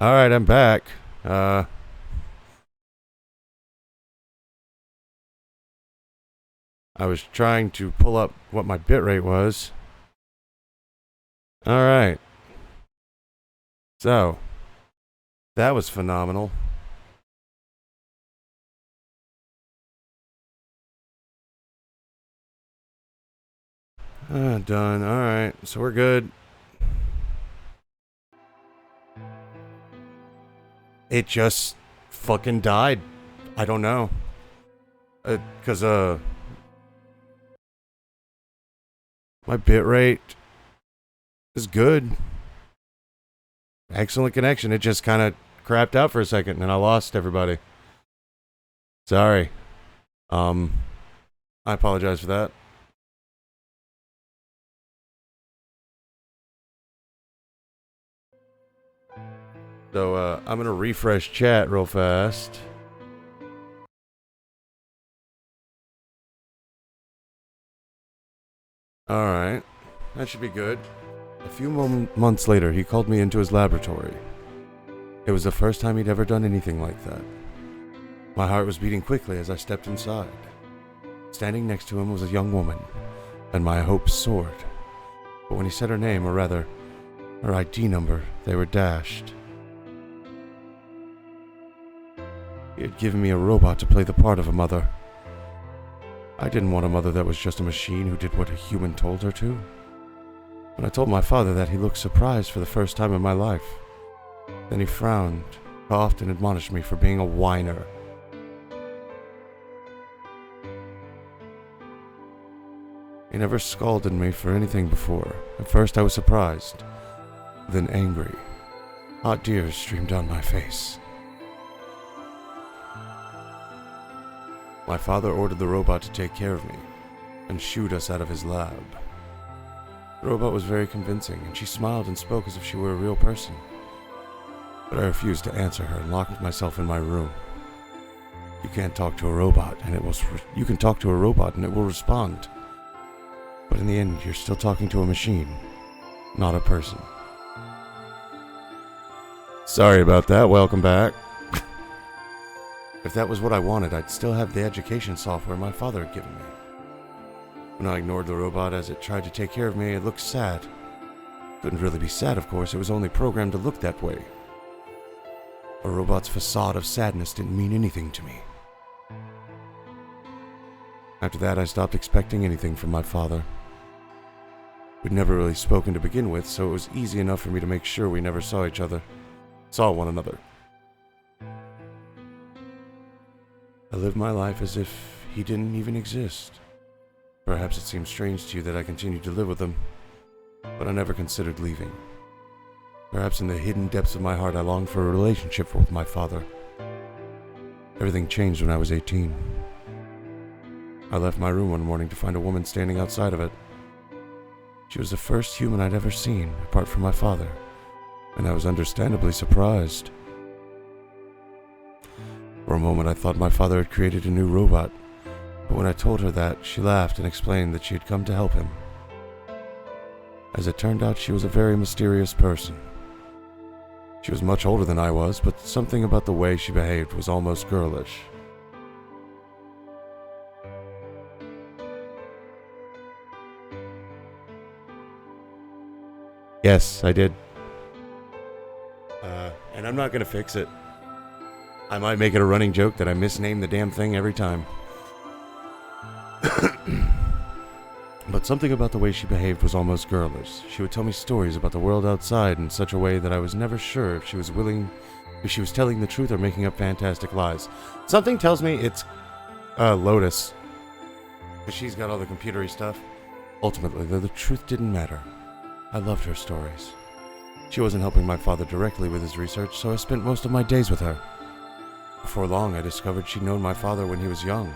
Alright, I'm back. I was trying to pull up what my bitrate was. Alright. So, that was phenomenal. Done. Alright, so we're good. It just fucking died. I don't know. Cause, my bitrate is good. Excellent connection. It just kind of crapped out for a second and I lost everybody. Sorry. I apologize for that. So, I'm gonna refresh chat real fast. Alright. That should be good. A few months later, he called me into his laboratory. It was the first time he'd ever done anything like that. My heart was beating quickly as I stepped inside. Standing next to him was a young woman, and my hopes soared. But when he said her name, or rather, her ID number, they were dashed. He had given me a robot to play the part of a mother. I didn't want a mother that was just a machine who did what a human told her to. When I told my father that, he looked surprised for the first time in my life. Then he frowned, coughed, and admonished me for being a whiner. He never scolded me for anything before. At first I was surprised, then angry. Hot tears streamed down my face. My father ordered the robot to take care of me, and shooed us out of his lab. The robot was very convincing, and she smiled and spoke as if she were a real person. But I refused to answer her and locked myself in my room. You can't talk to a robot, and you can talk to a robot and it will respond. But in the end, you're still talking to a machine, not a person. Sorry about that, welcome back. If that was what I wanted, I'd still have the education software my father had given me. When I ignored the robot as it tried to take care of me, it looked sad. Couldn't really be sad, of course, it was only programmed to look that way. A robot's facade of sadness didn't mean anything to me. After that, I stopped expecting anything from my father. We'd never really spoken to begin with, so it was easy enough for me to make sure we never saw one another. I lived my life as if he didn't even exist. Perhaps it seems strange to you that I continued to live with him, but I never considered leaving. Perhaps in the hidden depths of my heart I longed for a relationship with my father. Everything changed when I was 18. I left my room one morning to find a woman standing outside of it. She was the first human I'd ever seen, apart from my father, and I was understandably surprised. For a moment I thought my father had created a new robot, but when I told her that, she laughed and explained that she had come to help him. As it turned out, she was a very mysterious person. She was much older than I was, but something about the way she behaved was almost girlish. Yes, I did. And I'm not gonna fix it. I might make it a running joke that I misname the damn thing every time. But something about the way she behaved was almost girlish. She would tell me stories about the world outside in such a way that I was never sure if she was telling the truth or making up fantastic lies. Something tells me it's Lotus, because she's got all the computery stuff. Ultimately, though, the truth didn't matter. I loved her stories. She wasn't helping my father directly with his research, so I spent most of my days with her. Before long, I discovered she'd known my father when he was young.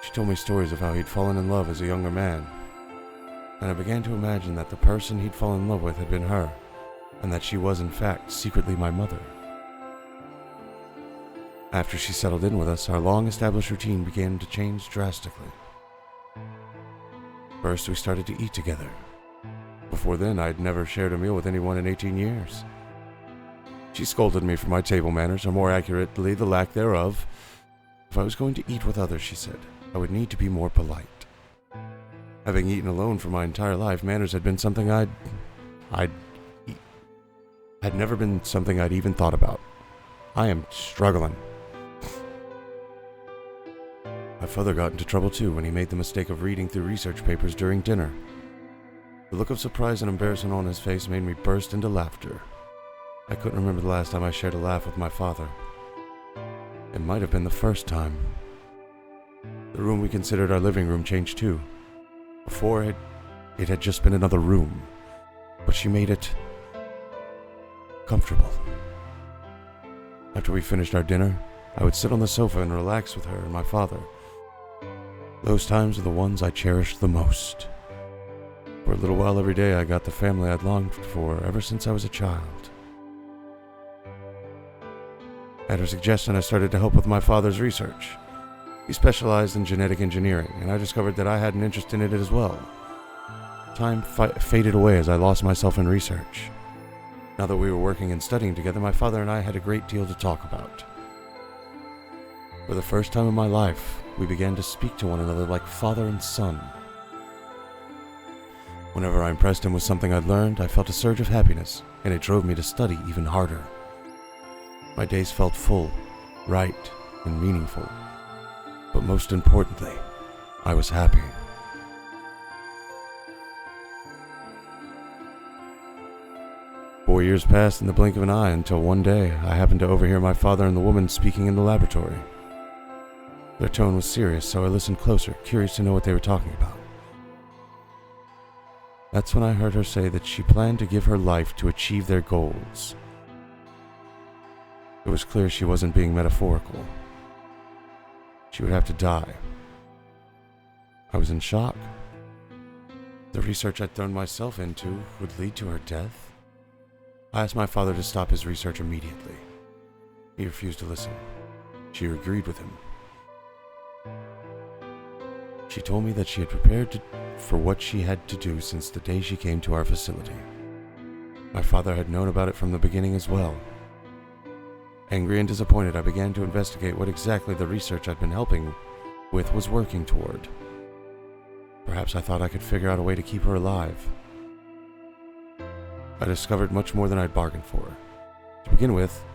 She told me stories of how he'd fallen in love as a younger man, and I began to imagine that the person he'd fallen in love with had been her, and that she was in fact secretly my mother. After she settled in with us, our long-established routine began to change drastically. First, we started to eat together. Before then, I'd never shared a meal with anyone in 18 years. She scolded me for my table manners, or more accurately, the lack thereof. If I was going to eat with others, she said, I would need to be more polite. Having eaten alone for my entire life, manners had been something had never been something I'd even thought about. I am struggling. My father got into trouble too when he made the mistake of reading through research papers during dinner. The look of surprise and embarrassment on his face made me burst into laughter. I couldn't remember the last time I shared a laugh with my father. It might have been the first time. The room we considered our living room changed too. Before it had just been another room, but she made it comfortable. After we finished our dinner, I would sit on the sofa and relax with her and my father. Those times are the ones I cherished the most. For a little while every day, I got the family I'd longed for ever since I was a child. At her suggestion, I started to help with my father's research. He specialized in genetic engineering, and I discovered that I had an interest in it as well. Time faded away as I lost myself in research. Now that we were working and studying together, my father and I had a great deal to talk about. For the first time in my life, we began to speak to one another like father and son. Whenever I impressed him with something I'd learned, I felt a surge of happiness, and it drove me to study even harder. My days felt full, right, and meaningful. But most importantly, I was happy. Four years passed in the blink of an eye until one day I happened to overhear my father and the woman speaking in the laboratory. Their tone was serious, so I listened closer, curious to know what they were talking about. That's when I heard her say that she planned to give her life to achieve their goals. It was clear she wasn't being metaphorical. She would have to die. I was in shock. The research I'd thrown myself into would lead to her death. I asked my father to stop his research immediately. He refused to listen. She agreed with him. She told me that she had prepared for what she had to do since the day she came to our facility. My father had known about it from the beginning as well. Angry and disappointed, I began to investigate what exactly the research I'd been helping with was working toward. Perhaps I thought I could figure out a way to keep her alive. I discovered much more than I'd bargained for. To begin with,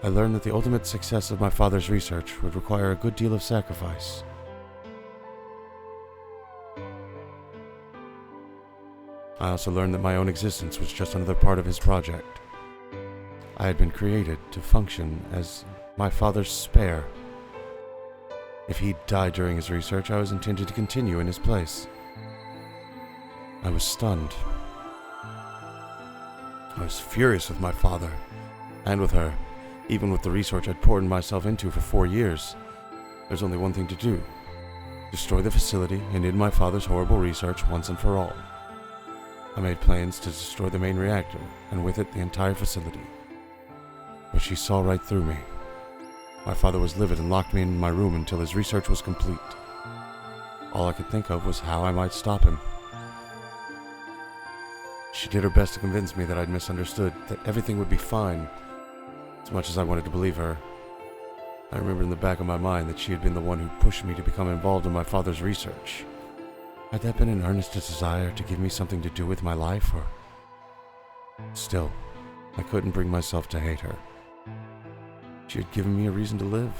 I learned that the ultimate success of my father's research would require a good deal of sacrifice. I also learned that my own existence was just another part of his project. I had been created to function as my father's spare. If he died during his research, I was intended to continue in his place. I was stunned. I was furious with my father, and with her. Even with the research I'd poured myself into for 4 years, there's only one thing to do. Destroy the facility and end my father's horrible research once and for all. I made plans to destroy the main reactor, and with it the entire facility. But she saw right through me. My father was livid and locked me in my room until his research was complete. All I could think of was how I might stop him. She did her best to convince me that I'd misunderstood, that everything would be fine. As much as I wanted to believe her, I remembered in the back of my mind that she had been the one who pushed me to become involved in my father's research. Had that been an earnest desire to give me something to do with my life, or... Still, I couldn't bring myself to hate her. She had given me a reason to live.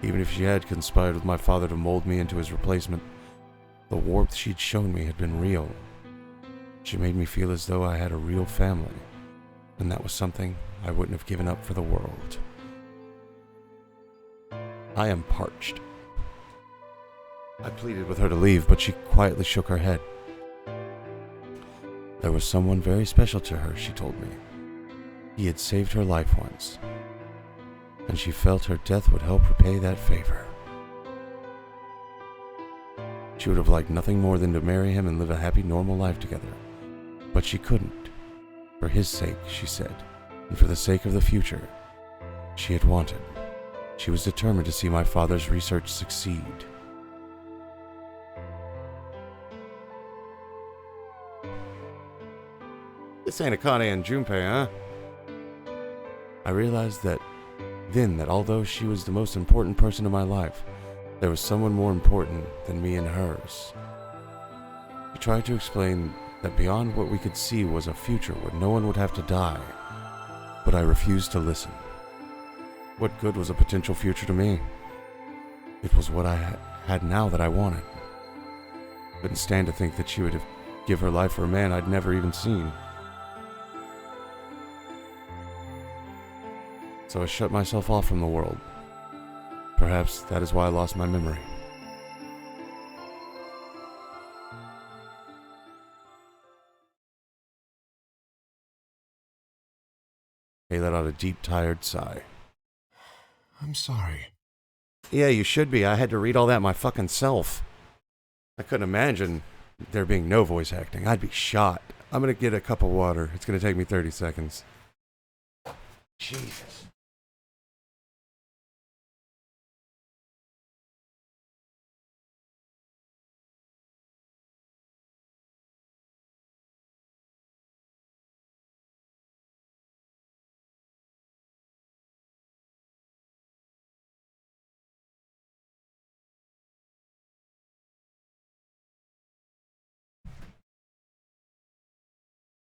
Even if she had conspired with my father to mold me into his replacement, the warmth she'd shown me had been real. She made me feel as though I had a real family, and that was something I wouldn't have given up for the world. I am parched. I pleaded with her to leave, but she quietly shook her head. There was someone very special to her, she told me. He had saved her life once, and she felt her death would help repay that favor. She would have liked nothing more than to marry him and live a happy, normal life together. But she couldn't. For his sake, she said, and for the sake of the future she had wanted. She was determined to see my father's research succeed. This ain't Akane and Junpei, huh? I realized that although she was the most important person in my life, there was someone more important than me and hers. She tried to explain that beyond what we could see was a future where no one would have to die, but I refused to listen. What good was a potential future to me? It was what I had now that I wanted. Couldn't stand to think that she would give her life for a man I'd never even seen. So I shut myself off from the world. Perhaps that is why I lost my memory. He let out a deep, tired sigh. I'm sorry. Yeah, you should be. I had to read all that my fucking self. I couldn't imagine there being no voice acting. I'd be shot. I'm gonna get a cup of water. It's gonna take me 30 seconds. Jesus.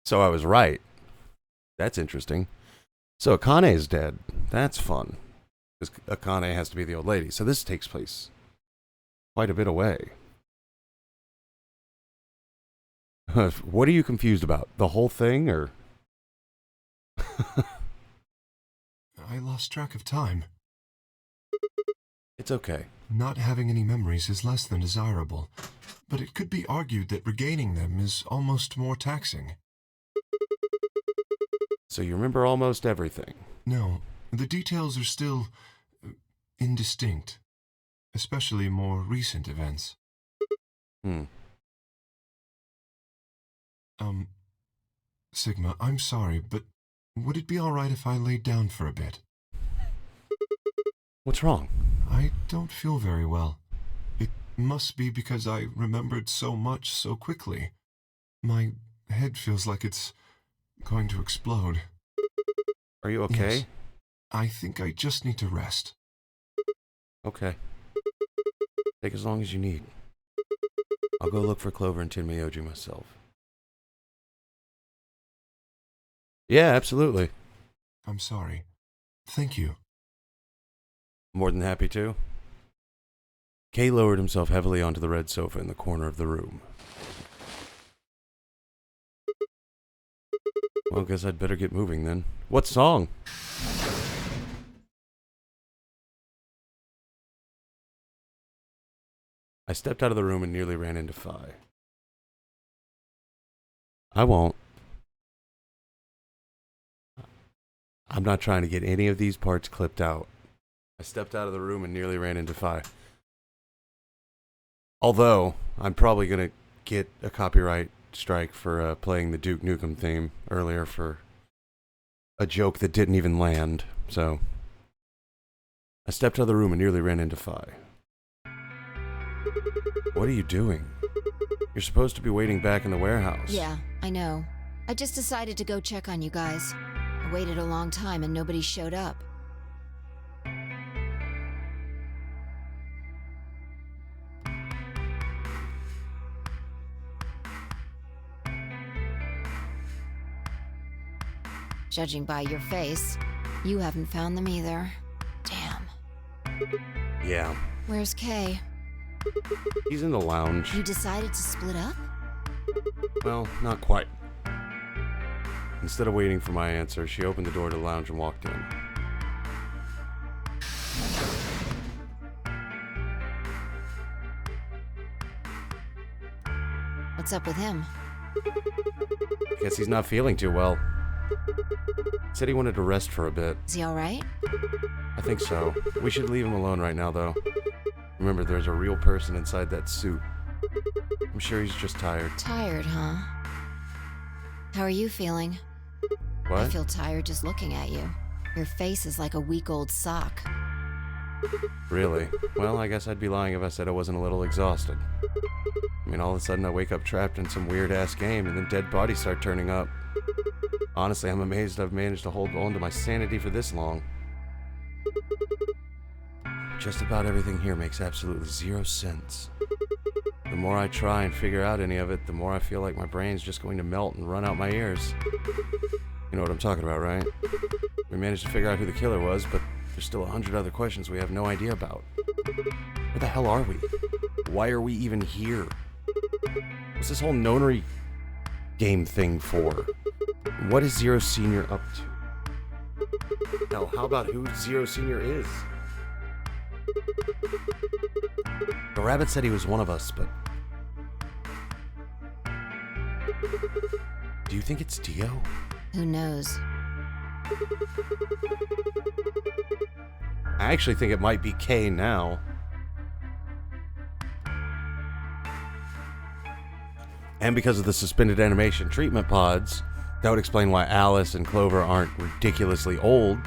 So I was right. That's interesting. So Akane is dead. That's fun. Because Akane has to be the old lady. So this takes place quite a bit away. What are you confused about? The whole thing, or? I lost track of time. It's okay. Not having any memories is less than desirable, but it could be argued that regaining them is almost more taxing. So you remember almost everything? No, the details are still indistinct, especially more recent events. Sigma, I'm sorry, but would it be alright if I laid down for a bit? What's wrong? I don't feel very well. It must be because I remembered so much so quickly. My head feels like it's going to explode. Are you okay? Yes. I think I just need to rest. Okay. Take as long as you need. I'll go look for Clover and Tenmyoji myself. Yeah, absolutely. I'm sorry. Thank you. More than happy to. Kay lowered himself heavily onto the red sofa in the corner of the room. Well, guess I'd better get moving then. What song? I stepped out of the room and nearly ran into Phi. I won't. I'm not trying to get any of these parts clipped out. I stepped out of the room and nearly ran into Phi. Although, I'm probably going to get a copyright strike for playing the Duke Nukem theme earlier for a joke that didn't even land, so... I stepped out of the room and nearly ran into Phi. What are you doing? You're supposed to be waiting back in the warehouse. Yeah, I know. I just decided to go check on you guys. I waited a long time and nobody showed up. Judging by your face, you haven't found them either. Damn. Yeah. Where's Kay? He's in the lounge. You decided to split up? Well, not quite. Instead of waiting for my answer, she opened the door to the lounge and walked in. What's up with him? Guess he's not feeling too well. Said he wanted to rest for a bit. Is he alright? I think so. We should leave him alone right now, though. Remember, there's a real person inside that suit. I'm sure he's just tired. Tired, huh? How are you feeling? What? I feel tired just looking at you. Your face is like a week-old sock. Really? Well, I guess I'd be lying if I said I wasn't a little exhausted. I mean, all of a sudden I wake up trapped in some weird-ass game, and then dead bodies start turning up. Honestly, I'm amazed I've managed to hold on to my sanity for this long. Just about everything here makes absolutely zero sense. The more I try and figure out any of it, the more I feel like my brain's just going to melt and run out my ears. You know what I'm talking about, right? We managed to figure out who the killer was, but there's still 100 other questions we have no idea about. Where the hell are we? Why are we even here? What's this whole nonary game thing for? What is Zero Senior up to? Hell, how about who Zero Senior is? The rabbit said he was one of us, but... Do you think it's Dio? Who knows? I actually think it might be Kay now. And because of the suspended animation treatment pods, that would explain why Alice and Clover aren't ridiculously old.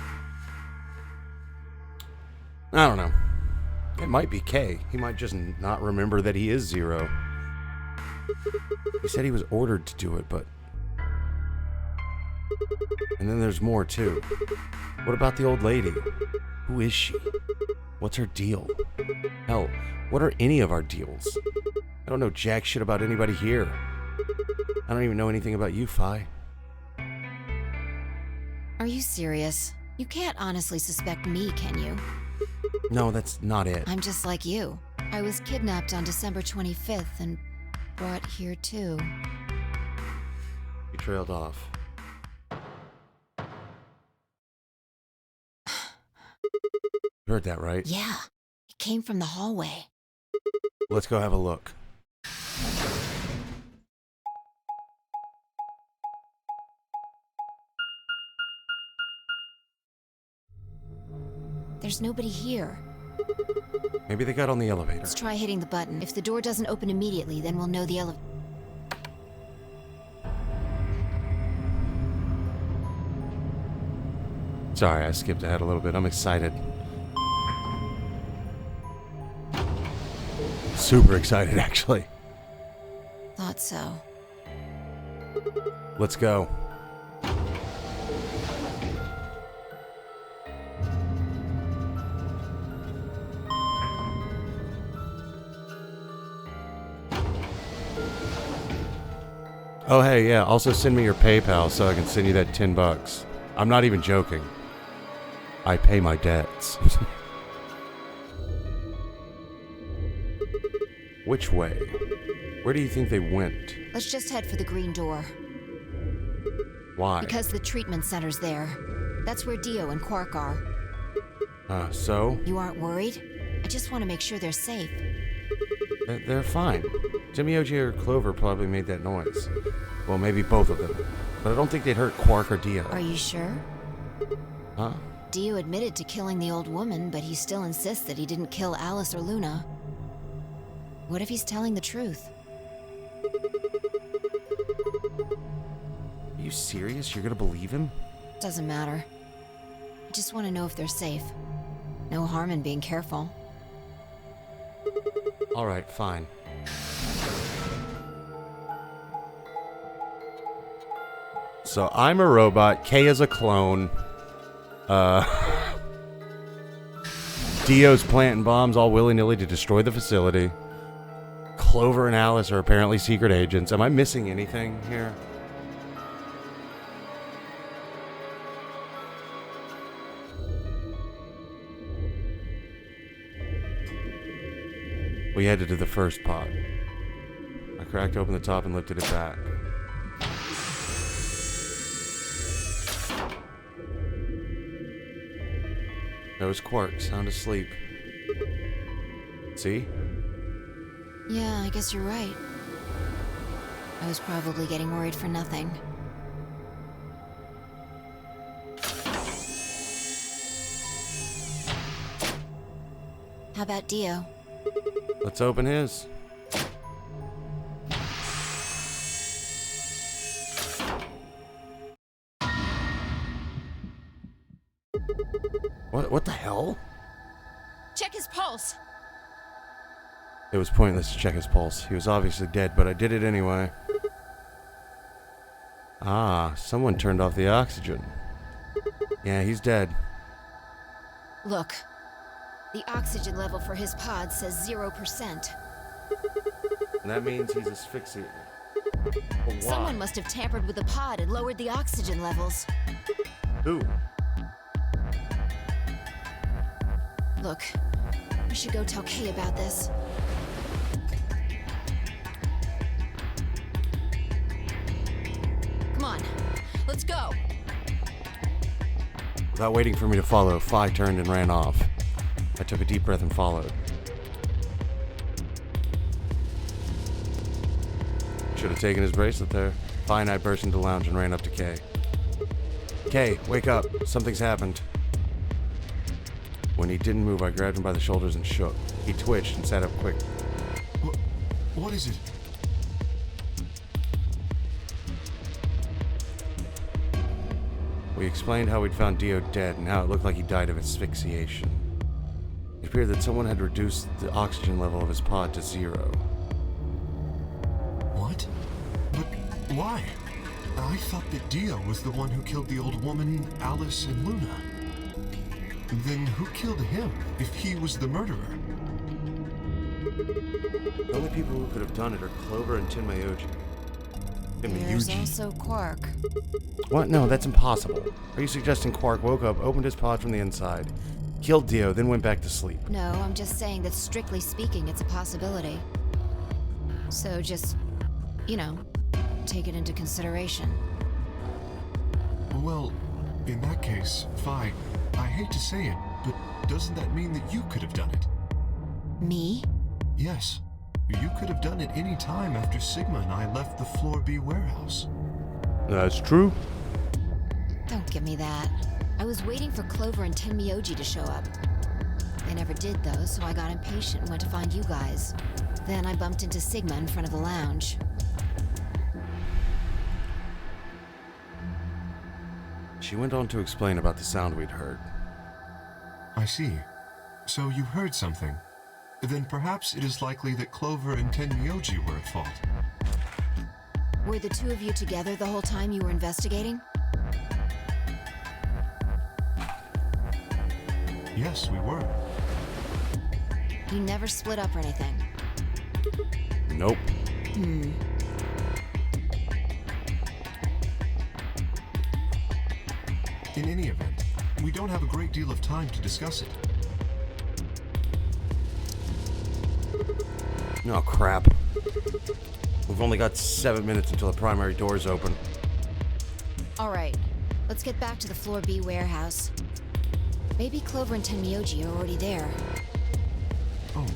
I don't know. It might be Kay. He might just not remember that he is Zero. He said he was ordered to do it, but... And then there's more, too. What about the old lady? Who is she? What's her deal? Hell, what are any of our deals? I don't know jack shit about anybody here. I don't even know anything about you, Phi. Are you serious? You can't honestly suspect me, can you? No, that's not it. I'm just like you. I was kidnapped on December 25th and brought here too. You trailed off. You heard that, right? Yeah, it came from the hallway. Let's go have a look. There's nobody here. Maybe they got on the elevator. Let's try hitting the button. If the door doesn't open immediately, then we'll know the elevator. Sorry, I skipped ahead a little bit. I'm excited. Super excited, actually. Thought so. Let's go. Oh, hey, yeah, also send me your PayPal so I can send you that $10. I'm not even joking. I pay my debts. Which way? Where do you think they went? Let's just head for the green door. Why? Because the treatment center's there. That's where Dio and Quark are. So? You aren't worried? I just want to make sure they're safe. They're fine. Jimmy or Clover probably made that noise. Well, maybe both of them. But I don't think they'd hurt Quark or Dio. Are you sure? Huh? Dio admitted to killing the old woman, but he still insists that he didn't kill Alice or Luna. What if he's telling the truth? Are you serious? You're gonna believe him? Doesn't matter. I just want to know if they're safe. No harm in being careful. Alright, fine. So I'm a robot, Kay is a clone. Dio's planting bombs all willy-nilly to destroy the facility. Clover and Alice are apparently secret agents. Am I missing anything here? We headed to the first pod. I cracked open the top and lifted it back. There was Quark, sound asleep. See? Yeah, I guess you're right. I was probably getting worried for nothing. How about Dio? Let's open his. What the hell? Check his pulse. It was pointless to check his pulse. He was obviously dead, but I did it anyway. Ah, someone turned off the oxygen. Yeah, he's dead. Look, the oxygen level for his pod says 0%. And that means he's asphyxiated. But why? Someone must have tampered with the pod and lowered the oxygen levels. Who? Look, we should go tell Kay about this. Come on, let's go. Without waiting for me to follow, Phi turned and ran off. I took a deep breath and followed. Should have taken his bracelet there. Phi and I burst into the lounge and ran up to Kay. Kay, wake up. Something's happened. When he didn't move, I grabbed him by the shoulders and shook. He twitched and sat up quick. What is it? We explained how we'd found Dio dead and how it looked like he died of asphyxiation. It appeared that someone had reduced the oxygen level of his pod to 0. What? But why? I thought that Dio was the one who killed the old woman, Alice, and Luna. Then who killed him, if he was the murderer? The only people who could have done it are Clover and Tenmayuji. There's also Quark. What? No, that's impossible. Are you suggesting Quark woke up, opened his pod from the inside, killed Dio, then went back to sleep? No, I'm just saying that strictly speaking, it's a possibility. So just, take it into consideration. Well, in that case, Phi, I hate to say it, but doesn't that mean that you could have done it? Me? Yes. You could have done it any time after Sigma and I left the Floor B warehouse. That's true. Don't give me that. I was waiting for Clover and Tenmyoji to show up. They never did, though, so I got impatient and went to find you guys. Then I bumped into Sigma in front of the lounge. She went on to explain about the sound we'd heard. I see. So you heard something. Then perhaps it is likely that Clover and Tenmyoji were at fault. Were the two of you together the whole time you were investigating? Yes, we were. You never split up or anything? Nope. In any event, we don't have a great deal of time to discuss it. Oh, crap. We've only got 7 minutes until the primary doors open. Alright, let's get back to the Floor B warehouse. Maybe Clover and Tenmyoji are already there. Oh,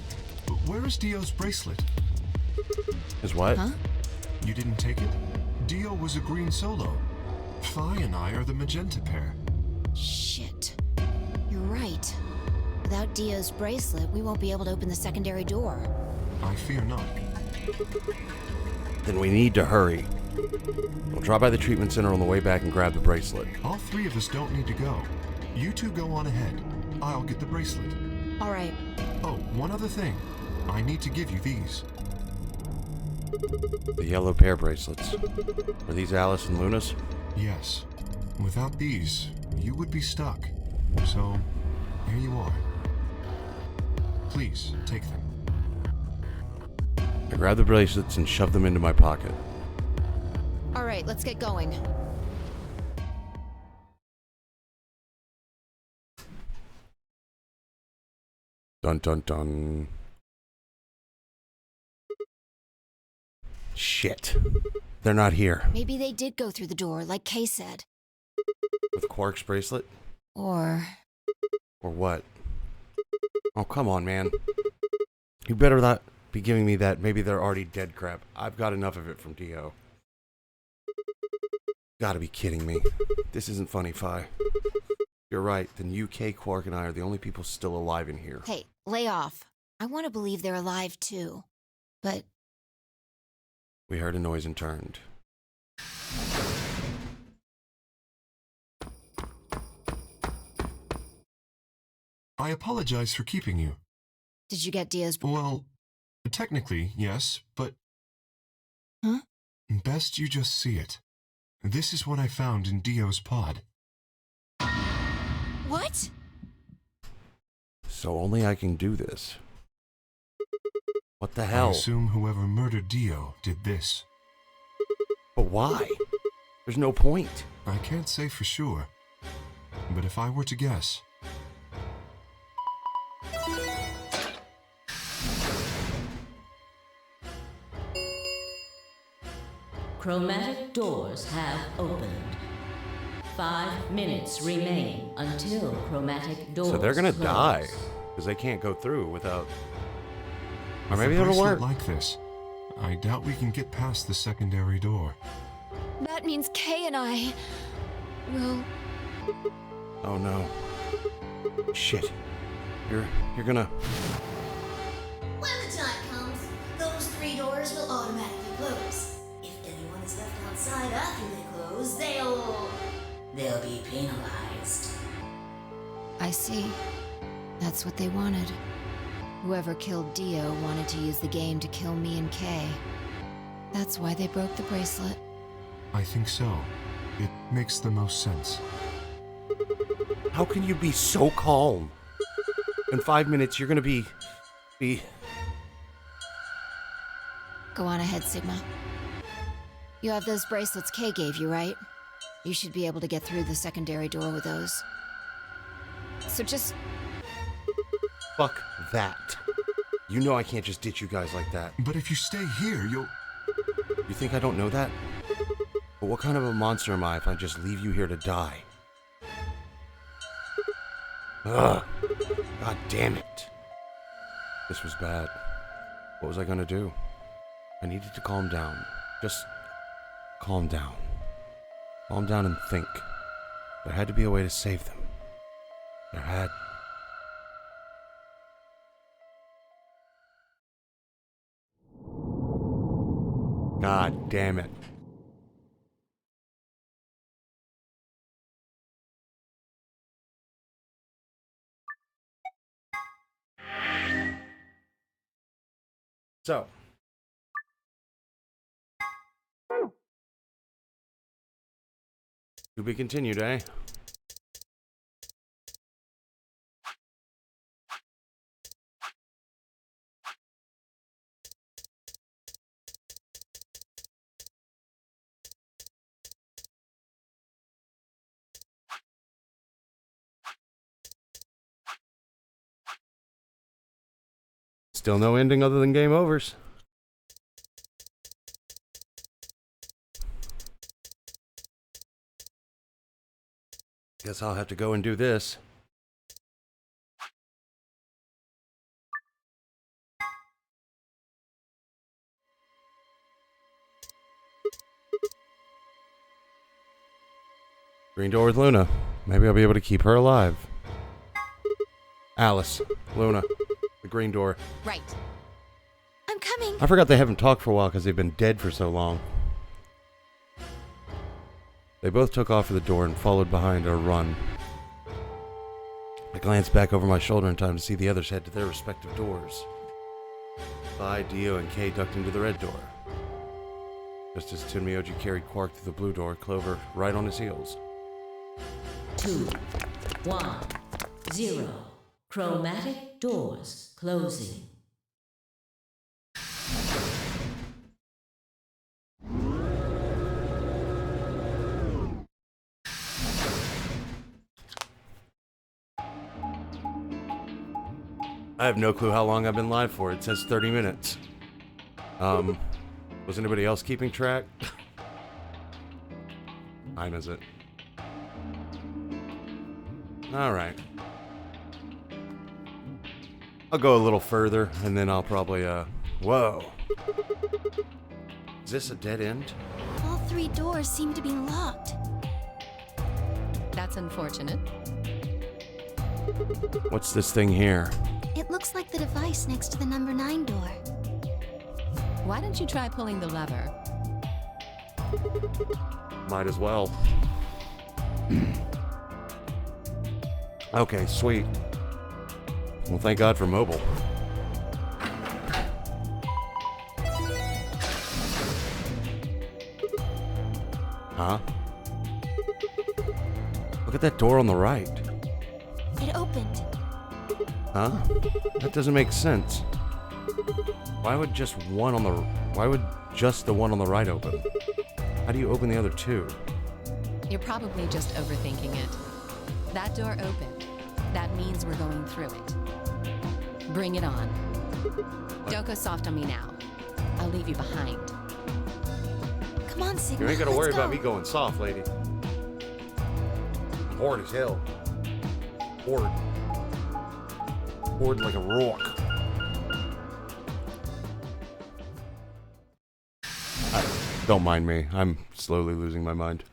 but where is Dio's bracelet? Is what? Huh? You didn't take it? Dio was a green solo. Phi and I are the magenta pair. Shit. You're right. Without Dio's bracelet, we won't be able to open the secondary door. I fear not. Then we need to hurry. We'll drop by the treatment center on the way back and grab the bracelet. All three of us don't need to go. You two go on ahead. I'll get the bracelet. Alright. Oh, one other thing. I need to give you these. The yellow pair bracelets. Are these Alice and Luna's? Yes. Without these, you would be stuck. So, here you are. Please, take them. I grabbed the bracelets and shoved them into my pocket. Alright, let's get going. Dun dun dun. Shit. They're not here. Maybe they did go through the door, like Kay said. With Quark's bracelet? Or... Or what? Oh, come on, man. You better not be giving me that maybe they're already dead crap. I've got enough of it from Dio. Gotta be kidding me. This isn't funny, Phi. You're right, then UK, Quark, and I are the only people still alive in here. Hey, lay off. I want to believe they're alive too. But... We heard a noise and turned. I apologize for keeping you. Did you get Dio's... Well, technically, yes, but... Huh? Best you just see it. This is what I found in Dio's pod. What? So only I can do this. What the I hell? assume whoever murdered Dio did this. But why? There's no point. I can't say for sure, but if I were to guess... Chromatic doors have opened. 5 minutes remain until chromatic doors So they're gonna close. die because they can't go through without. Or With maybe a it'll bracelet work. like this, I doubt we can get past the secondary door. That means Kay and I... will... Oh no. Shit. You're gonna. When the time comes, those 3 doors will automatically close. If anyone is left outside after they close, they'll be penalized. I see. That's what they wanted. Whoever killed Dio wanted to use the game to kill me and Kay. That's why they broke the bracelet. I think so. It makes the most sense. How can you be so calm? In 5 minutes, you're gonna be. Go on ahead, Sigma. You have those bracelets Kay gave you, right? You should be able to get through the secondary door with those. So just... Fuck that. You know I can't just ditch you guys like that. But if you stay here, you'll... You think I don't know that? But what kind of a monster am I if I just leave you here to die? Ugh. God damn it. This was bad. What was I gonna do? I needed to calm down. Just calm down. Calm down and think. There had to be a way to save them. There had. God damn it. So. To be continued, eh? Still no ending other than game overs. Guess I'll have to go and do this. Green door with Luna. Maybe I'll be able to keep her alive. Alice, Luna, the green door. Right. I'm coming. I forgot they haven't talked for a while because they've been dead for so long. They both took off for the door and followed behind or run. I glanced back over my shoulder in time to see the others head to their respective doors. I, Dio, and Kay ducked into the red door. Just as Tenmyoji carried Quark through the blue door, Clover right on his heels. 2, 1, 0. Chromatic doors closing. I have no clue how long I've been live for. It says 30 minutes. Was anybody else keeping track? Time is it? Alright. I'll go a little further, and then I'll probably, whoa. Is this a dead end? All 3 doors seem to be locked. That's unfortunate. What's this thing here? It looks like the device next to the number 9 door. Why don't you try pulling the lever? Might as well. Okay, sweet. Well, thank God for mobile. Huh? Look at that door on the right. It opened. Huh? That doesn't make sense. Why would just the one on the right open? How do you open the other two? You're probably just overthinking it. That door opened. That means we're going through it. Bring it on. Don't go soft on me now. I'll leave you behind. Come on, Sigma. You ain't gotta let's worry go. about me going soft, lady. I'm bored as hell. Bored. Bored like a rock. Don't mind me. I'm slowly losing my mind.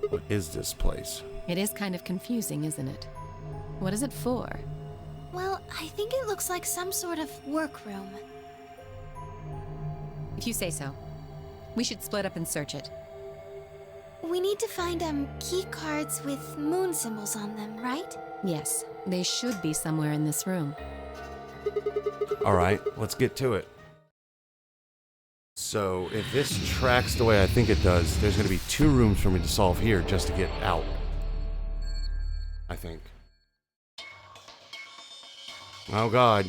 What is this place? It is kind of confusing, isn't it? What is it for? Well, I think it looks like some sort of workroom. If you say so. We should split up and search it. We need to find key cards with moon symbols on them, right? Yes, they should be somewhere in this room. Alright, let's get to it. So, if this tracks the way I think it does, there's going to be 2 rooms for me to solve here just to get out. I think. Oh God.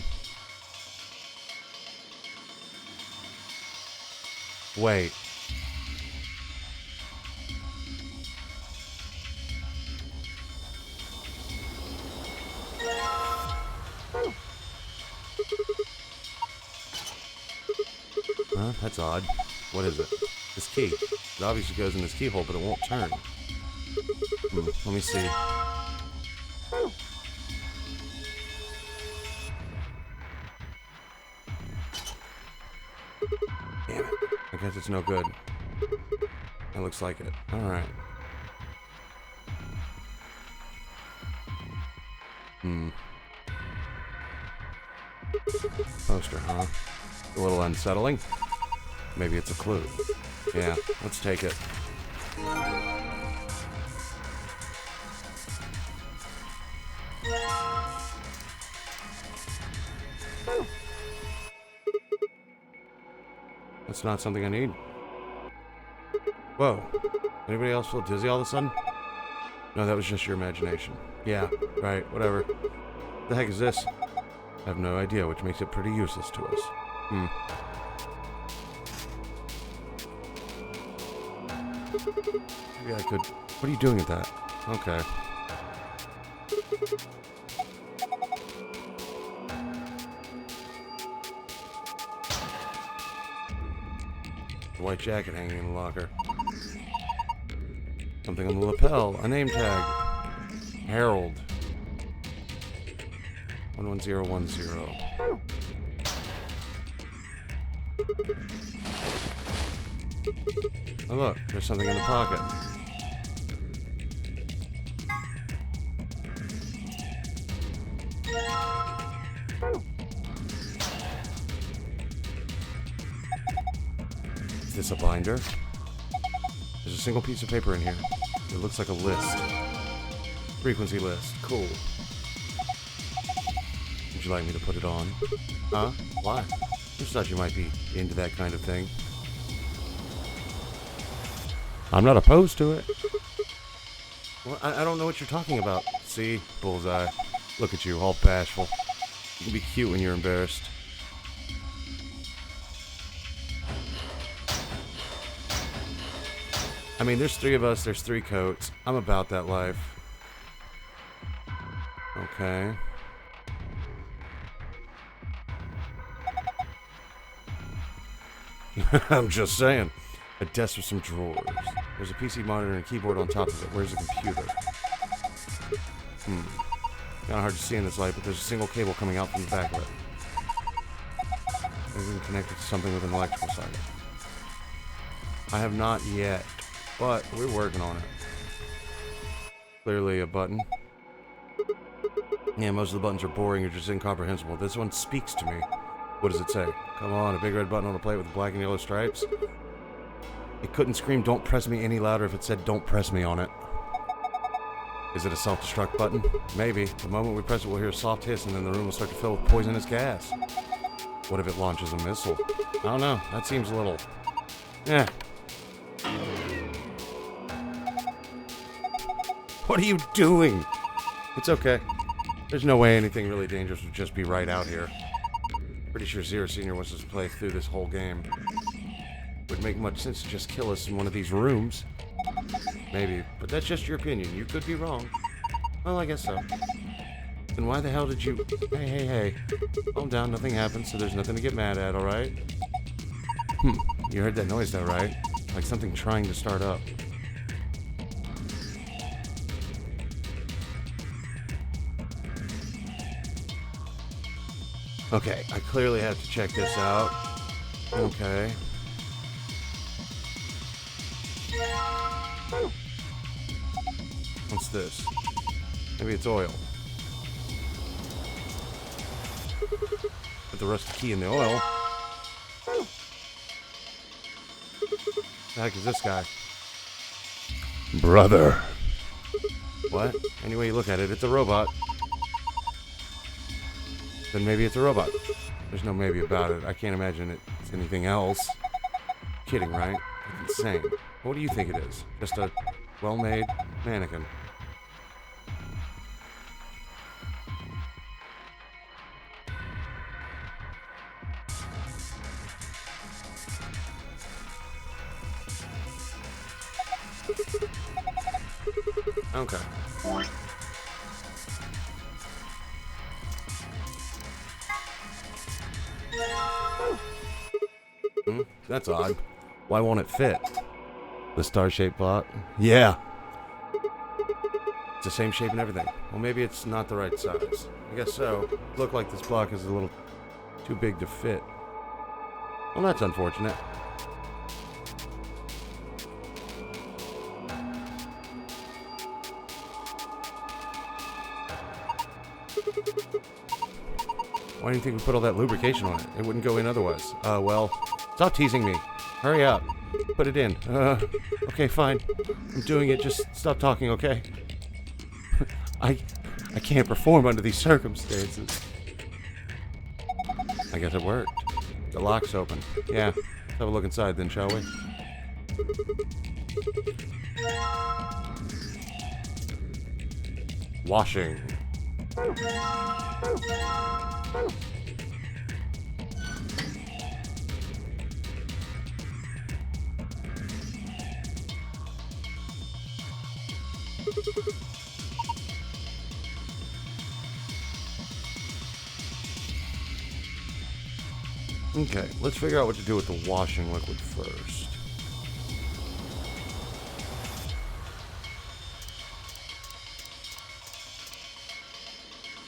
Wait. Huh? That's odd. What is it? This key. It obviously goes in this keyhole, but it won't turn. Let me see. Damn it. I guess it's no good. It looks like it. Alright. Poster, huh? A little unsettling. Maybe it's a clue. Yeah, let's take it. That's not something I need. Whoa. Anybody else feel dizzy all of a sudden? No, that was just your imagination. Yeah, right, whatever. What the heck is this? I have no idea, which makes it pretty useless to us. Maybe I could... What are you doing with that? Okay. The white jacket hanging in the locker. Something on the lapel. A name tag. Harold. 11010. Oh look, there's something in the pocket. Is this a binder? There's a single piece of paper in here. It looks like a list. Frequency list. Cool. Would you like me to put it on? Huh? Why? Just thought you might be into that kind of thing. I'm not opposed to it. Well, I don't know what you're talking about. See? Bullseye. Look at you, all bashful. You can be cute when you're embarrassed. I mean, there's 3 of us, there's 3 coats. I'm about that life. Okay. I'm just saying. A desk with some drawers. There's a PC monitor and a keyboard on top of it. Where's the computer? Kinda hard to see in this light, but there's a single cable coming out from the back of it. Maybe we can connect it to something with an electrical socket. I have not yet, but we're working on it. Clearly a button. Yeah, most of the buttons are boring or just incomprehensible. This one speaks to me. What does it say? Come on, a big red button on a plate with black and yellow stripes? It couldn't scream, "Don't press me," any louder if it said, "Don't press me" on it. Is it a self-destruct button? Maybe. The moment we press it, we'll hear a soft hiss, and then the room will start to fill with poisonous gas. What if it launches a missile? I don't know. That seems a little... Eh. What are you doing? It's okay. There's no way anything really dangerous would just be right out here. Pretty sure Zero Senior wants us to play through this whole game. Wouldn't make much sense to just kill us in one of these rooms. Maybe, but that's just your opinion. You could be wrong. Well, I guess so. Then why the hell did you... Hey. Calm down, nothing happened, so there's nothing to get mad at, alright? You heard that noise though, right? Like something trying to start up. Okay, I clearly have to check this out. Okay. What's this? Maybe it's oil. Put the rusty key in the oil. The heck is this guy? Brother. What? Any way you look at it, it's a robot. Then maybe it's a robot. There's no maybe about it. I can't imagine it's anything else. Kidding, right? It's insane. What do you think it is? Just a well-made mannequin. Okay. That's odd. Why won't it fit? The star-shaped block? Yeah. It's the same shape and everything. Well, maybe it's not the right size. I guess so. It looked like this block is a little too big to fit. Well, that's unfortunate. Why do you think we put all that lubrication on it? It wouldn't go in otherwise. Well, stop teasing me. Hurry up. Put it in. Okay, fine. I'm doing it. Just stop talking, okay? I can't perform under these circumstances. I guess it worked. The lock's open. Yeah. Let's have a look inside then, shall we? Washing. Okay, let's figure out what to do with the washing liquid first.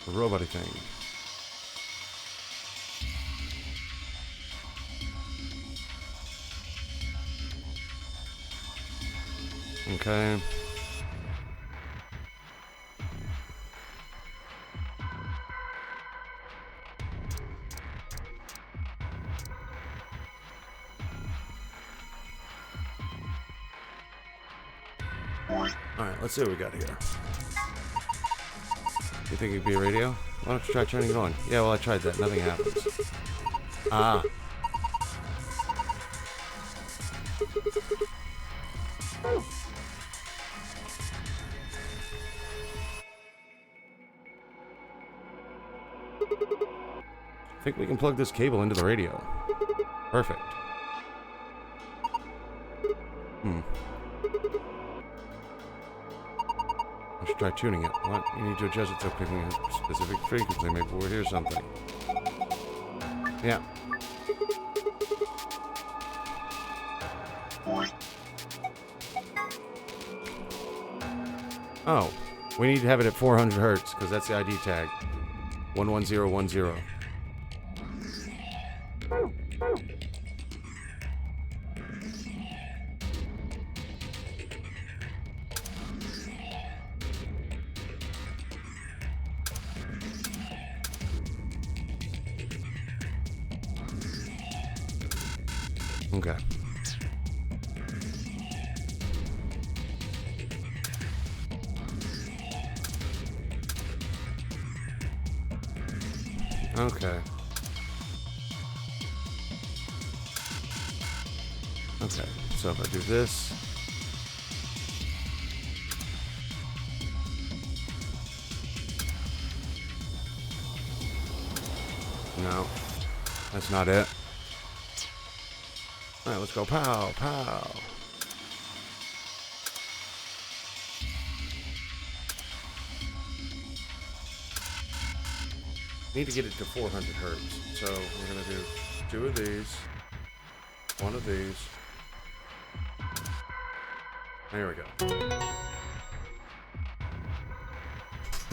The robot-y thing. Okay. Alright, let's see what we got here. You think it'd be a radio? Why don't you try turning it on? Yeah, well, I tried that. Nothing happens. Ah. I think we can plug this cable into the radio. Perfect. I should try tuning it. What? You need to adjust it to picking a specific frequency. Maybe we'll hear something. Yeah. Oh. We need to have it at 400 hertz, because that's the ID tag. 11010. Okay. Okay. Okay, so if I do this... No, that's not it. Alright, let's go. Pow, pow. Need to get it to 400 hertz. So we're going to do 2 of these, 1 of these. There we go.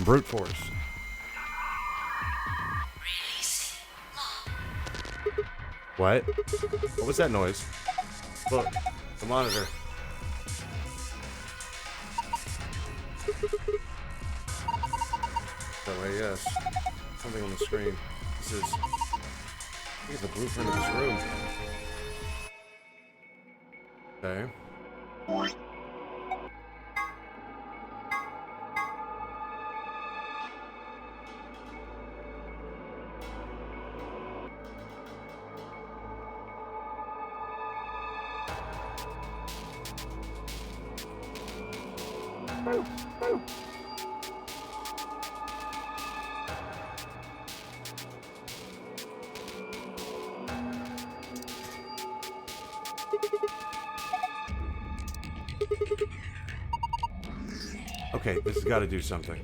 Brute force. What? What was that noise? Look, the monitor. Oh, wait, yes. Something on the screen. This is... I think it's the blueprint of this room. Okay. Okay, this has got to do something.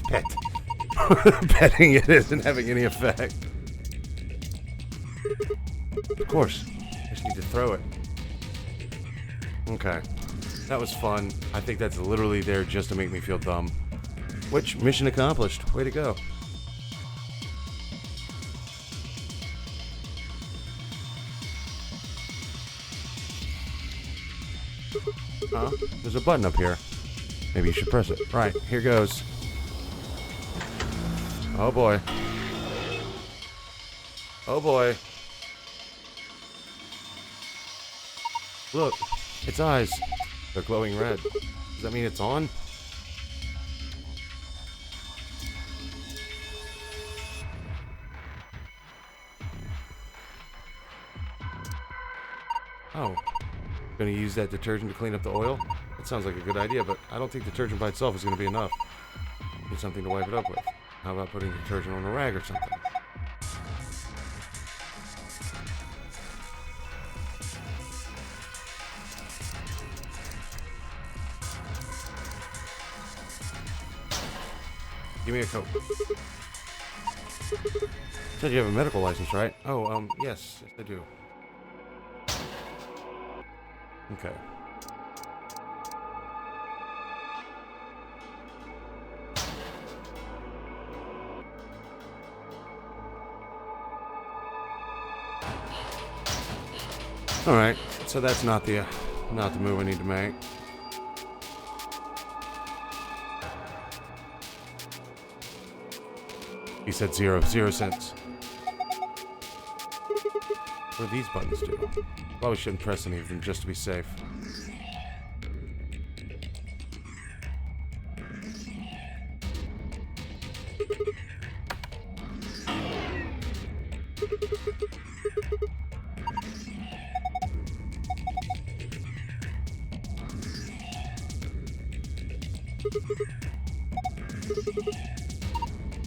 Pet. Petting it isn't having any effect. Of course. I just need to throw it. Okay. That was fun. I think that's literally there just to make me feel dumb. Which, mission accomplished. Way to go. Huh? There's a button up here. Maybe you should press it. Right, here goes. Oh boy. Oh boy. Look, its eyes. They're glowing red. Does that mean it's on? Oh. Gonna use that detergent to clean up the oil? That sounds like a good idea, but I don't think detergent by itself is gonna be enough. Need something to wipe it up with. How about putting detergent on a rag or something? Give me a Coke. Said you have a medical license, right? Oh, yes I do. Okay. All right, so that's not the move I need to make. He said 0 cents. What do these buttons do? Probably shouldn't press any of them just to be safe.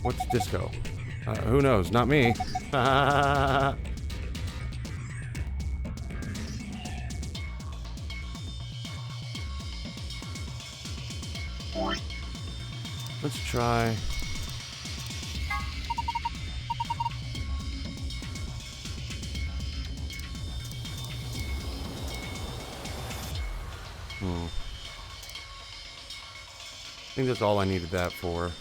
What's disco? Who knows? Not me. Let's try. I think that's all I needed that for.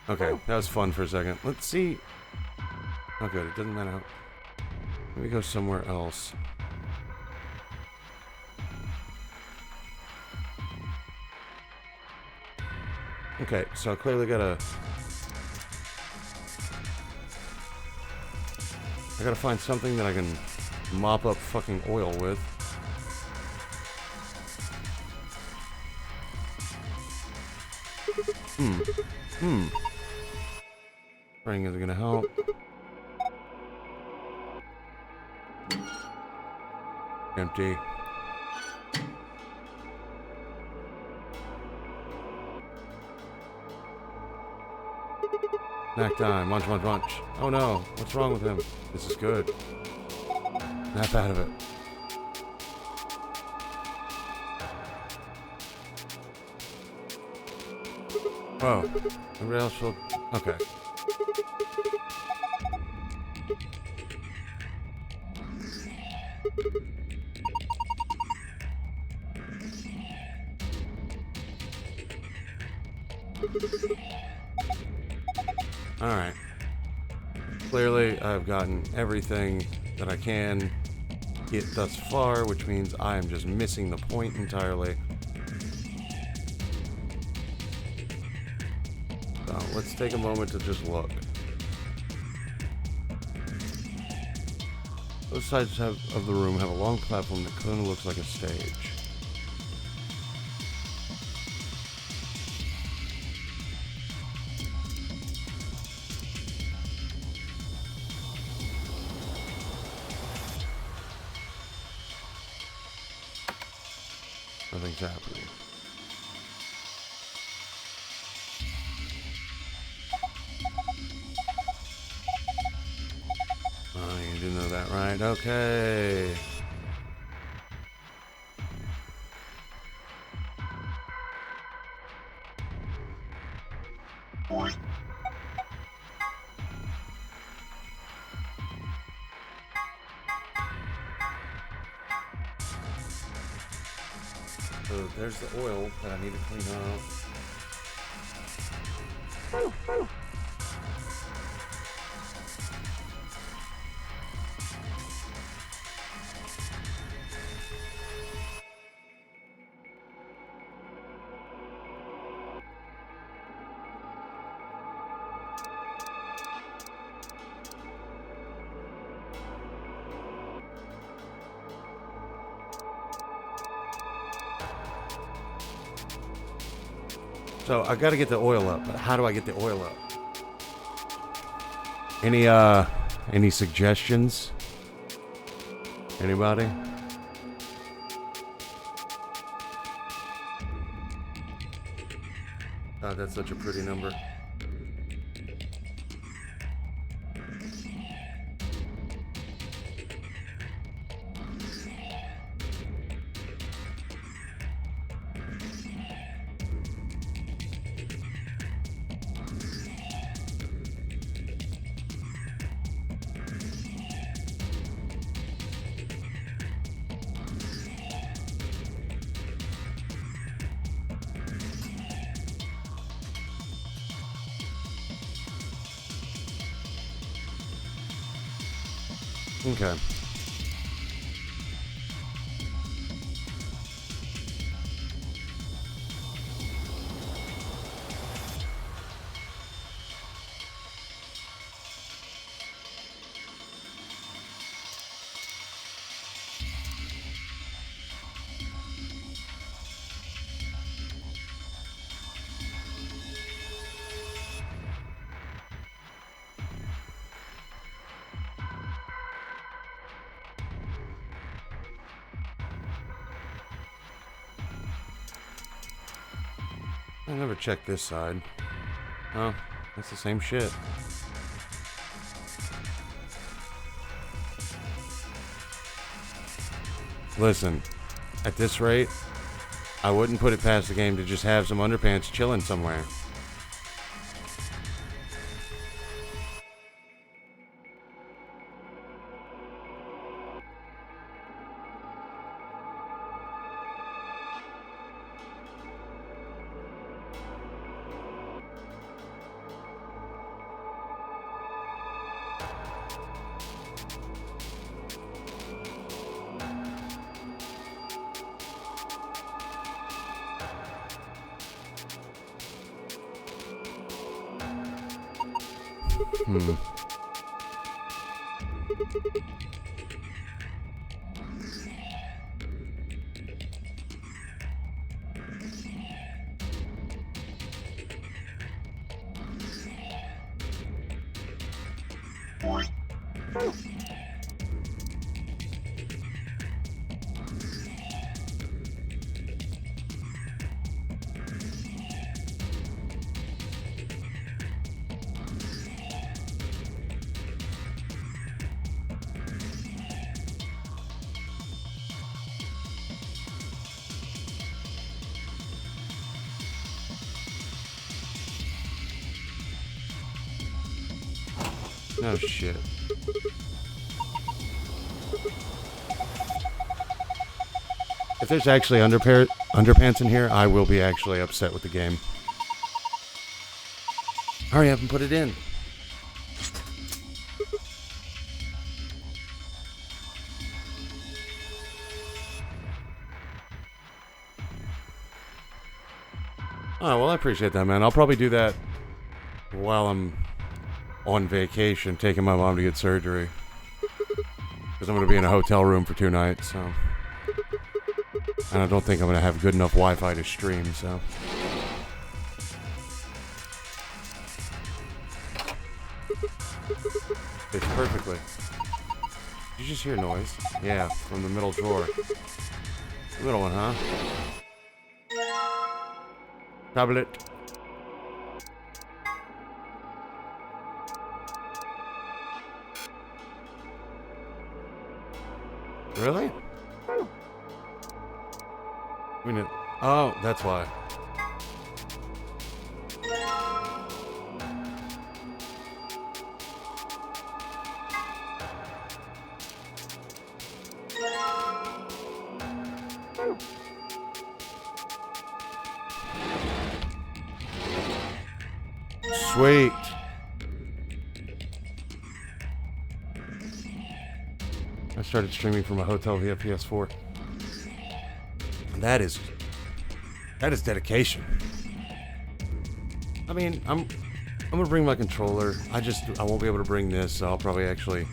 Okay, that was fun for a second. Let's see. Oh good, it doesn't matter. Let me go somewhere else. Okay, so I clearly gotta... I gotta find something that I can mop up fucking oil with. Spraying isn't gonna help. Empty. Snack time. Munch, munch, munch. Oh no. What's wrong with him? This is good. Snap out of it. Whoa. Everybody else will... Okay. Alright. Clearly, I've gotten everything that I can get thus far, which means I am just missing the point entirely. So, let's take a moment to just look. Both sides of the room have a long platform that kind of looks like a stage. Nothing's happening. Oh, you do know that, right? Okay. So there's the oil that I need to clean up. So I gotta get the oil up, but how do I get the oil up? Any suggestions? Anybody? God, that's such a pretty number. Okay. I never checked this side. Oh, that's the same shit. Listen, at this rate, I wouldn't put it past the game to just have some underpants chilling somewhere. Oh shit. If there's actually underpants in here, I will be actually upset with the game. Hurry up and put it in. Oh, well, I appreciate that, man. I'll probably do that while I'm on vacation, taking my mom to get surgery. Because I'm going to be in a hotel room for 2 nights, so. And I don't think I'm going to have good enough Wi-Fi to stream, so. Fits perfectly. Did you just hear noise? Yeah, from the middle drawer. The middle one, huh? Tablet. Really? I mean, oh, that's why. Sweet. I started streaming from a hotel via PS4. That is dedication. I mean, I'm gonna bring my controller. I won't be able to bring this, so I'll probably actually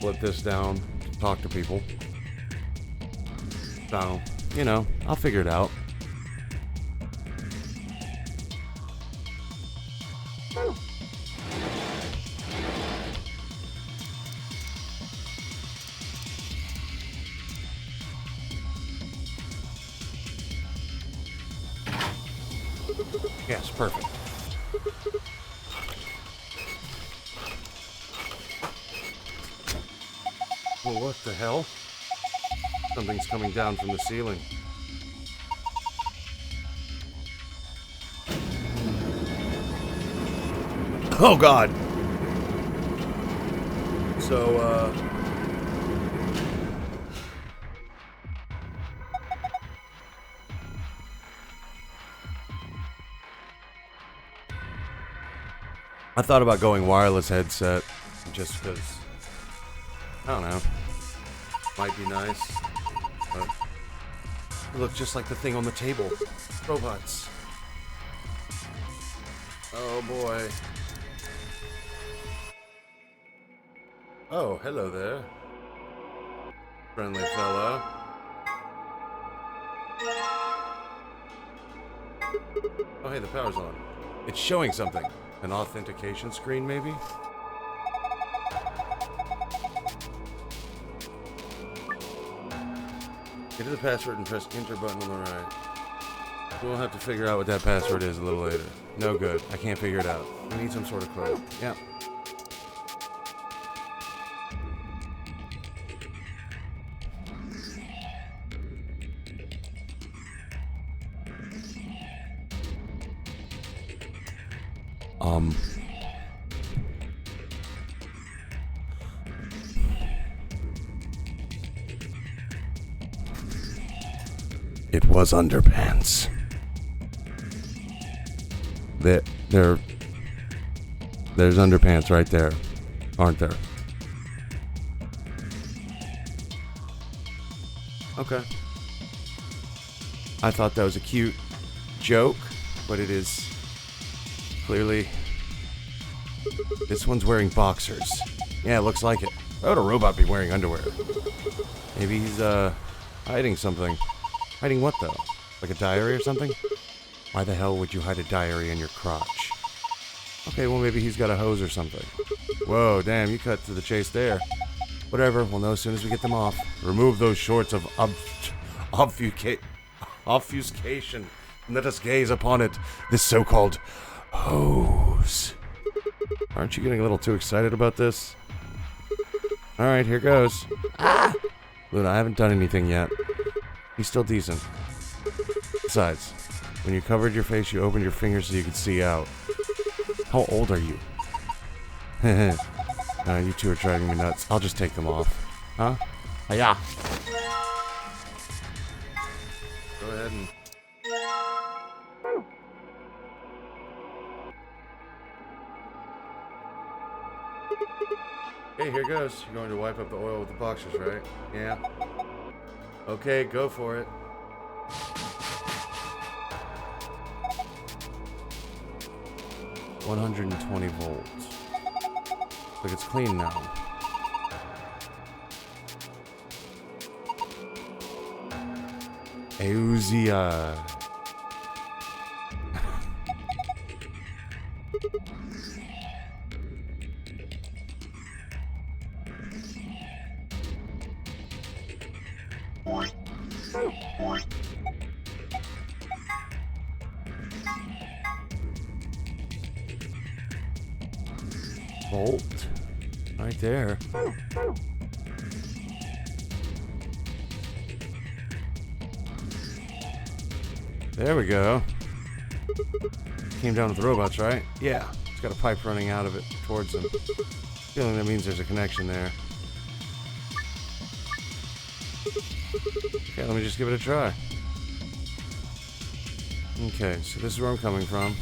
flip this down to talk to people. So, you know, I'll figure it out. Yes, perfect. Well, what the hell? Something's coming down from the ceiling. Oh, God. So, I thought about going wireless headset, just because, I don't know, might be nice, but it looked just like the thing on the table. Robots. Oh boy. Oh, hello there. Friendly fellow. Oh hey, the power's on. It's showing something. An authentication screen, maybe? Get to the password and press enter button on the right. We'll have to figure out what that password is a little later. No good. I can't figure it out. I need some sort of code. Yeah. It was underpants. There's underpants right there, aren't there? Okay. I thought that was a cute joke, but it is clearly This one's wearing boxers. Yeah, looks like it. Why would a robot be wearing underwear? Maybe he's, hiding something. Hiding what, though? Like a diary or something? Why the hell would you hide a diary in your crotch? Okay, well, maybe he's got a hose or something. Whoa, damn, you cut to the chase there. Whatever, we'll know as soon as we get them off. Remove those shorts of obfuscation, and let us gaze upon it, this so-called hose. Aren't you getting a little too excited about this? Alright, here goes. Ah! Luna, I haven't done anything yet. He's still decent. Besides, when you covered your face, you opened your fingers so you could see out. How old are you? You two are driving me nuts. I'll just take them off. Huh? Hiya! Go ahead and... Okay, here goes. You're going to wipe up the oil with the boxers, right? Yeah. Okay, go for it. $120 volts. Look, it's clean now. Euzia. Volt. Right there. There we go. Came down with the robots, right? Yeah. It's got a pipe running out of it towards them. Feeling that means there's a connection there. Okay, let me just give it a try. Okay, so this is where I'm coming from.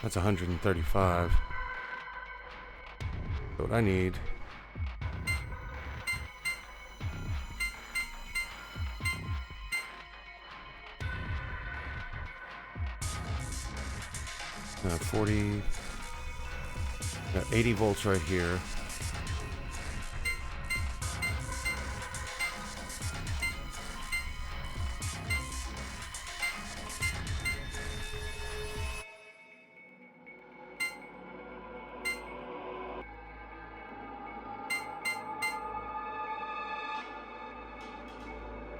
That's 135. What I need. Got 40. Got 80 volts right here.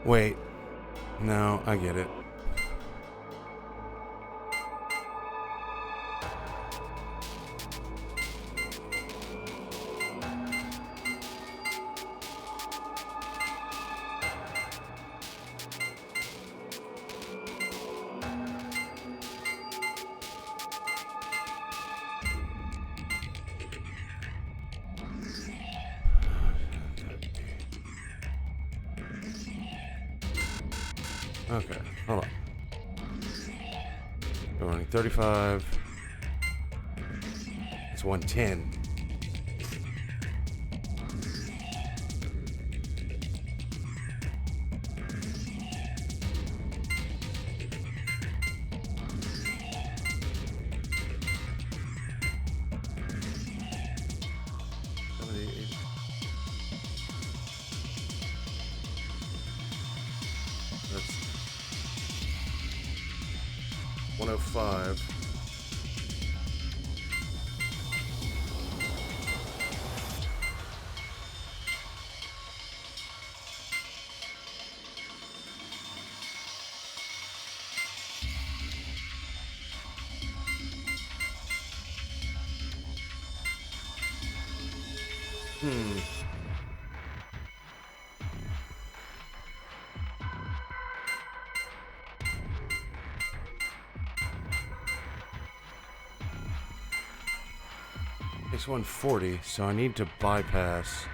Wait. No, I get it. Okay, hold on. We're running 35. It's 110. That's 105. It's 140, so I need to bypass.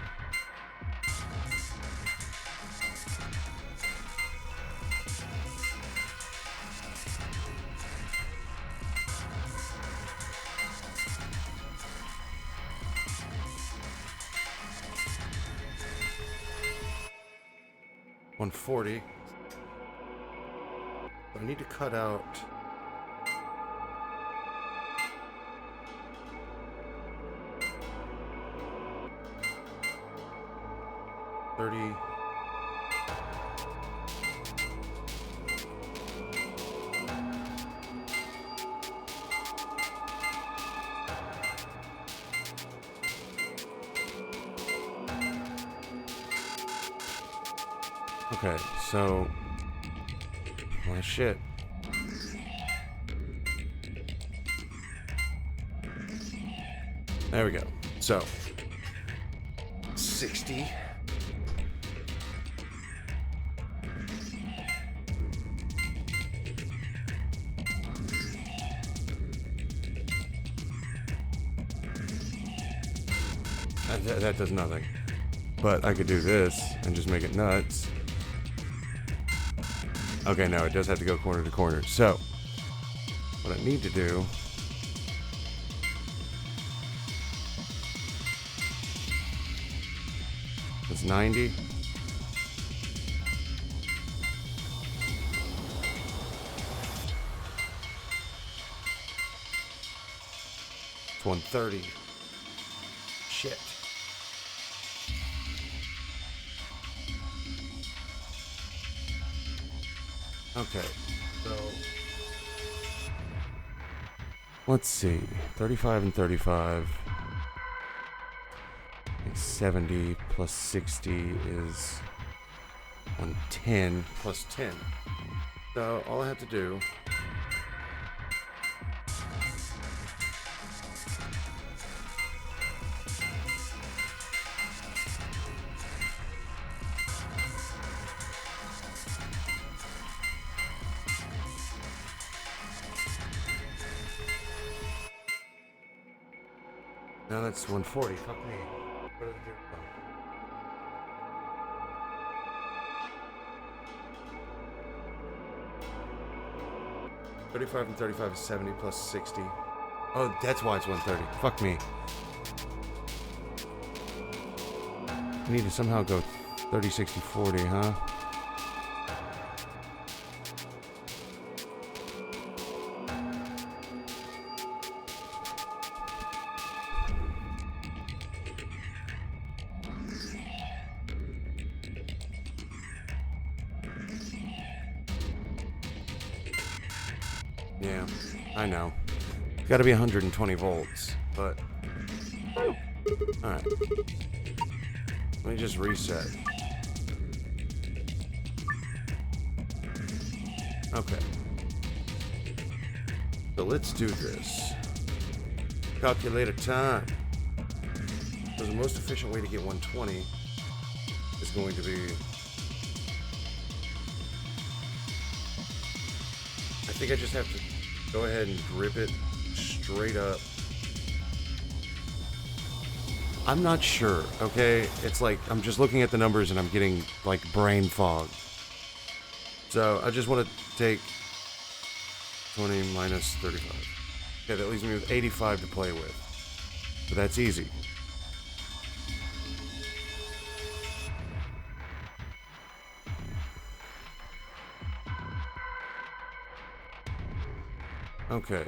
140. I need to cut out 30. Okay, so well, shit. There we go. So 60. That does nothing. But I could do this and just make it nuts. Okay, no, it does have to go corner to corner. So, what I need to do is 90. It's 130. Shit. Okay, so let's see. 35 and 35. I think 70 plus 60 is 110 plus 10. So all I have to do now that's 140. Fuck me. What did I do? 35 and 35 is 70 plus 60. Oh, that's why it's 130. Fuck me. I need to somehow go 30, 60, 40, huh? Yeah, I know. It's gotta be 120 volts, but... Alright. Let me just reset. Okay. So let's do this. Calculate a time. So the most efficient way to get 120 is going to be... I think I just have to go ahead and grip it straight up. I'm not sure, okay? It's like I'm just looking at the numbers and I'm getting like brain fog. So I just want to take 20 minus 35. Okay, that leaves me with 85 to play with. So that's easy. Okay.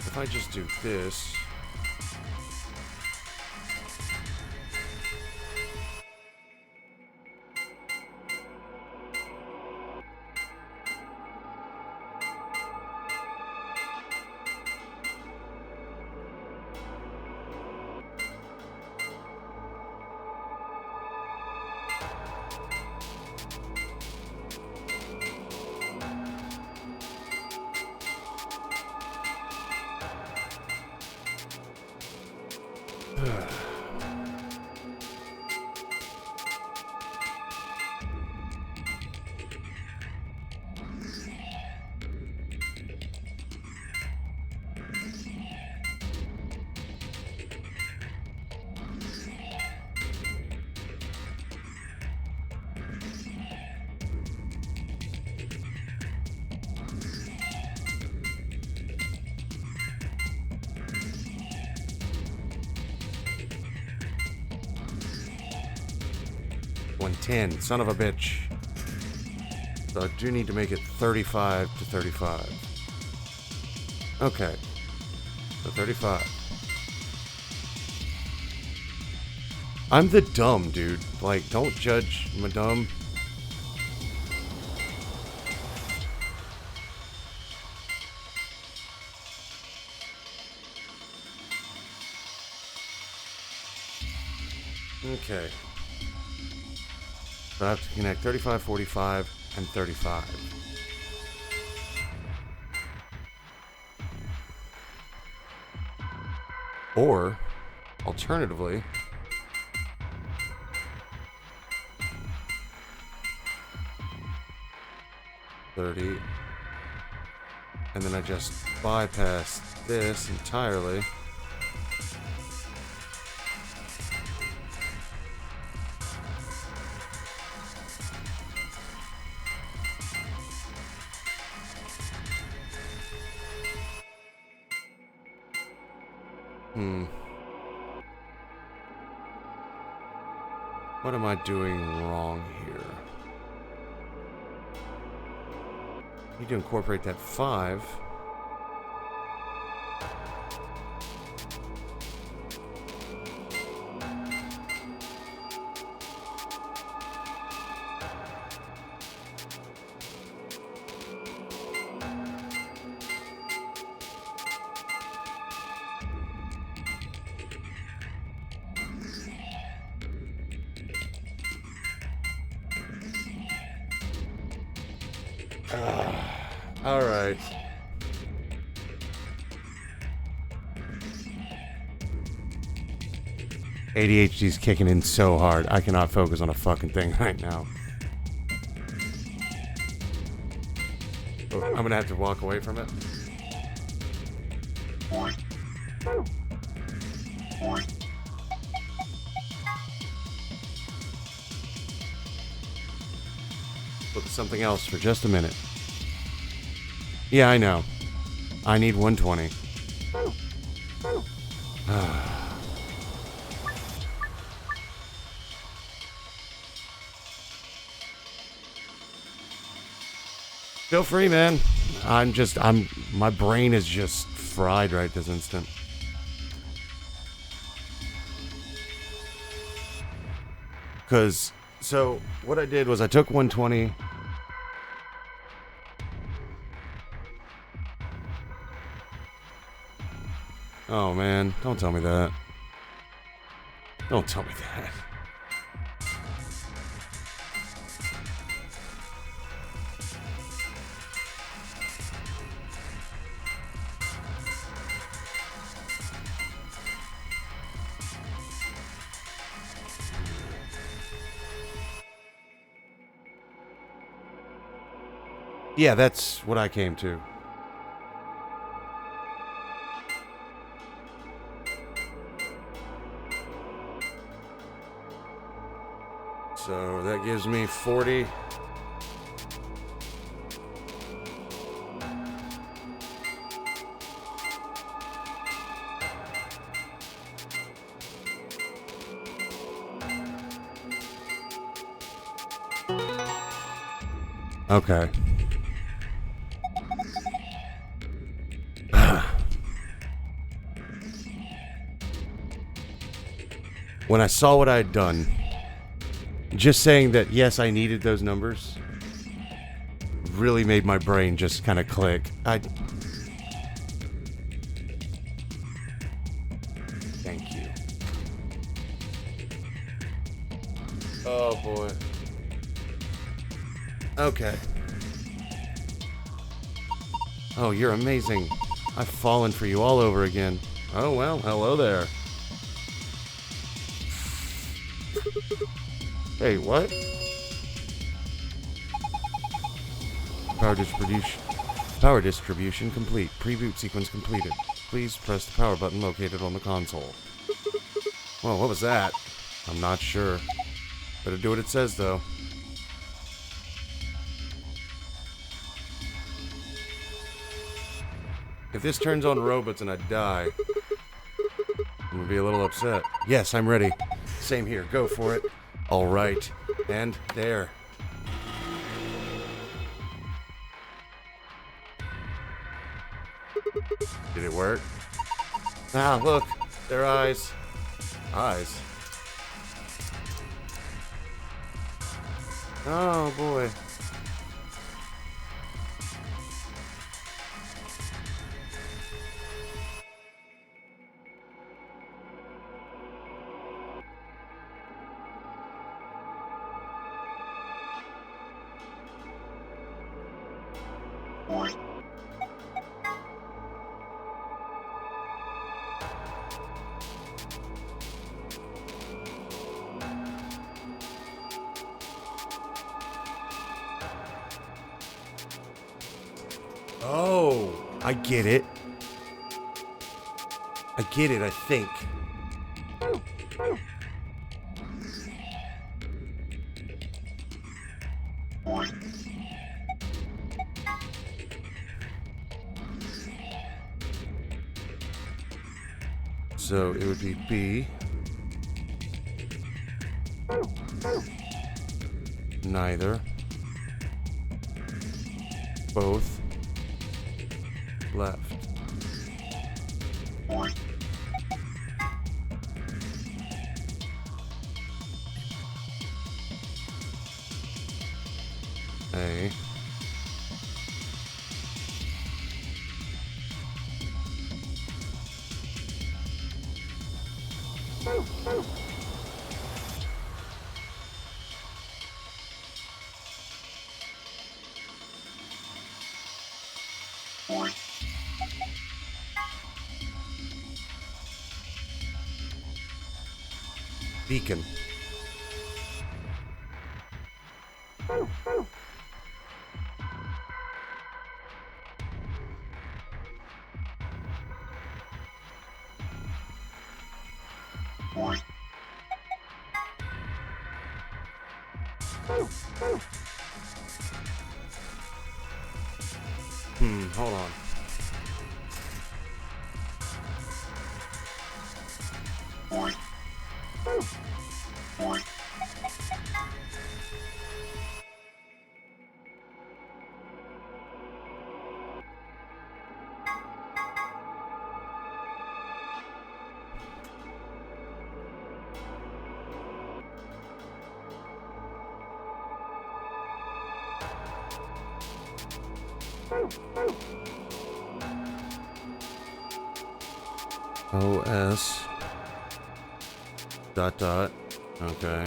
If I just do this... 110. Son of a bitch. So I do need to make it 35 to 35. Okay. So 35. I'm the dumb, dude. Like, don't judge my dumb. Okay. So I have to connect 35, 45, and 35. Or, alternatively, $30, and then I just bypass this entirely. What am I doing wrong here? Need to incorporate that 5. All right. ADHD's kicking in so hard. I cannot focus on a fucking thing right now. I'm gonna have to walk away from it. Look at something else for just a minute. Yeah, I know. I need 120. Feel free, man. My brain is just fried right this instant. So what I did was I took 120. Oh man, don't tell me that. Don't tell me that. Yeah, that's what I came to. So that gives me 40. Okay. When I saw what I had done, just saying that, yes, I needed those numbers really made my brain just kind of click. Thank you. Oh, boy. Okay. Oh, you're amazing. I've fallen for you all over again. Oh, well, hello there. Hey, what? Power distribution complete. Pre-boot sequence completed. Please press the power button located on the console. Well, what was that? I'm not sure. Better do what it says, though. If this turns on robots and I die, I'm gonna be a little upset. Yes, I'm ready. Same here. Go for it. All right, and there. Did it work? Ah, look, their eyes. Eyes? Oh, boy. Oh, I get it. I get it, I think. So it would be B. Neither. Both. Left. A. Beacon. Hold on. OS dot dot. Okay. I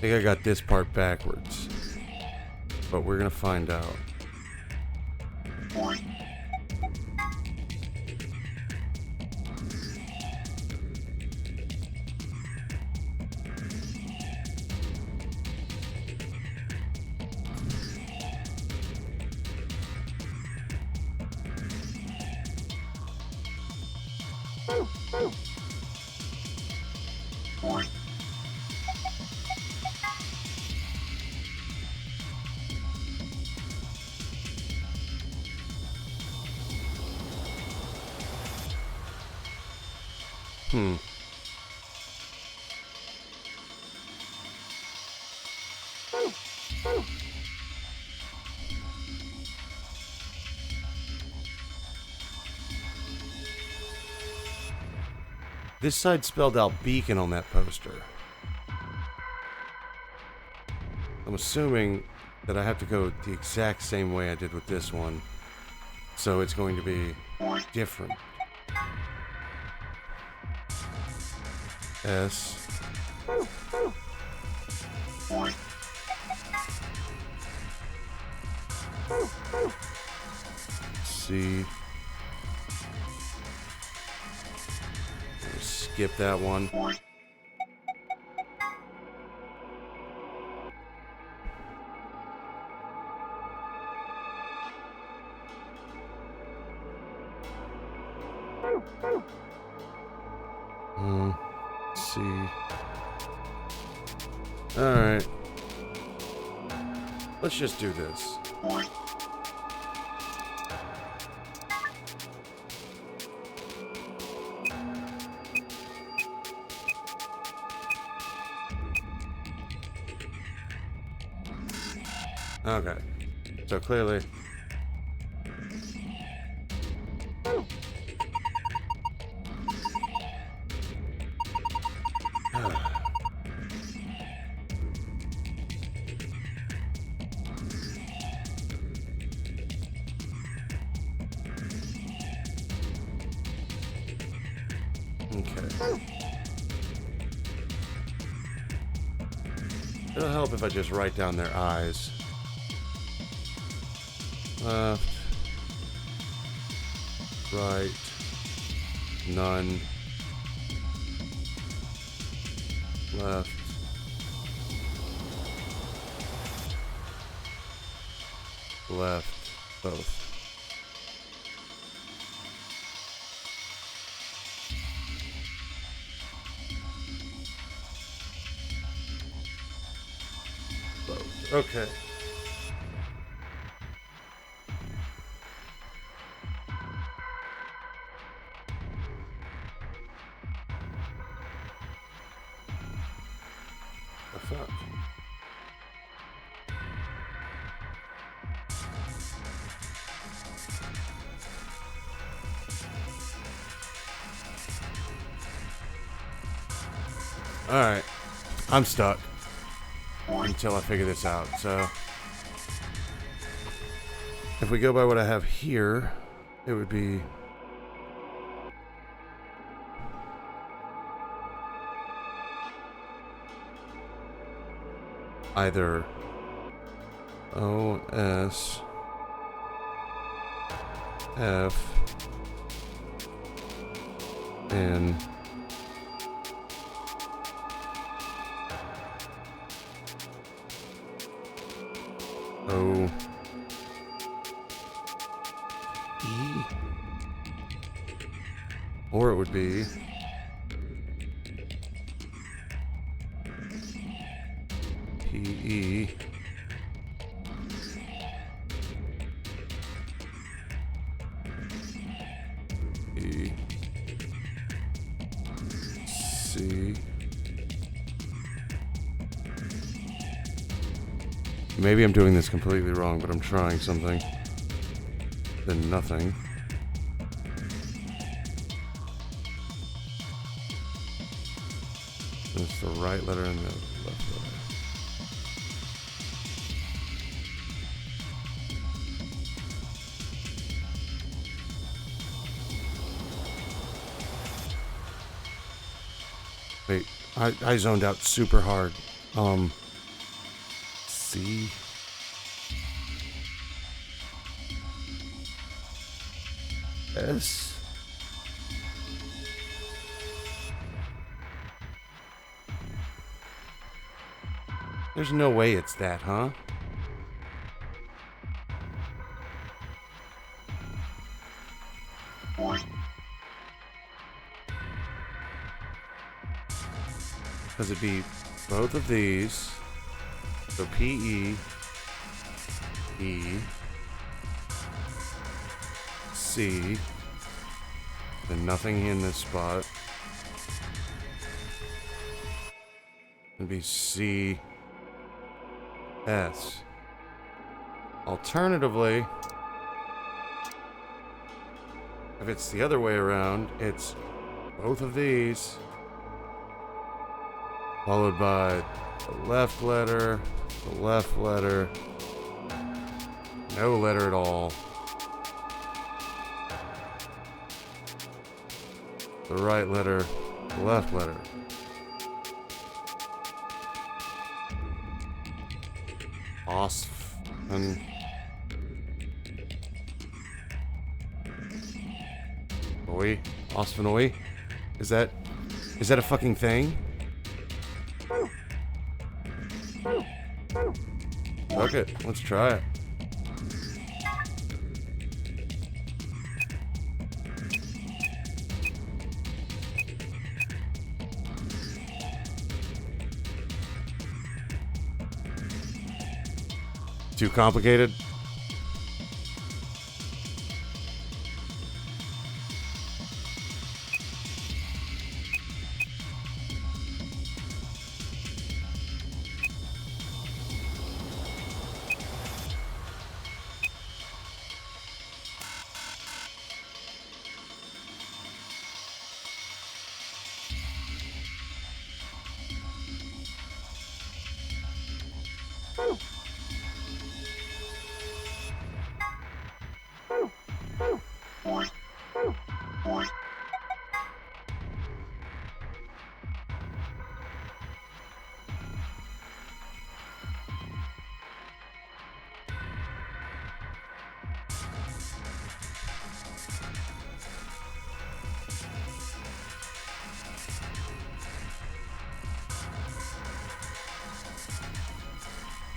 think I got this part backwards, but we're gonna find out. This side spelled out beacon on that poster. I'm assuming that I have to go the exact same way I did with this one. So it's going to be different. S. C. Skip that one. C. All right. Let's just do this. Okay. So clearly... Okay. It'll help if I just write down their eyes. Left, right, none, left, left, both. Both. Okay. The fuck? Alright. I'm stuck. Until I figure this out, so... If we go by what I have here, it would be... either O, S, F, N, O, E, or it would be P, E, E, C. Maybe I'm doing this completely wrong, but I'm trying something. Then nothing. It's the right letter and the left letter. Wait, I zoned out super hard. C. S. There's no way it's that, huh? Because it'd be both of these. So P, E, C, then nothing in this spot. It'd be C, S. Alternatively, if it's the other way around, it's both of these, followed by the left letter, no letter at all, the right letter, the left letter. Osfen. Oi? Osfenoi? Is that a fucking thing? Okay, let's try it. Too complicated?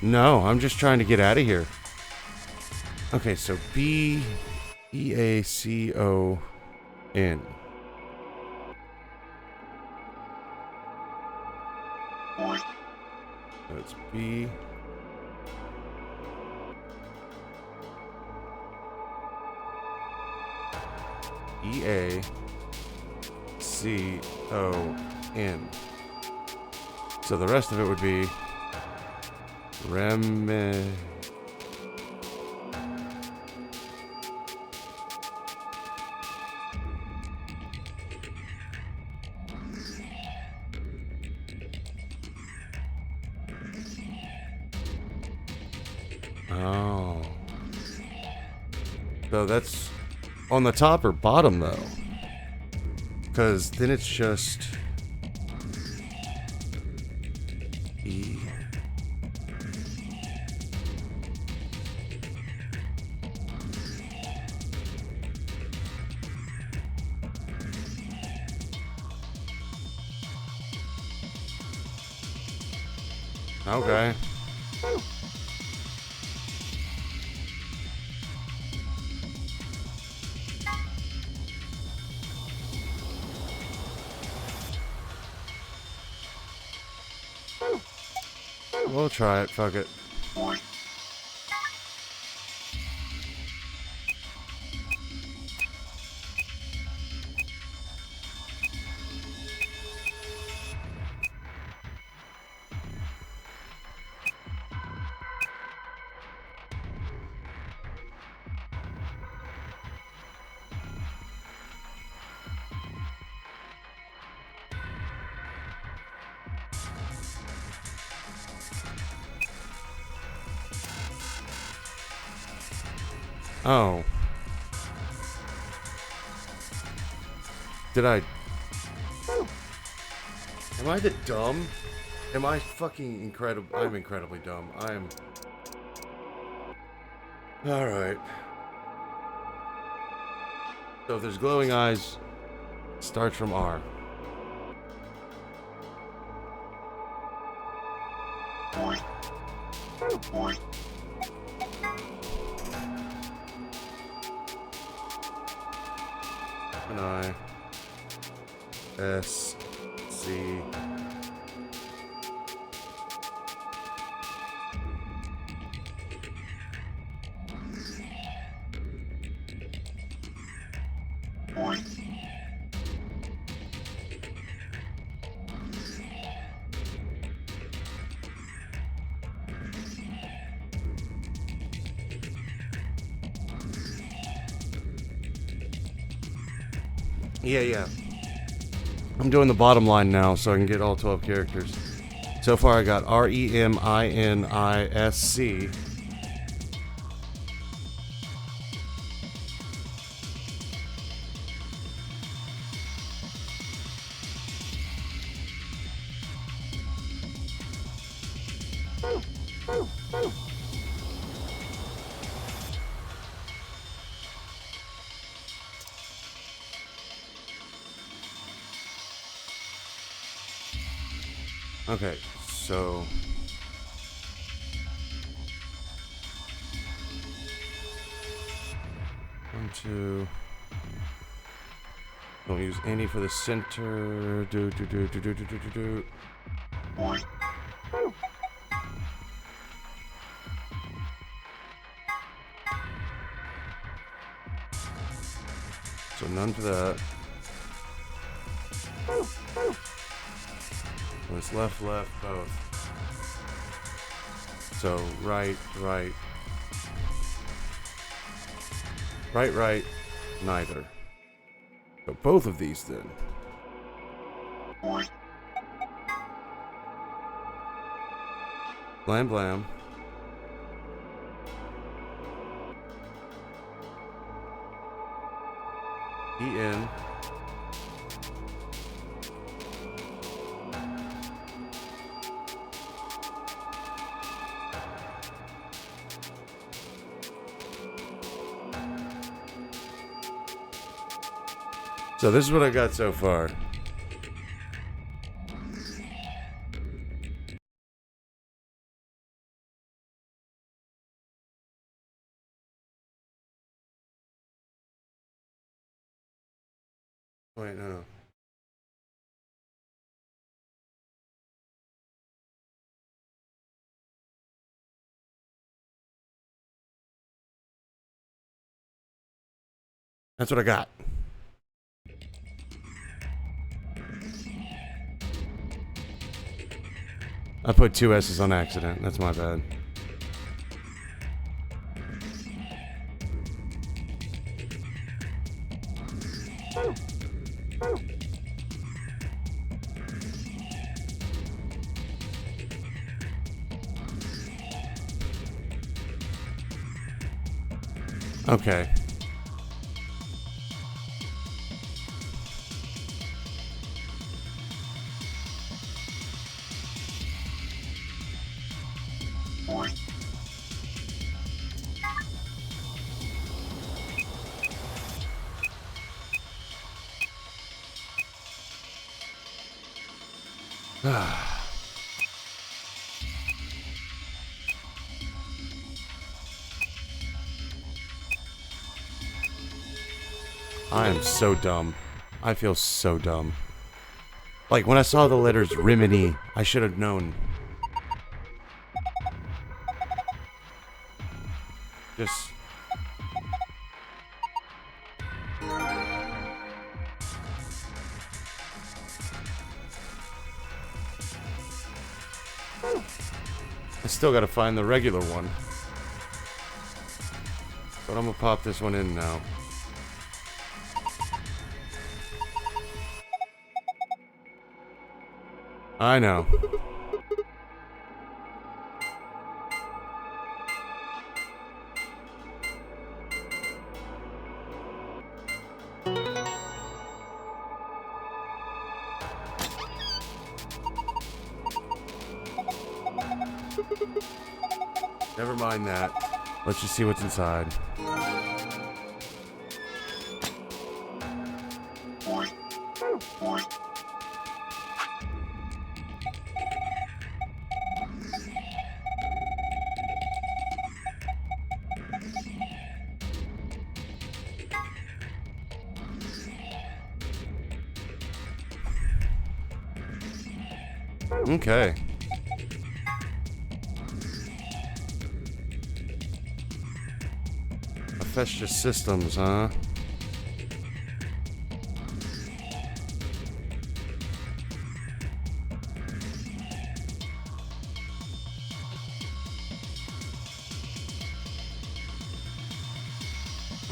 No, I'm just trying to get out of here. Okay, so B-E-A-C-O-N. So it's B. E-A-C-O-N. So the rest of it would be Rem. Oh. So that's on the top or bottom though? Because then it's just E. Okay. We'll try it, fuck it. Oh. Did I... Am I the dumb? Am I fucking incredible? I'm incredibly dumb. I am... Alright. So if there's glowing eyes, it starts from R. And I S C Yeah. I'm doing the bottom line now so I can get all 12 characters. So far I got REMINISC. Okay, so 1, 2. Don't use any for the center. Do. So none for that. When it's left, left, both. So right, right. Right, right, neither. So both of these then. Blam blam. E-N. So this is what I got so far. Wait, no. That's what I got. I put 2 S's on accident. That's my bad. Okay. I am so dumb. I feel so dumb. Like, when I saw the letters Rimini, I should have known. Just... I still gotta find the regular one. But I'm gonna pop this one in now. I know. Never mind that. Let's just see what's inside. Okay. Hephaestus Systems, huh?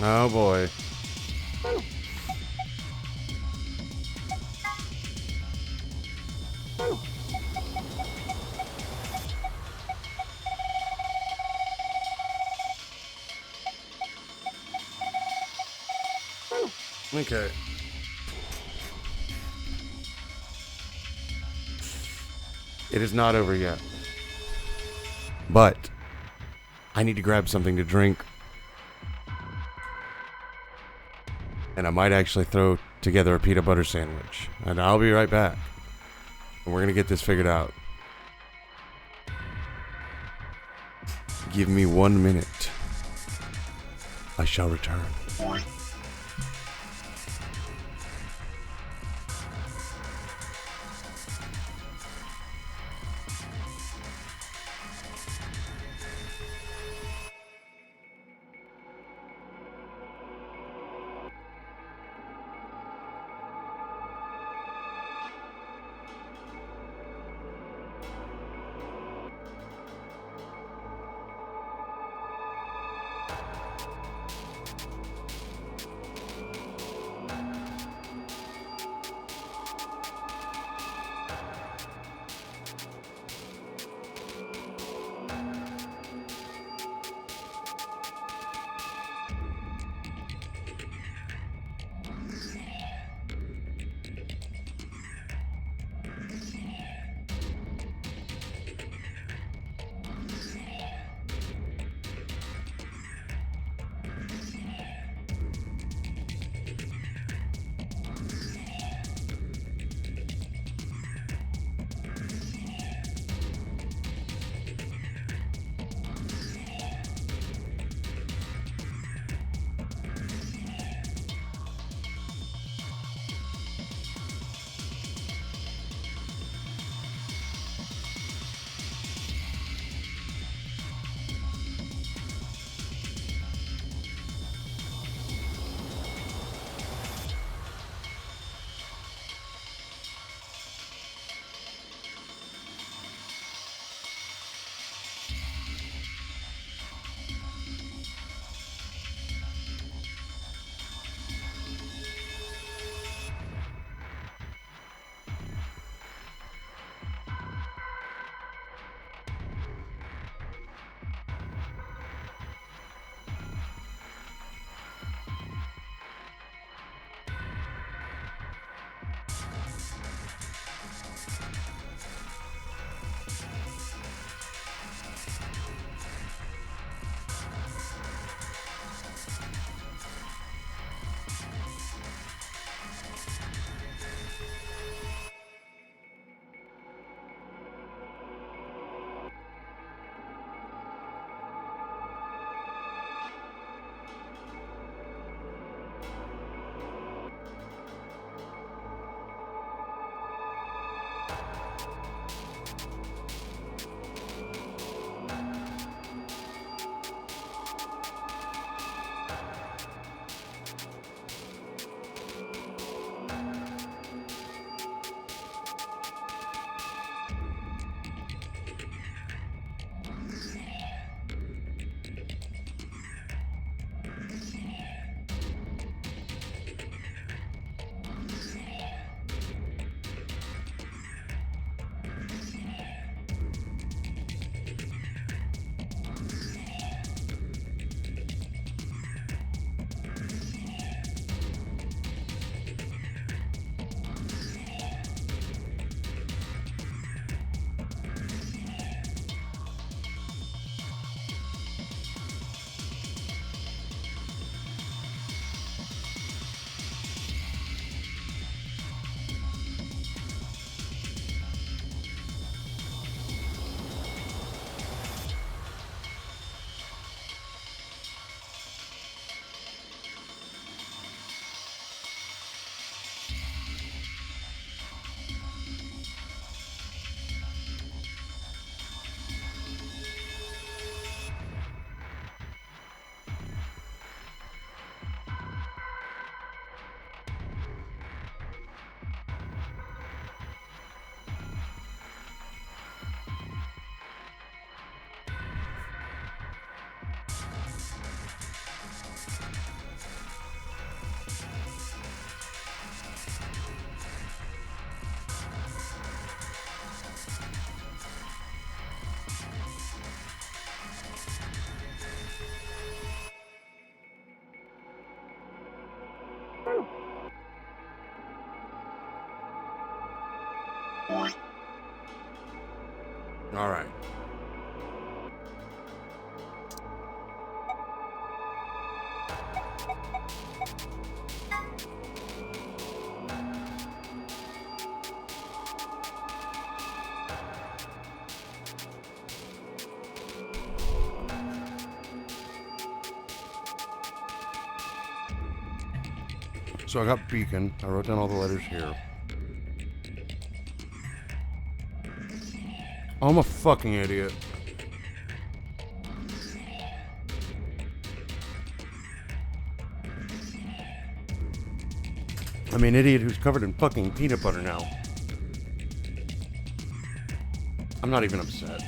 Oh boy. Okay. It is not over yet. But I need to grab something to drink. And I might actually throw together a peanut butter sandwich. And I'll be right back. And we're going to get this figured out. Give me 1 minute. I shall return. All right. So I got Beacon. I wrote down all the letters here. I'm a fucking idiot. I mean, idiot who's covered in fucking peanut butter now. I'm not even upset.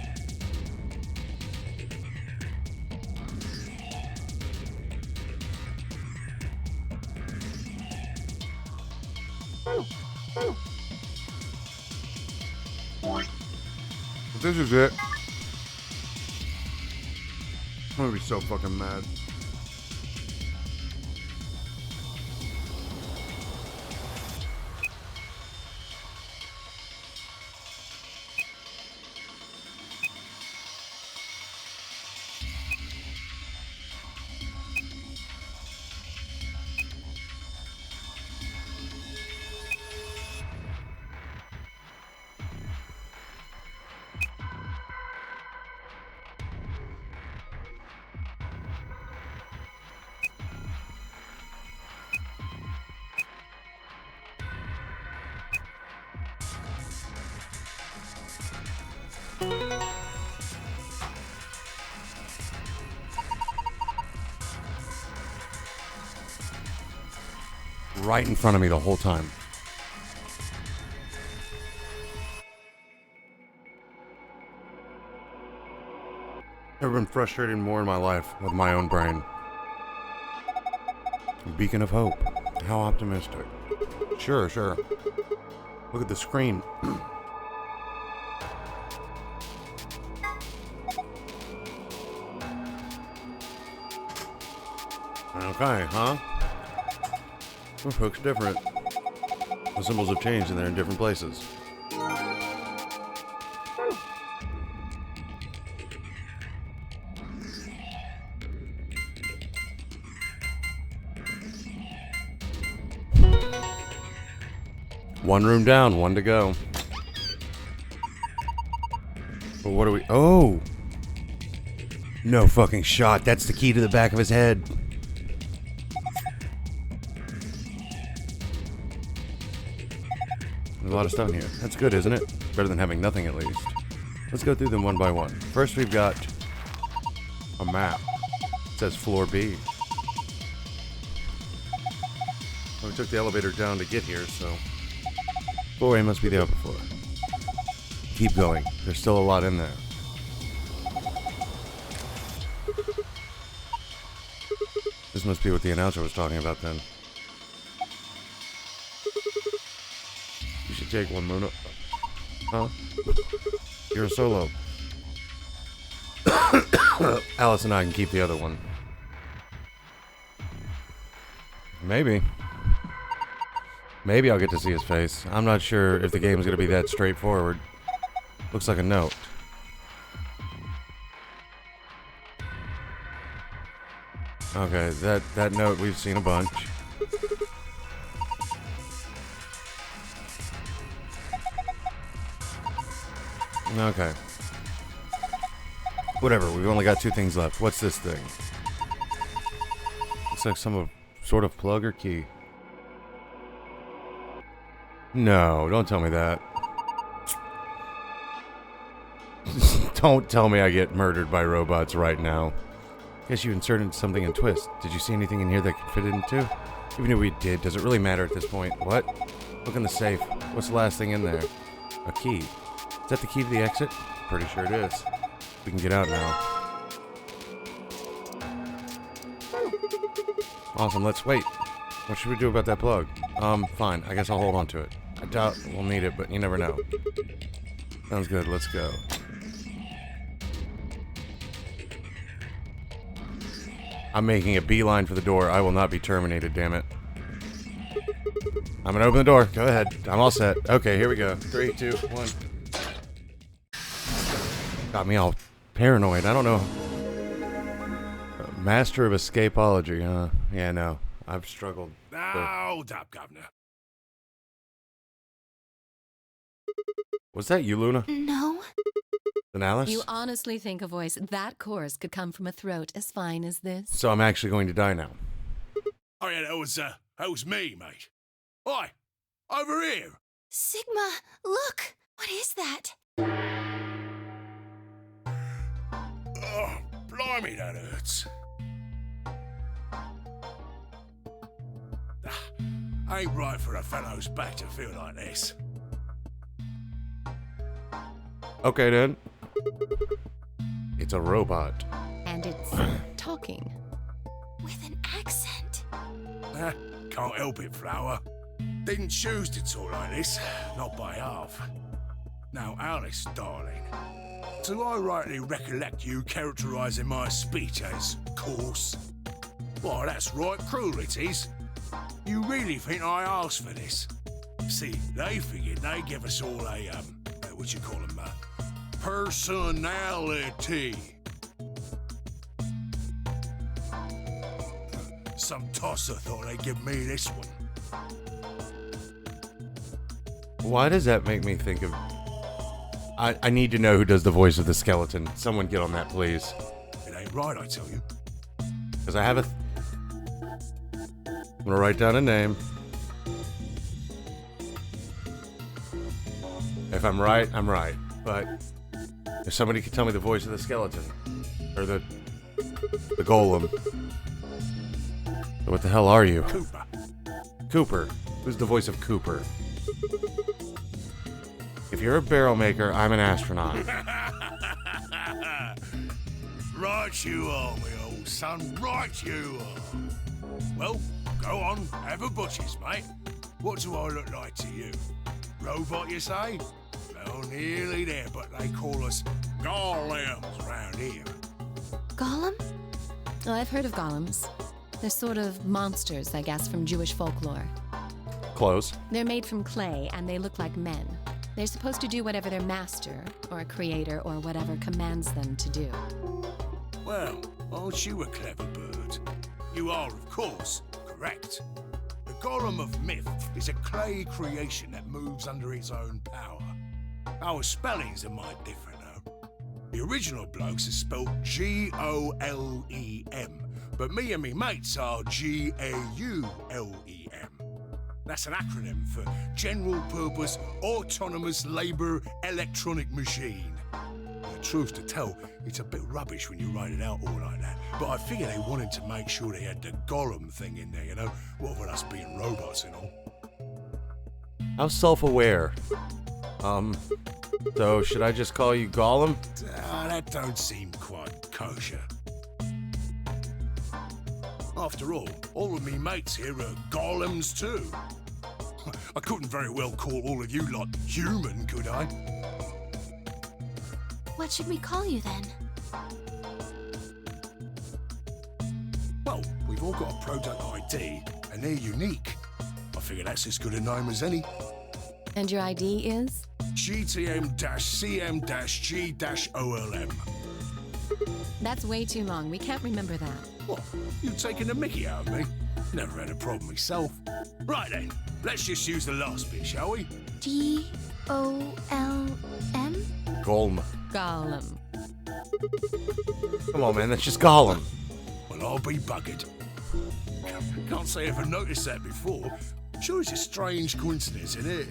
If this is it, I'm gonna be so fucking mad. Right in front of me the whole time. Never been frustrated more in my life with my own brain. Beacon of hope. How optimistic. Sure. Look at the screen. Okay, huh? Hook's different. The symbols have changed and they're in different places. One room down, one to go. But what are we... Oh! No fucking shot. That's the key to the back of his head. There's a lot of stuff in here. That's good, isn't it? Better than having nothing, at least. Let's go through them one by one. First, we've got a map. It says floor B. Well, we took the elevator down to get here, so... Floor A must be the upper floor. Keep going. There's still a lot in there. This must be what the announcer was talking about then. You should take one, Muna. Huh? You're a solo. Alice and I can keep the other one. Maybe. Maybe I'll get to see his face. I'm not sure if the game's gonna be that straightforward. Looks like a note. Okay, that note we've seen a bunch. Okay. Whatever, we've only got two things left. What's this thing? Looks like some sort of plug or key. No, don't tell me that. Don't tell me I get murdered by robots right now. Guess you inserted something in Twist. Did you see anything in here that could fit it into? Even if we did, does it really matter at this point? What? Look in the safe. What's the last thing in there? A key. Is that the key to the exit? Pretty sure it is. We can get out now. Awesome, let's wait. What should we do about that plug? Fine. I guess I'll hold on to it. I doubt we'll need it, but you never know. Sounds good, let's go. I'm making a beeline for the door. I will not be terminated, damn it. I'm gonna open the door. Go ahead. I'm all set. Okay, here we go. 3, 2, 1. Got me all paranoid. I don't know. Master of escapology, huh? Yeah, no. I've struggled. Hold up, Governor. Was that you, Luna? No. Then Alice? You honestly think a voice that coarse could come from a throat as fine as this? So I'm actually going to die now. Oh yeah, that was me, mate. Oi, over here. Sigma, look! What is that? Oh, blimey, that hurts. Ain't right for a fellow's back to feel like this. Okay, then. It's a robot. And it's talking. With an accent. Can't help it, Flower. Didn't choose to talk like this, not by half. Now, Alice, darling, do I rightly recollect you characterising my speech as coarse? Why, that's right, cruel it is. You really think I asked for this? See, they figured they'd give us all a, what you call them, personality. Some tosser thought they'd give me this one. Why does that make me think of... I need to know who does the voice of the skeleton. Someone get on that, please. It ain't right, I tell you. Because I have a... I'm gonna write down a name. If I'm right, I'm right. But if somebody could tell me the voice of the skeleton, or the golem, what the hell are you? Cooper. Cooper. Who's the voice of Cooper? If you're a barrel maker, I'm an astronaut. Right you are, me old son. Right you are. Well, go on, have a butcher's, mate. What do I look like to you? Robot, you say? Well, nearly there, but they call us golems round here. Gollum? Oh, I've heard of golems. They're sort of monsters, I guess, from Jewish folklore. Close. They're made from clay, and they look like men. They're supposed to do whatever their master, or a creator, or whatever commands them to do. Well, aren't you a clever bird? You are, of course, correct. The Golem of Myth is a clay creation that moves under its own power. Our spellings are might different, though. The original blokes are spelled G-O-L-E-M, but me and me mates are G-A-U-L-E-M. That's an acronym for General Purpose Autonomous Labour Electronic Machine. The truth to tell, it's a bit rubbish when you write it out all like that, but I figure they wanted to make sure they had the Golem thing in there, you know? What with us being robots and all. How self-aware. So should I just call you Gollum? That don't seem quite kosher. After all of me mates here are golems too. I couldn't very well call all of you lot human, could I? What should we call you then? Well, we've all got a product ID, and they're unique. I figure that's as good a name as any. And your ID is? GTM-CM-G-OLM. That's way too long. We can't remember that. What? You taking the mickey out of me? Never had a problem myself. Right then, let's just use the last bit, shall we? G-O-L-M? Golem. Gollum. Come on, man, that's just Gollum. Well, I'll be buggered. Can't say I ever noticed that before. Sure, it's a strange coincidence, isn't it?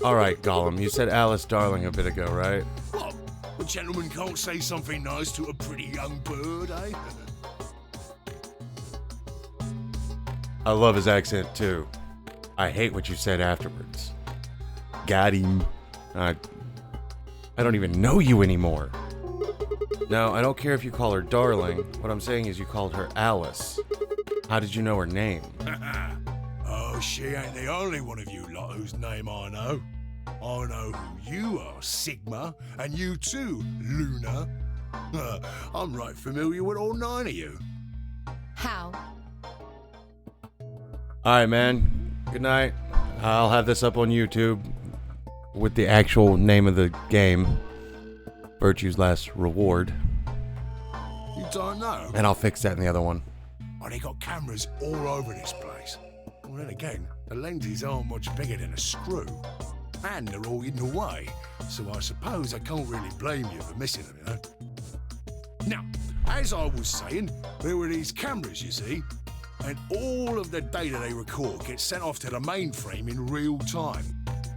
All right, Gollum, you said Alice Darling a bit ago, right? What? A gentleman can't say something nice to a pretty young bird, eh? I love his accent, too. I hate what you said afterwards. Got him. I don't even know you anymore. No, I don't care if you call her Darling. What I'm saying is you called her Alice. How did you know her name? Oh, she ain't the only one of you lot whose name I know. I know who you are, Sigma, and you too, Luna. I'm right familiar with all 9 of you. How? Alright, man. Good night. I'll have this up on YouTube with the actual name of the game. Virtue's Last Reward. You don't know? And I'll fix that in the other one. Oh, they got cameras all over this place. Well, then again, the lenses aren't much bigger than a screw. And they're all hidden away, so I suppose I can't really blame you for missing them, you know? Now, as I was saying, there were these cameras, you see, and all of the data they record gets sent off to the mainframe in real time.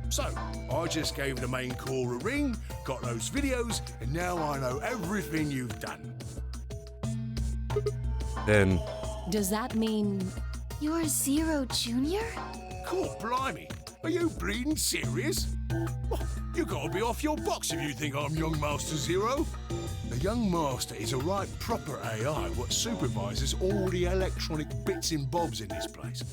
So, I just gave the main core a ring, got those videos, and now I know everything you've done. Then, Does that mean You're Zero Jr.? Cool, blimey. Are you bleeding serious? Oh, you gotta be off your box if you think I'm Young Master Zero. The Young Master is a right proper AI what supervises all the electronic bits and bobs in this place.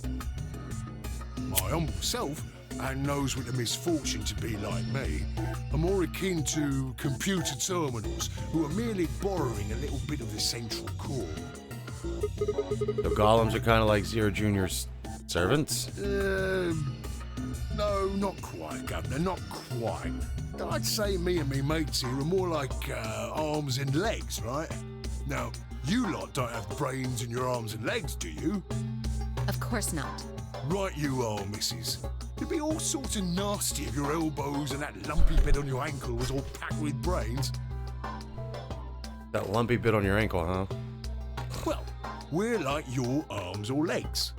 My humble self, and those with the misfortune to be like me, are more akin to computer terminals who are merely borrowing a little bit of the central core. the golems are kind of like Zero Jr.'s servants? No, not quite, Governor, not quite. I'd say me and me mates here are more like arms and legs, right? Now, you lot don't have brains in your arms and legs, do you? Of course not. Right you are, missus. You'd be all sorts of nasty if your elbows and that lumpy bit on your ankle was all packed with brains. That lumpy bit on your ankle, huh? Well, we're like your arms or legs.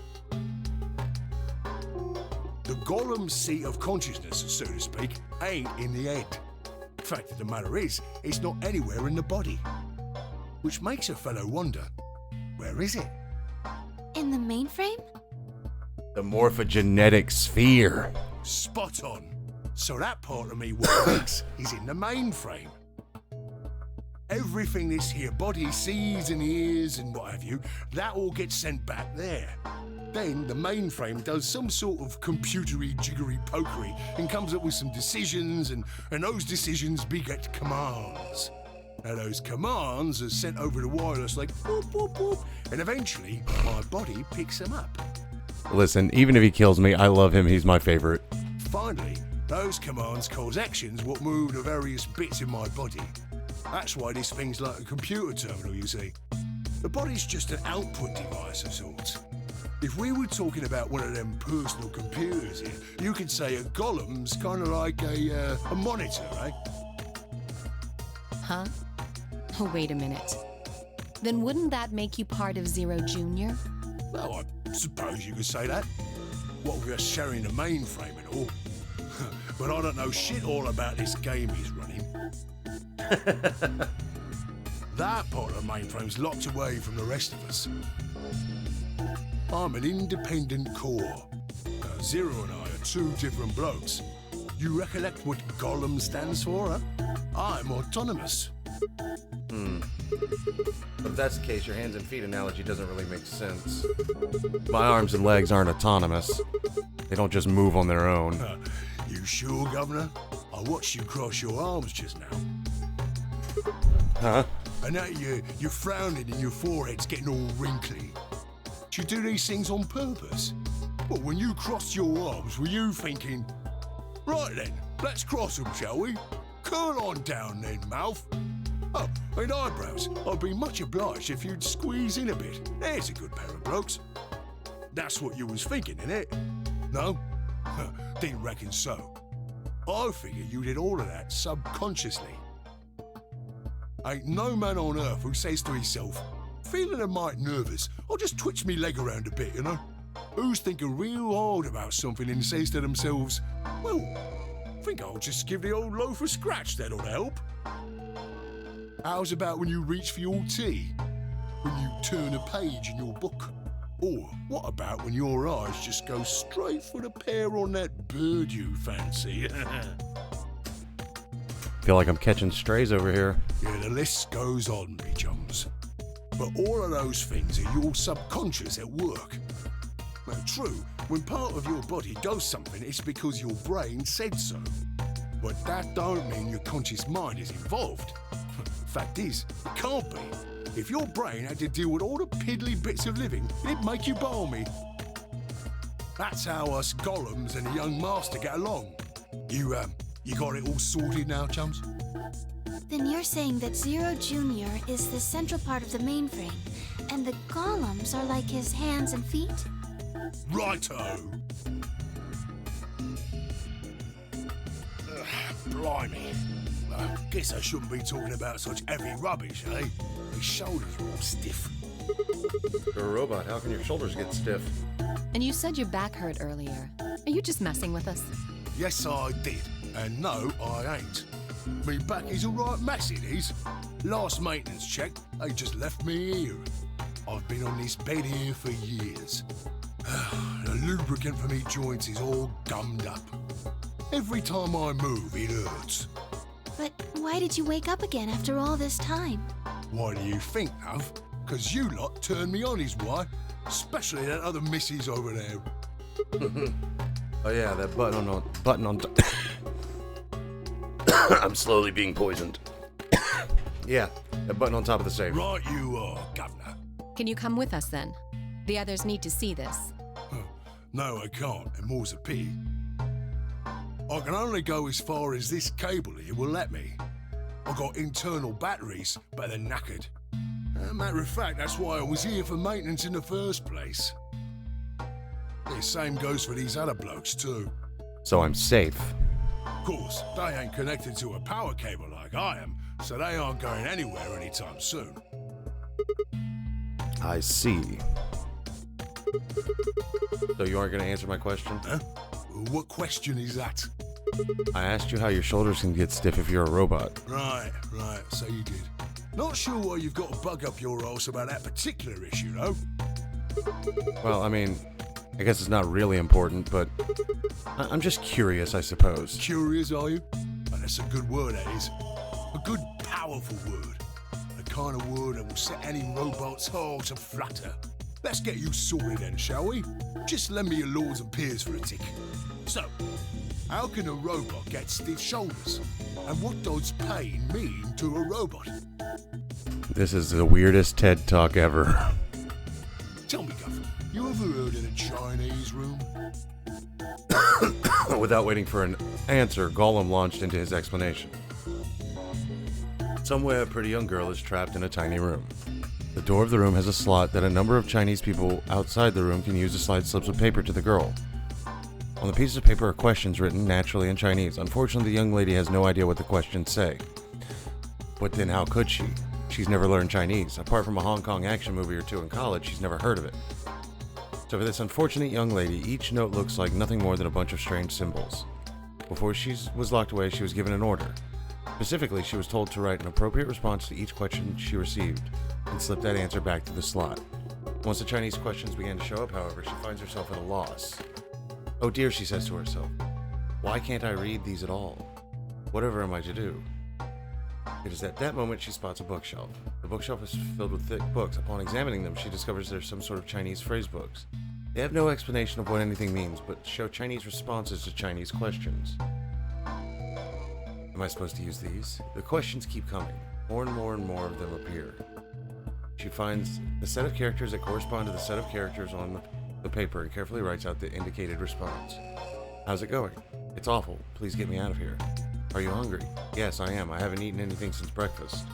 The golem's seat of consciousness, so to speak, ain't in the head. Fact of the matter is, it's not anywhere in the body. Which makes a fellow wonder, where is it? In the mainframe? The morphogenetic sphere. Spot on. So that part of me what thinks is in the mainframe. Everything this here body sees and hears and what have you, that all gets sent back there. Then the mainframe does some sort of computery jiggery pokery and comes up with some decisions, and those decisions beget commands. Now those commands are sent over the wireless like boop, boop, boop, and eventually my body picks them up. Listen, even if he kills me, I love him. He's my favorite. Finally, those commands cause actions what move the various bits in my body. That's why this thing's like a computer terminal, you see. The body's just an output device of sorts. If we were talking about one of them personal computers here, you could say a golem's kind of like a monitor, right? Huh? Oh, wait a minute. Then wouldn't that make you part of Zero Jr.? Well, I suppose you could say that. What with us sharing the mainframe and all. But I don't know shit all about this game he's running. That part of the mainframe's locked away from the rest of us. I'm an independent core. Zero and I are 2 different blokes. You recollect what Golem stands for, huh? I'm autonomous. But if that's the case, your hands and feet analogy doesn't really make sense. My arms and legs aren't autonomous. They don't just move on their own. You sure, Governor? I watched you cross your arms just now. Huh? And now you're frowning and your forehead's getting all wrinkly. Do you do these things on purpose? Well, when you crossed your arms, were you thinking, right then, let's cross them, shall we? Curl on down then, mouth. Oh, and eyebrows. I'd be much obliged if you'd squeeze in a bit. There's a good pair of blokes. That's what you was thinking, innit? No? Didn't reckon so. I figure you did all of that subconsciously. Ain't no man on earth who says to himself, feeling a mite nervous, I'll just twitch me leg around a bit, you know? Who's thinking real hard about something and says to themselves, well, I think I'll just give the old loaf a scratch, that'll help. How's about when you reach for your tea? When you turn a page in your book? Or what about when your eyes just go straight for the pair on that bird you fancy? Feel like I'm catching strays over here. Yeah, the list goes on, me chums. But all of those things are your subconscious at work. Now, true, when part of your body does something, it's because your brain said so. But that don't mean your conscious mind is involved. Fact is, it can't be. If your brain had to deal with all the piddly bits of living, it'd make you balmy. That's how us golems and the young master get along. You got it all sorted now, chums? Then you're saying that Zero Jr. is the central part of the mainframe, and the golems are like his hands and feet? Righto! Blimey. Guess I shouldn't be talking about such heavy rubbish, eh? My shoulders are all stiff. You're a robot. How can your shoulders get stiff? And you said your back hurt earlier. Are you just messing with us? Yes, I did. And no, I ain't. Me back is a right mess, it is. Last maintenance check, they just left me here. I've been on this bed here for years. The lubricant for me joints is all gummed up. Every time I move, it hurts. But why did you wake up again after all this time? Why do you think, love? 'Cause you lot turned me on is why. Especially that other missus over there. Oh yeah, that button on I'm slowly being poisoned. Yeah, that button on top of the safe. Right you are, Governor. Can you come with us then? The others need to see this. No, I can't, and more's a pity. I can only go as far as this cable here will let me. I got internal batteries, but they're knackered. Matter of fact, that's why I was here for maintenance in the first place. The same goes for these other blokes too. So I'm safe. Of course, they ain't connected to a power cable like I am, so they aren't going anywhere anytime soon. I see. So you aren't going to answer my question? Huh? What question is that? I asked you how your shoulders can get stiff if you're a robot. Right, so you did. Not sure why you've got a bug up your arse about that particular issue, though. Well, I mean, I guess it's not really important, but I'm just curious, I suppose. Curious, are you? And that's a good word, that is. A good, powerful word. The kind of word that will set any robot's heart aflutter. Let's get you sorted then, shall we? Just lend me your lords and peers for a tick. So, how can a robot get stiff shoulders? And what does pain mean to a robot? This is the weirdest TED Talk ever. Tell me, Guff, you ever heard of the Chinese room? Without waiting for an answer, Gollum launched into his explanation. Somewhere, a pretty young girl is trapped in a tiny room. The door of the room has a slot that a number of Chinese people outside the room can use to slide slips of paper to the girl. On the pieces of paper are questions written naturally in Chinese. Unfortunately, the young lady has no idea what the questions say. But then how could she? She's never learned Chinese. Apart from a Hong Kong action movie or two in college, she's never heard of it. So for this unfortunate young lady, each note looks like nothing more than a bunch of strange symbols. Before she was locked away, she was given an order. Specifically, she was told to write an appropriate response to each question she received, and slip that answer back to the slot. Once the Chinese questions began to show up, however, she finds herself at a loss. Oh dear, she says to herself. Why can't I read these at all? Whatever am I to do? It is at that moment she spots a bookshelf. The bookshelf is filled with thick books. Upon examining them, she discovers they're some sort of Chinese phrase books. They have no explanation of what anything means, but show Chinese responses to Chinese questions. Am I supposed to use these? The questions keep coming. More and more of them appear. She finds the set of characters that correspond to the set of characters on the paper and carefully writes out the indicated response. How's it going? It's awful. Please get me out of here. Are you hungry? Yes, I am. I haven't eaten anything since breakfast.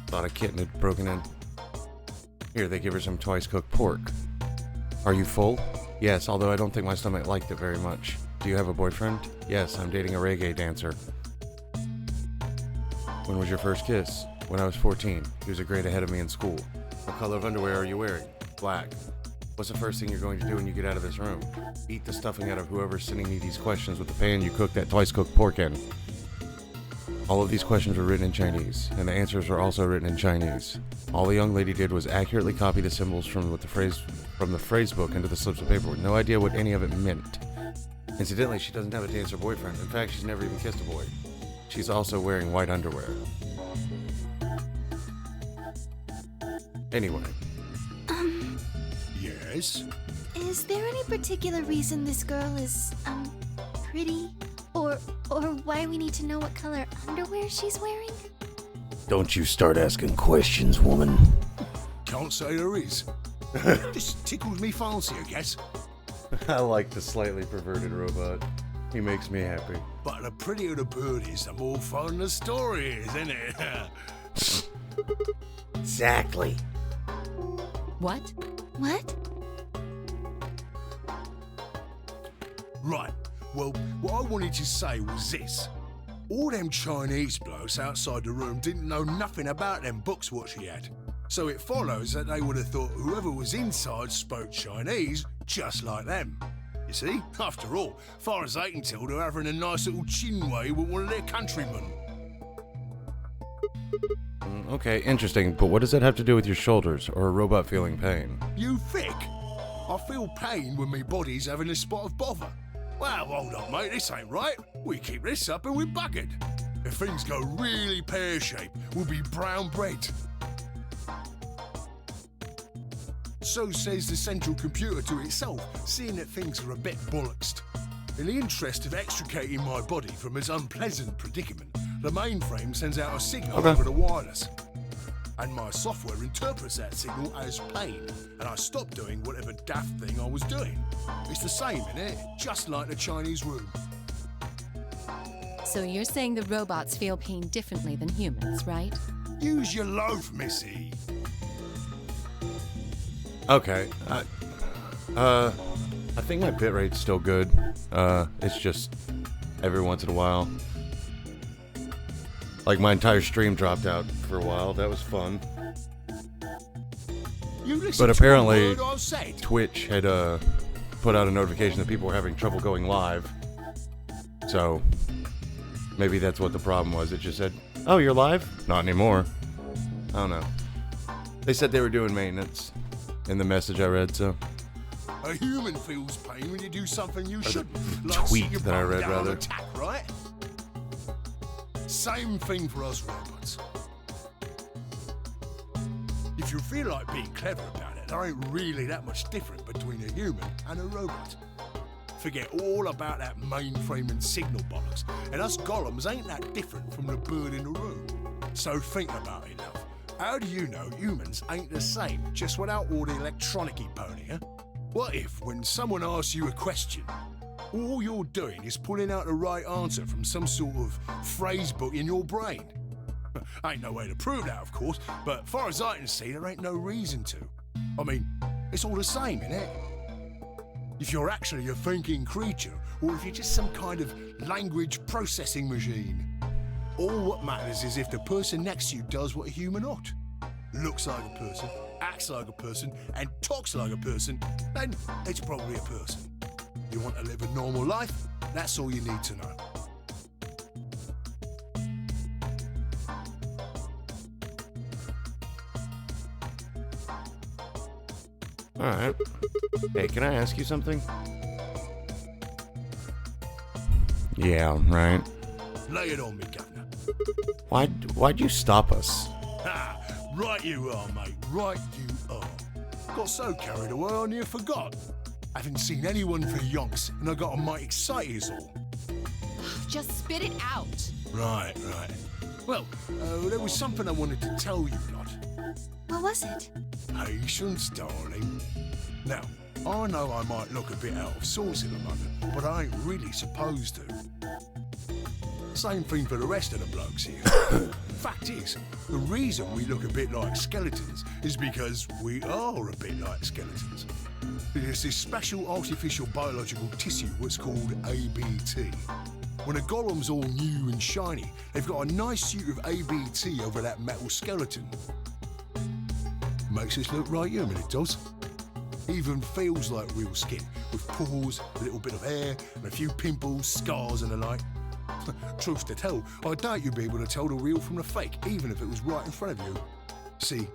Thought a kitten had broken in. Here, they give her some twice-cooked pork. Are you full? Yes, although I don't think my stomach liked it very much. Do you have a boyfriend? Yes, I'm dating a reggae dancer. When was your first kiss? When I was 14. He was a grade ahead of me in school. What color of underwear are you wearing? Black. What's the first thing you're going to do when you get out of this room? Eat the stuffing out of whoever's sending me these questions with the pan you cooked that twice-cooked pork in. All of these questions were written in Chinese, and the answers were also written in Chinese. All the young lady did was accurately copy the symbols from the phrase book into the slips of paper with no idea what any of it meant. Incidentally, she doesn't have a dancer boyfriend. In fact, she's never even kissed a boy. She's also wearing white underwear. Anyway. Yes? Is there any particular reason this girl is, pretty? Or why we need to know what color underwear she's wearing? Don't you start asking questions, woman. Can't say there is. Just tickles me fancy, I guess. I like the slightly perverted robot. He makes me happy. But the prettier the bird is, the more fun the story is, isn't it? Exactly. What? What? Right. Well, what I wanted to say was this. All them Chinese blokes outside the room didn't know nothing about them books what she had. So it follows that they would have thought whoever was inside spoke Chinese just like them. You see? After all, far as they can tell, they're having a nice little chin way with one of their countrymen. Okay, interesting, but what does that have to do with your shoulders or a robot feeling pain? You thick? I feel pain when my body's having a spot of bother. Well, hold on, mate, this ain't right. We keep this up and we're buggered. If things go really pear-shaped, we'll be brown bread. So says the central computer to itself, seeing that things are a bit bollocksed. In the interest of extricating my body from its unpleasant predicament, the mainframe sends out a signal over the wireless. And my software interprets that signal as pain, and I stop doing whatever daft thing I was doing. It's the same, innit? Just like the Chinese room. So you're saying the robots feel pain differently than humans, right? Use your loaf, missy. Okay, I think my bitrate's still good. It's just every once in a while. Like my entire stream dropped out for a while. That was fun. But apparently, Twitch had put out a notification that people were having trouble going live. So maybe that's what the problem was. It just said, "Oh, you're live? Not anymore." I don't know. They said they were doing maintenance in the message I read. So a human feels pain when you do something you shouldn't. Tweet that I read, rather. Attack, right? Same thing for us robots. If you feel like being clever about it, there ain't really that much different between a human and a robot. Forget all about that mainframe and signal bollocks, and us golems ain't that different from the bird in the room. So think about it, love. How do you know humans ain't the same, just without all the electronic-y pony, huh? What if, when someone asks you a question, all you're doing is pulling out the right answer from some sort of phrase book in your brain? Ain't no way to prove that, of course, but far as I can see, there ain't no reason to. I mean, it's all the same, innit? If you're actually a thinking creature, or if you're just some kind of language processing machine. All what matters is if the person next to you does what a human ought. Looks like a person, acts like a person, and talks like a person, then it's probably a person. You want to live a normal life? That's all you need to know. Alright. Hey, can I ask you something? Yeah, right. Lay it on me, Governor. Why'd you stop us? Ha! Right you are, mate. Right you are. Got so carried away I near forgot. Haven't seen anyone for yonks, and I got a mite excited is all. Just spit it out. Right. Well, there was something I wanted to tell you, lot. What was it? Patience, darling. Now, I know I might look a bit out of sorts in a moment, but I ain't really supposed to. Same thing for the rest of the blokes here. Fact is, the reason we look a bit like skeletons is because we are a bit like skeletons. There's this special artificial biological tissue what's called ABT. When a golem's all new and shiny, they've got a nice suit of ABT over that metal skeleton. Makes us look right human, it does. Even feels like real skin, with pores, a little bit of hair, and a few pimples, scars and the like. Truth to tell, I doubt you'd be able to tell the real from the fake, even if it was right in front of you. See,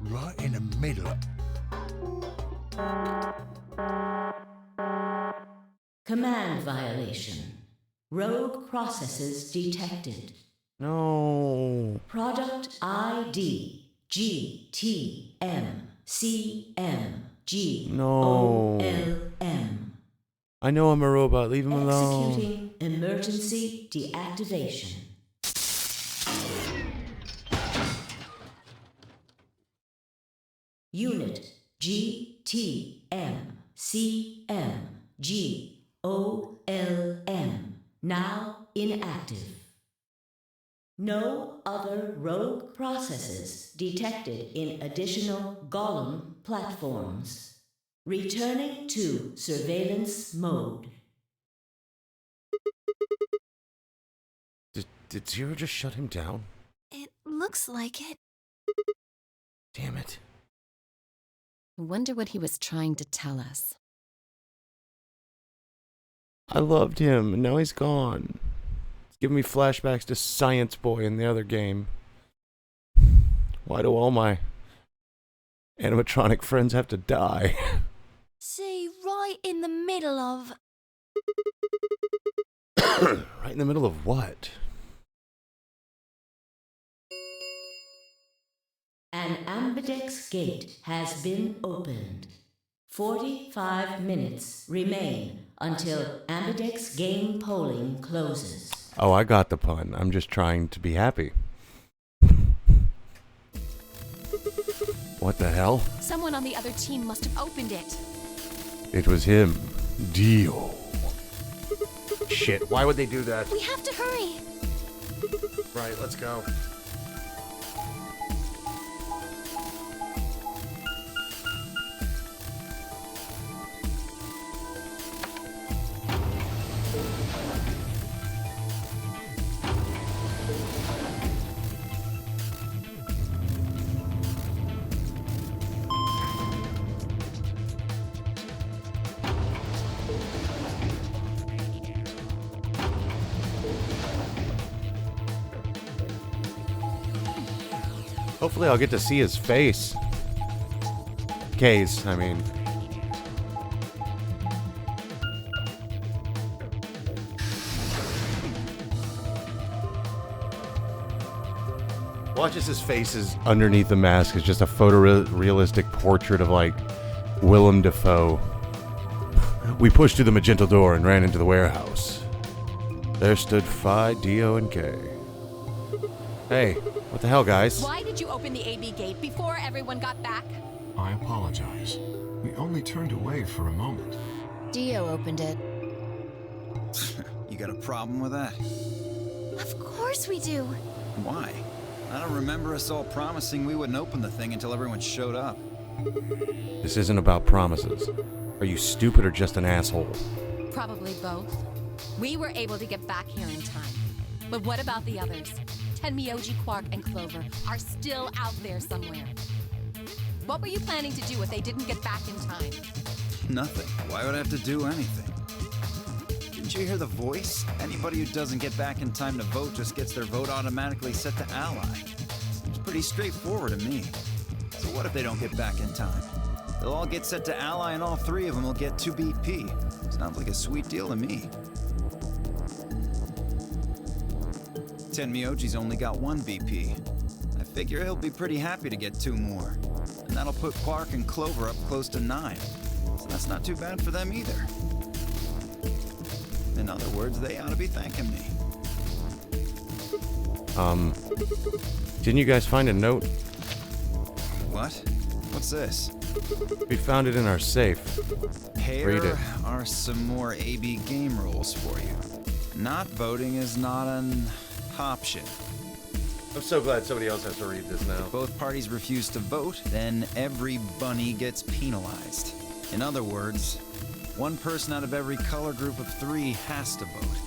right in the middle of... Command violation. Rogue processes detected. No. Product ID GTMCMG No. OLM. I know I'm a robot. Leave him alone. Executing emergency deactivation. Unit GTMCMGOLM now inactive. No other rogue processes detected in additional Golem platforms. Returning to surveillance mode. Did Zero just shut him down? It looks like it. Damn it. I wonder what he was trying to tell us. I loved him, and now he's gone. It's giving me flashbacks to Science Boy in the other game. Why do all my animatronic friends have to die? See, right in the middle of... Right in the middle of what? An Ambidex gate has been opened. 45 minutes remain until Ambidex game polling closes. Oh, I got the pun. I'm just trying to be happy. What the hell? Someone on the other team must have opened it. It was him. Dio. Shit, why would they do that? We have to hurry. Right, let's go. Hopefully I'll get to see his face. K's, I mean. Watch as his face is underneath the mask. It's just a photorealistic portrait of, like, Willem Dafoe. We pushed through the magenta door and ran into the warehouse. There stood Phi, Dio, and K. Hey, what the hell, guys? Why did you open the AB gate before everyone got back? I apologize. We only turned away for a moment. Dio opened it. You got a problem with that? Of course we do. Why? I don't remember us all promising we wouldn't open the thing until everyone showed up. This isn't about promises. Are you stupid or just an asshole? Probably both. We were able to get back here in time. But what about the others? Tenmyoji, Quark, and Clover are still out there somewhere. What were you planning to do if they didn't get back in time? Nothing. Why would I have to do anything? Didn't you hear the voice? Anybody who doesn't get back in time to vote just gets their vote automatically set to ally. Seems pretty straightforward to me. So what if they don't get back in time? They'll all get set to ally and all three of them will get 2 BP. Sounds like a sweet deal to me. Tenmyoji's only got 1 BP. I figure he'll be pretty happy to get 2 more. And that'll put Quark and Clover up close to 9. So that's not too bad for them either. In other words, they ought to be thanking me. Didn't you guys find a note? What? What's this? We found it in our safe. Here Read it. are some more AB game rules for you. Not voting is not an option. I'm so glad somebody else has to read this now. If both parties refuse to vote, then every bunny gets penalized. In other words, 1 person out of every color group of 3 has to vote.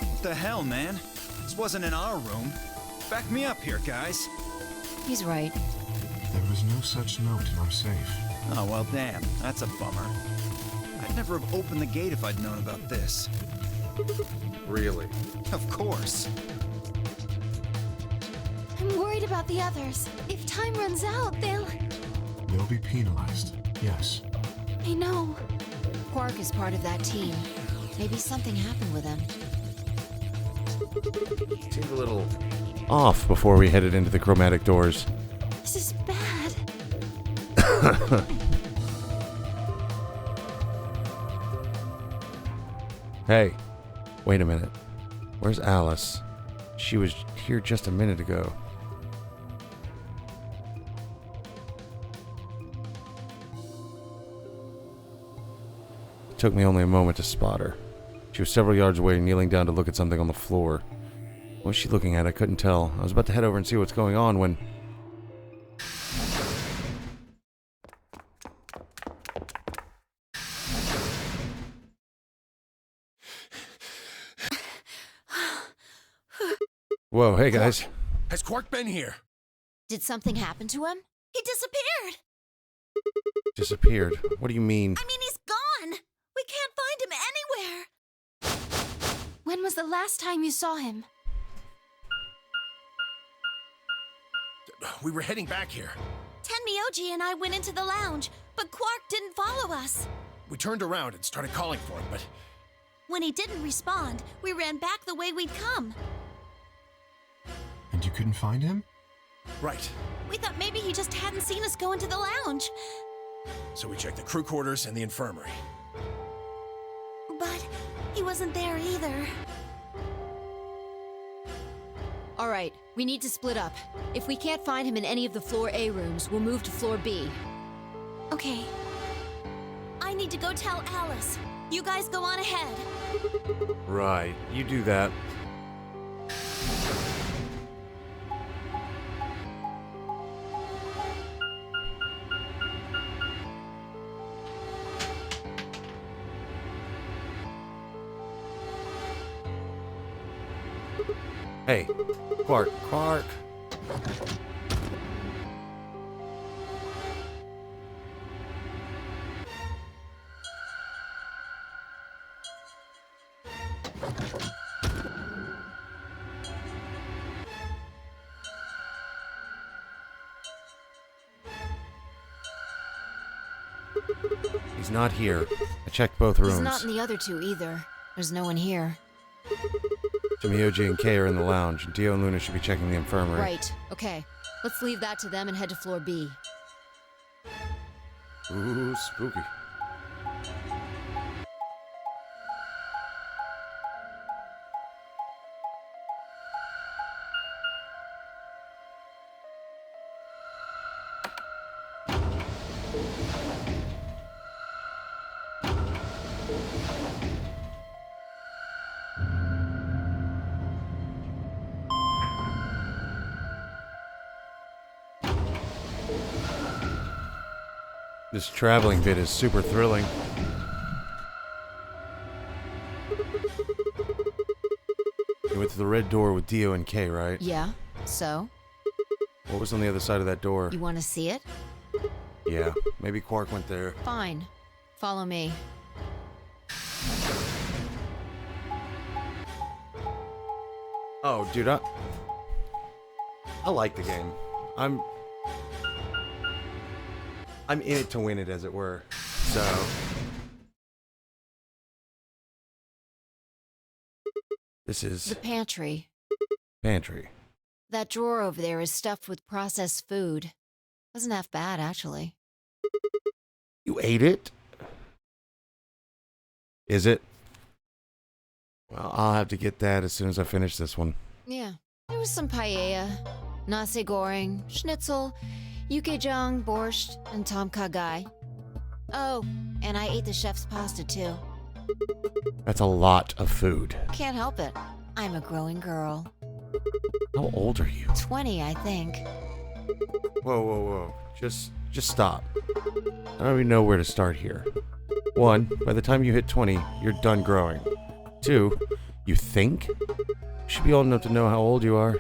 What the hell, man? This wasn't in our room. Back me up here, guys. He's right. There was no such note in our safe. Oh, well, damn. That's a bummer. I'd never have opened the gate if I'd known about this. Really? Of course. I'm worried about the others. If time runs out, they'll... They'll be penalized, yes. I know. Quark is part of that team. Maybe something happened with him. Seemed a little off before we headed into the chromatic doors. This is bad. Hey, wait a minute. Where's Alice? She was here just a minute ago. It took me only a moment to spot her. She was several yards away, kneeling down to look at something on the floor. What was she looking at? I couldn't tell. I was about to head over and see what's going on when... Whoa, hey guys. Has Quark been here? Did something happen to him? He disappeared! Disappeared. What do you mean? I mean, he's gone! We can't find him anywhere! When was the last time you saw him? We were heading back here. Tenmyoji and I went into the lounge, but Quark didn't follow us. We turned around and started calling for him, but... When he didn't respond, we ran back the way we'd come. And you couldn't find him? Right. We thought maybe he just hadn't seen us go into the lounge. So we checked the crew quarters and the infirmary. But he wasn't there either. All right, we need to split up. If we can't find him in any of the Floor A rooms, we'll move to Floor B. Okay. I need to go tell Alice. You guys go on ahead. Right, you do that. Hey, Quark. He's not here. I checked both rooms. He's not in the other two either. There's no one here. Tenmyoji and Kay are in the lounge, and Dio and Luna should be checking the infirmary. Right, okay. Let's leave that to them and head to Floor B. Ooh, spooky. This traveling bit is super thrilling. You went to the red door with Dio and Kay, right? Yeah, so? What was on the other side of that door? You want to see it? Yeah, maybe Quark went there. Fine. Follow me. Oh, dude, I like the game. I'm in it to win it, as it were. So... This is... The pantry. Pantry. That drawer over there is stuffed with processed food. Wasn't half bad, actually. You ate it? Is it? Well, I'll have to get that as soon as I finish this one. Yeah. There was some paella, nasi goreng, schnitzel, yukejang, borscht, and tom kha gai. Oh, and I ate the chef's pasta, too. That's a lot of food. Can't help it. I'm a growing girl. How old are you? 20, I think. Whoa. Just stop. I don't even know where to start here. 1, by the time you hit 20, you're done growing. 2, you think? You should be old enough to know how old you are.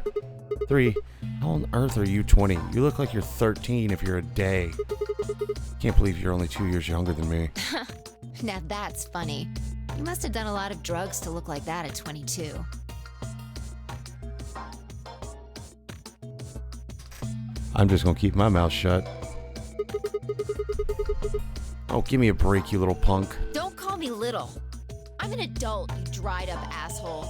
3, how on earth are you 20? You look like you're 13 if you're a day. Can't believe you're only 2 years younger than me. Now that's funny. You must have done a lot of drugs to look like that at 22. I'm just gonna keep my mouth shut. Oh, give me a break, you little punk. Don't call me little. I'm an adult, you dried up asshole.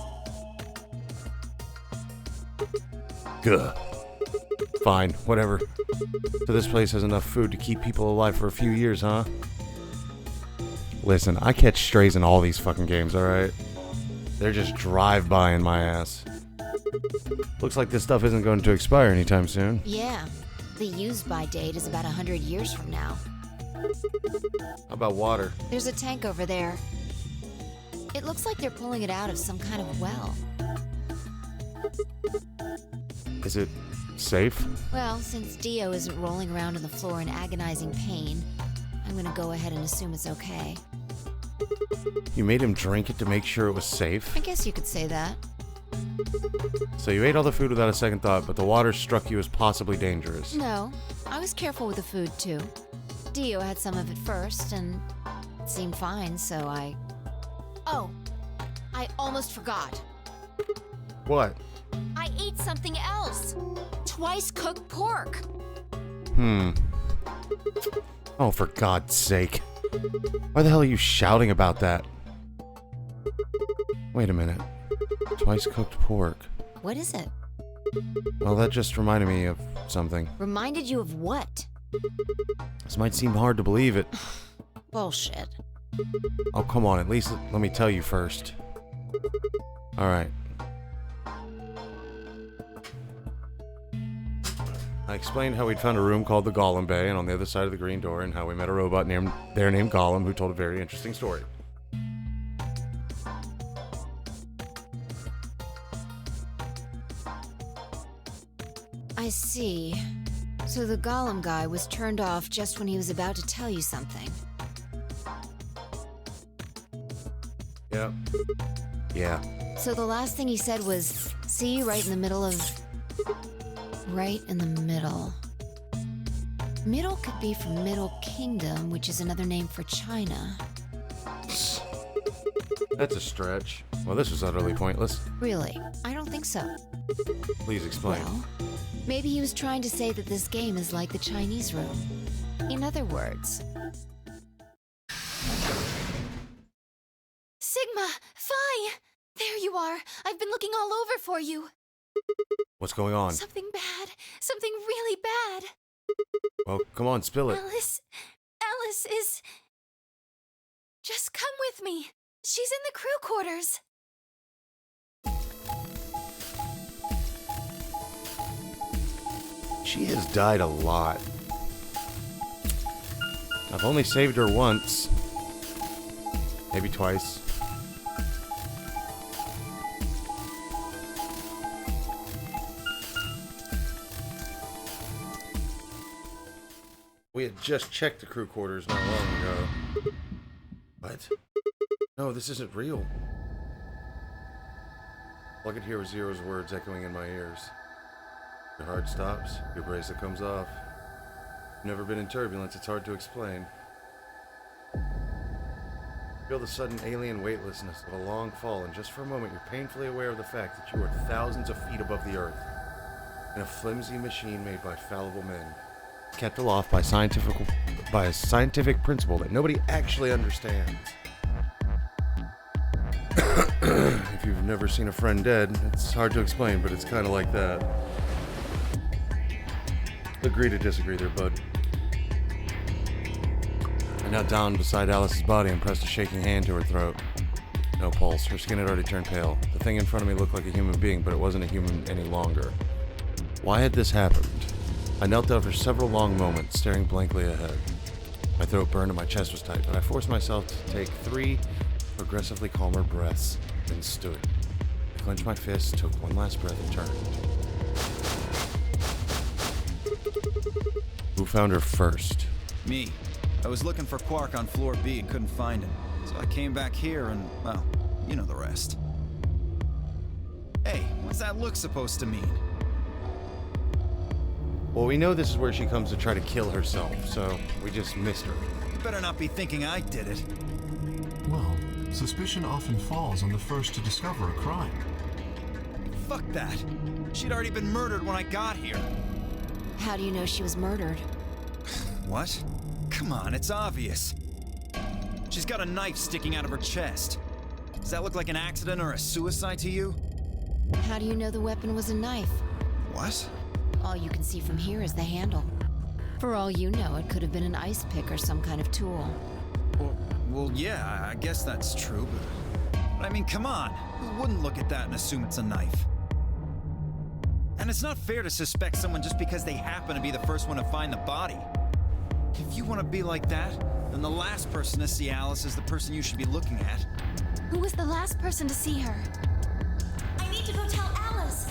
Gah. Fine, whatever. So this place has enough food to keep people alive for a few years, huh? Listen, I catch strays in all these fucking games, alright? They're just drive-by in my ass. Looks like this stuff isn't going to expire anytime soon. Yeah, the use-by date is about 100 years from now. How about water? There's a tank over there. It looks like they're pulling it out of some kind of well. Is it safe? Well, since Dio isn't rolling around on the floor in agonizing pain, I'm gonna go ahead and assume it's okay. You made him drink it to make sure it was safe? I guess you could say that. So you ate all the food without a second thought, but the water struck you as possibly dangerous. No, I was careful with the food too. Dio had some of it first, and it seemed fine, so I... Oh, I almost forgot. What? I ate something else. Twice cooked pork. Oh, for God's sake. Why the hell are you shouting about that? Wait a minute. Twice cooked pork. What is it? Well, that just reminded me of something. Reminded you of what? This might seem hard to believe it. Bullshit. Oh, come on. At least let me tell you first. Alright. I explained how we'd found a room called the Golem Bay, and on the other side of the green door, and how we met a robot named Golem who told a very interesting story. I see. So the Golem guy was turned off just when he was about to tell you something. Yep. Yeah. So the last thing he said was, see you right in the middle of... Right in the middle. Middle could be from Middle Kingdom, which is another name for China. That's a stretch. Well, this was utterly pointless. Really? I don't think so. Please explain. Well, maybe he was trying to say that this game is like the Chinese room. In other words... Sigma! Phi! There you are! I've been looking all over for you! What's going on? Something bad! Something really bad! Well, come on, spill it. Alice is... Just come with me! She's in the crew quarters! She has died a lot. I've only saved her once. Maybe twice. We had just checked the crew quarters not long ago. What? No, this isn't real. All I could hear was Zero's words echoing in my ears. Your heart stops, your bracelet comes off. You've never been in turbulence, it's hard to explain. You feel the sudden alien weightlessness of a long fall, and just for a moment you're painfully aware of the fact that you are thousands of feet above the earth, in a flimsy machine made by fallible men, kept aloft by a scientific principle that nobody actually understands. If you've never seen a friend dead, it's hard to explain, but it's kind of like that. Agree to disagree there, bud. I knelt down beside Alice's body and pressed a shaking hand to her throat. No pulse. Her skin had already turned pale. The thing in front of me looked like a human being, but it wasn't a human any longer. Why had this happened? I knelt down for several long moments, staring blankly ahead. My throat burned and my chest was tight, but I forced myself to take 3 progressively calmer breaths, then stood. I clenched my fists, took one last breath, and turned. Who found her first? Me. I was looking for Quark on floor B and couldn't find him. So I came back here and, well, you know the rest. Hey, what's that look supposed to mean? Well, we know this is where she comes to try to kill herself, so we just missed her. You better not be thinking I did it. Well, suspicion often falls on the first to discover a crime. Fuck that. She'd already been murdered when I got here. How do you know she was murdered? What? Come on, it's obvious. She's got a knife sticking out of her chest. Does that look like an accident or a suicide to you? How do you know the weapon was a knife? What? All you can see from here is the handle. For all you know, it could have been an ice pick or some kind of tool. Well, yeah, I guess that's true, but I mean, come on. Who wouldn't look at that and assume it's a knife? And it's not fair to suspect someone just because they happen to be the first one to find the body. If you want to be like that, then the last person to see Alice is the person you should be looking at. Who was the last person to see her? I need to go tell Alice.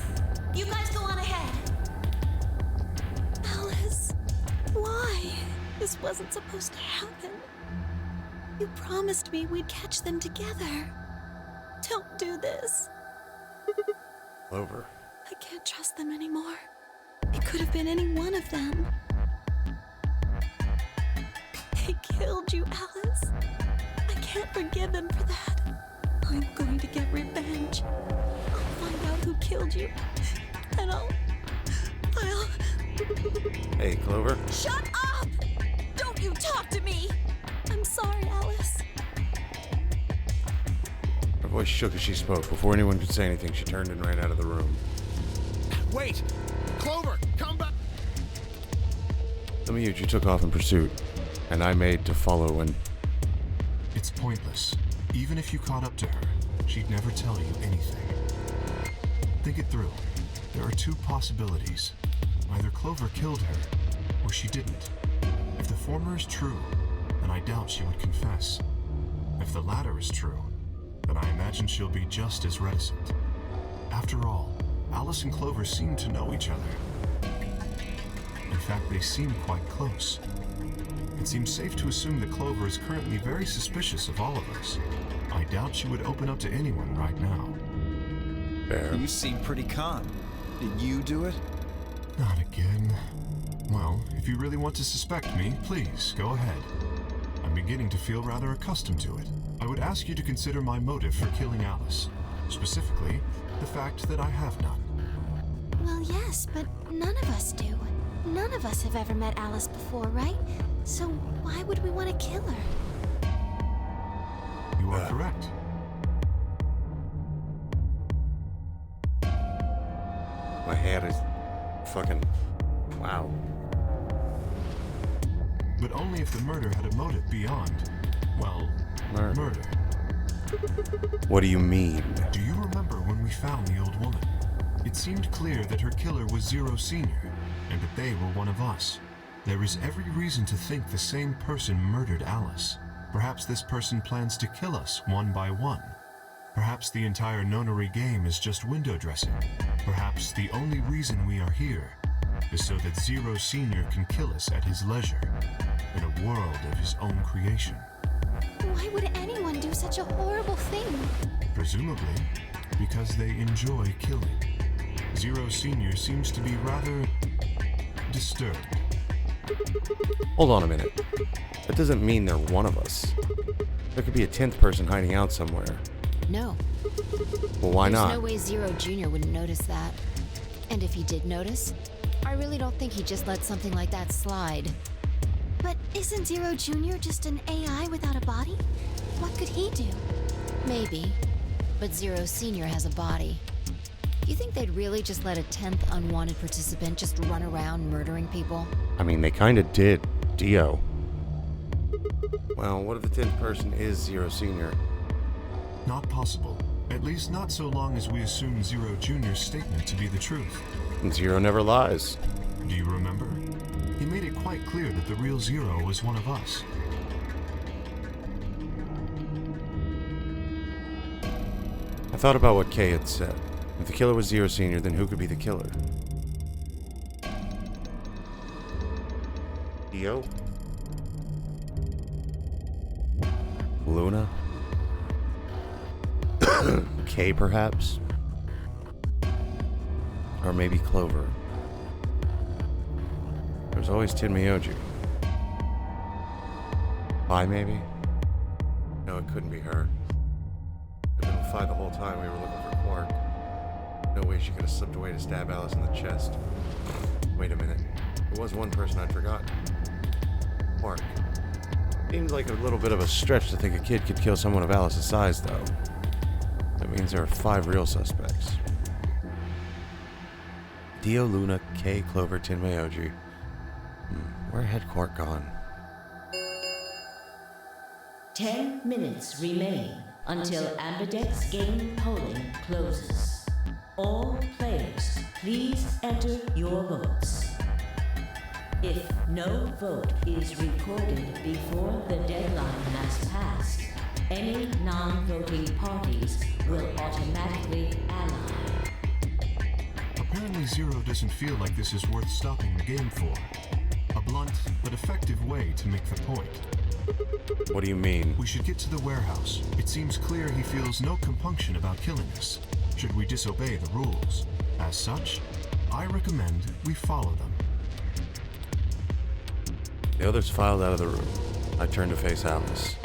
You guys go on ahead. Alice, why? This wasn't supposed to happen. You promised me we'd catch them together. Don't do this. Clover. I can't trust them anymore. It could have been any one of them. They killed you, Alice. I can't forgive them for that. I'm going to get revenge. I'll find out who killed you. And I'll... Hey, Clover. Shut up! Don't you talk to me! I'm sorry, Alice. Her voice shook as she spoke. Before anyone could say anything, she turned and ran out of the room. Wait! Clover, come back! The Miyuji took off in pursuit, and I made to follow and... It's pointless. Even if you caught up to her, she'd never tell you anything. Think it through. There are two possibilities. Either Clover killed her, or she didn't. If the former is true, then I doubt she would confess. If the latter is true, then I imagine she'll be just as reticent. After all, Alice and Clover seem to know each other. In fact, they seem quite close. It seems safe to assume that Clover is currently very suspicious of all of us. I doubt she would open up to anyone right now. Fair. You seem pretty calm. Did you do it? Not again. Well, if you really want to suspect me, please, go ahead. I'm beginning to feel rather accustomed to it. I would ask you to consider my motive for killing Alice. Specifically, the fact that I have none. Well, yes, but none of us do. None of us have ever met Alice before, right? So why would we want to kill her? You are correct. My head is fucking... Wow. But only if the murder had a motive beyond, well, murder. What do you mean? Do you remember when we found the old woman? It seemed clear that her killer was Zero Sr., and that they were one of us. There is every reason to think the same person murdered Alice. Perhaps this person plans to kill us one by one. Perhaps the entire nonary game is just window dressing. Perhaps the only reason we are here is so that Zero Sr. can kill us at his leisure, in a world of his own creation. Why would anyone do such a horrible thing? Presumably, because they enjoy killing. Zero Sr. seems to be rather disturbed. Hold on a minute. That doesn't mean they're one of us. There could be a 10th person hiding out somewhere. No. Well, why There's not? no way Zero Jr. wouldn't notice that. And if he did notice, I really don't think he'd just let something like that slide. But isn't Zero Jr. just an AI without a body? What could he do? Maybe. But Zero Sr. has a body. You think they'd really just let a 10th unwanted participant just run around murdering people? I mean, they kinda did. Dio. Well, what if the 10th person is Zero Sr.? Not possible. At least not so long as we assume Zero Jr.'s statement to be the truth. And Zero never lies. Do you remember? He made it quite clear that the real Zero was one of us. I thought about what Kay had said. If the killer was Zero Sr., then who could be the killer? Dio? Luna? Kay, perhaps? Or maybe Clover. There's always Tenmyoji. Bai, maybe? No, it couldn't be her. Fi the whole time we were looking for Quark. No way she could have slipped away to stab Alice in the chest. Wait a minute. There was one person I'd forgotten. Quark. Seemed like a little bit of a stretch to think a kid could kill someone of Alice's size, though. That means there are 5 real suspects. Dio, Luna, Kay, Clover, Tenmyoji. Where had Quark gone? 10 minutes remain until Ambidex game polling closes. All players, please enter your votes. If no vote is recorded before the deadline has passed, any non-voting parties will automatically ally. Apparently Zero doesn't feel like this is worth stopping the game for. A blunt but effective way to make the point. What do you mean? We should get to the warehouse. It seems clear he feels no compunction about killing us, should we disobey the rules. As such, I recommend we follow them. The others filed out of the room. I turned to face Alice.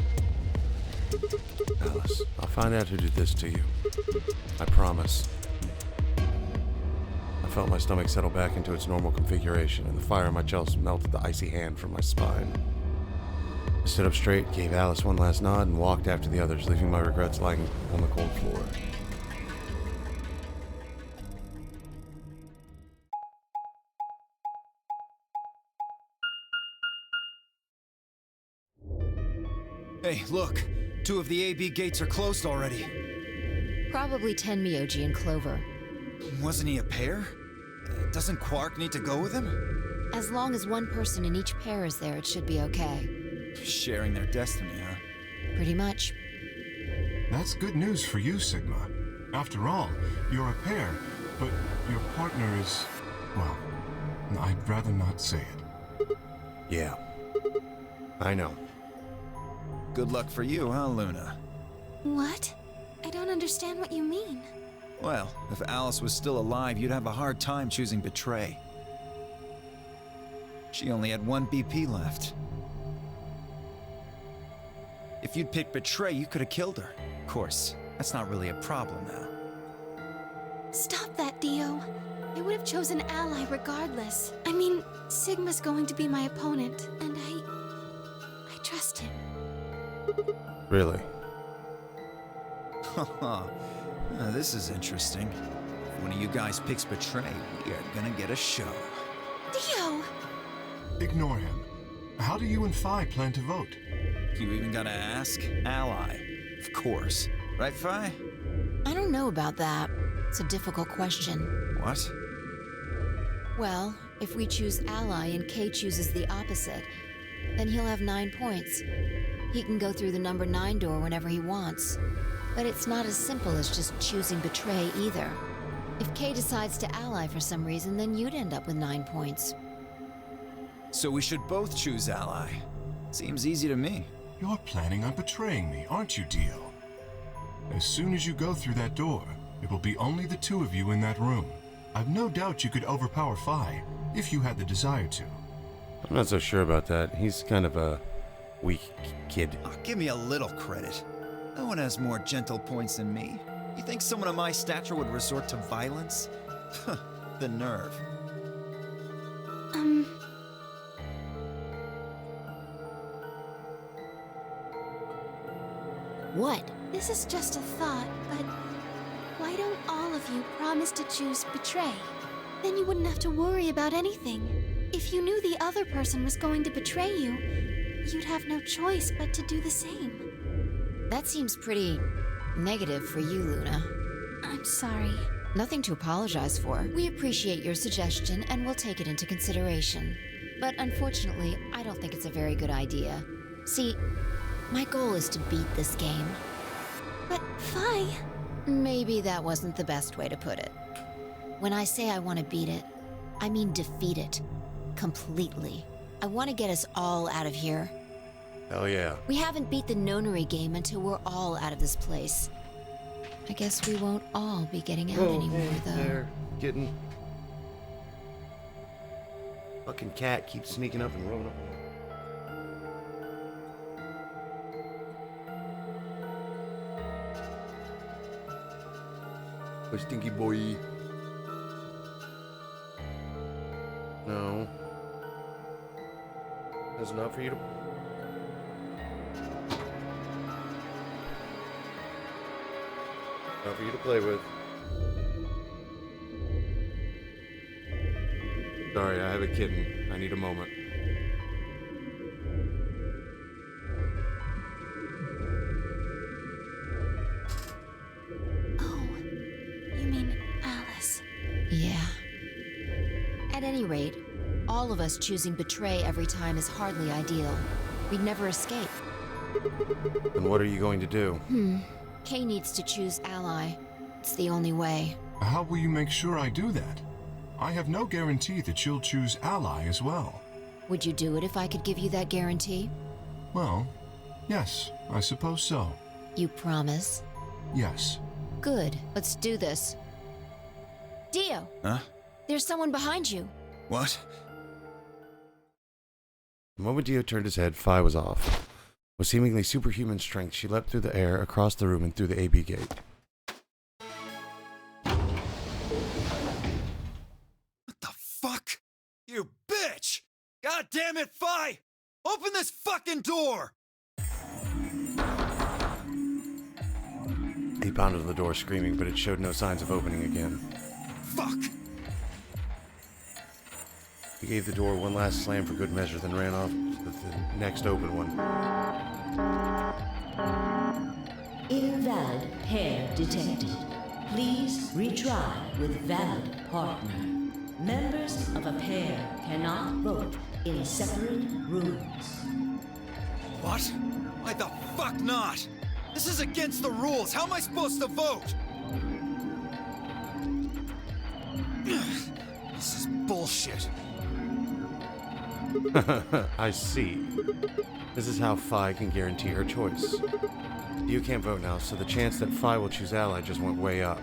Alice, I'll find out who did this to you. I promise. I felt my stomach settle back into its normal configuration, and the fire in my chest melted the icy hand from my spine. I stood up straight, gave Alice one last nod, and walked after the others, leaving my regrets lying on the cold floor. Hey, look! 2 of the AB gates are closed already. Probably Tenmyoji and Clover. Wasn't he a pair? Doesn't Quark need to go with him? As long as one person in each pair is there, it should be okay. Sharing their destiny, huh? Pretty much. That's good news for you, Sigma. After all, you're a pair, but your partner is... well, I'd rather not say it. Yeah. I know. Good luck for you, huh, Luna? What? I don't understand what you mean. Well, if Alice was still alive, you'd have a hard time choosing Betray. She only had 1 BP left. If you'd picked Betray, you could have killed her. Of course, that's not really a problem now. Stop that, Dio. I would have chosen Ally regardless. I mean, Sigma's going to be my opponent, and I trust him. Really? Haha. This is interesting. If one of you guys picks Betray, we are gonna get a show. Dio! Ignore him. How do you and Fi plan to vote? You even gotta ask? Ally. Of course. Right, Fi? I don't know about that. It's a difficult question. What? Well, if we choose Ally and Kay chooses the opposite, then he'll have 9 points. He can go through the number 9 door whenever he wants. But it's not as simple as just choosing Betray either. If Kay decides to ally for some reason, then you'd end up with 9 points. So we should both choose Ally. Seems easy to me. You're planning on betraying me, aren't you, Dio? As soon as you go through that door, it will be only the 2 of you in that room. I've no doubt you could overpower Fi, if you had the desire to. I'm not so sure about that. He's kind of a weak kid. Oh, give me a little credit. No one has more gentle points than me. You think someone of my stature would resort to violence? The nerve. What? This is just a thought, but why don't all of you promise to choose Betray? Then you wouldn't have to worry about anything. If you knew the other person was going to betray you, you'd have no choice but to do the same. That seems pretty negative for you, Luna. I'm sorry. Nothing to apologize for. We appreciate your suggestion and we'll take it into consideration. But unfortunately, I don't think it's a very good idea. See, my goal is to beat this game. But Fi... Maybe that wasn't the best way to put it. When I say I want to beat it, I mean defeat it. Completely. I want to get us all out of here. Hell yeah. We haven't beat the Nonary game until we're all out of this place. I guess we won't all be getting out anymore, though. They're getting... Fucking cat keeps sneaking up and rolling up. A stinky boy. No. That's not for you to... Not for you to play with. Sorry, I have a kitten. I need a moment. Oh, you mean Alice. Yeah. At any rate, all of us choosing betray every time is hardly ideal. We'd never escape. And what are you going to do? Kay needs to choose ally. It's the only way. How will you make sure I do that? I have no guarantee that she'll choose ally as well. Would you do it if I could give you that guarantee? Well, yes, I suppose so. You promise? Yes. Good. Let's do this. Dio! Huh? There's someone behind you. What? The moment Dio turned his head, Phi was off. With seemingly superhuman strength, she leapt through the air, across the room, and through the AB gate. What the fuck? You bitch! God damn it, Phi! Open this fucking door! He pounded on the door, screaming, but it showed no signs of opening again. Fuck! He gave the door one last slam for good measure, then ran off to the next open one. Invalid pair detected. Please retry with valid partner. Members of a pair cannot vote in separate rooms. What? Why the fuck not? This is against the rules. How am I supposed to vote? This is bullshit. I see. This is how Phi can guarantee her choice. You can't vote now, so the chance that Phi will choose ally just went way up.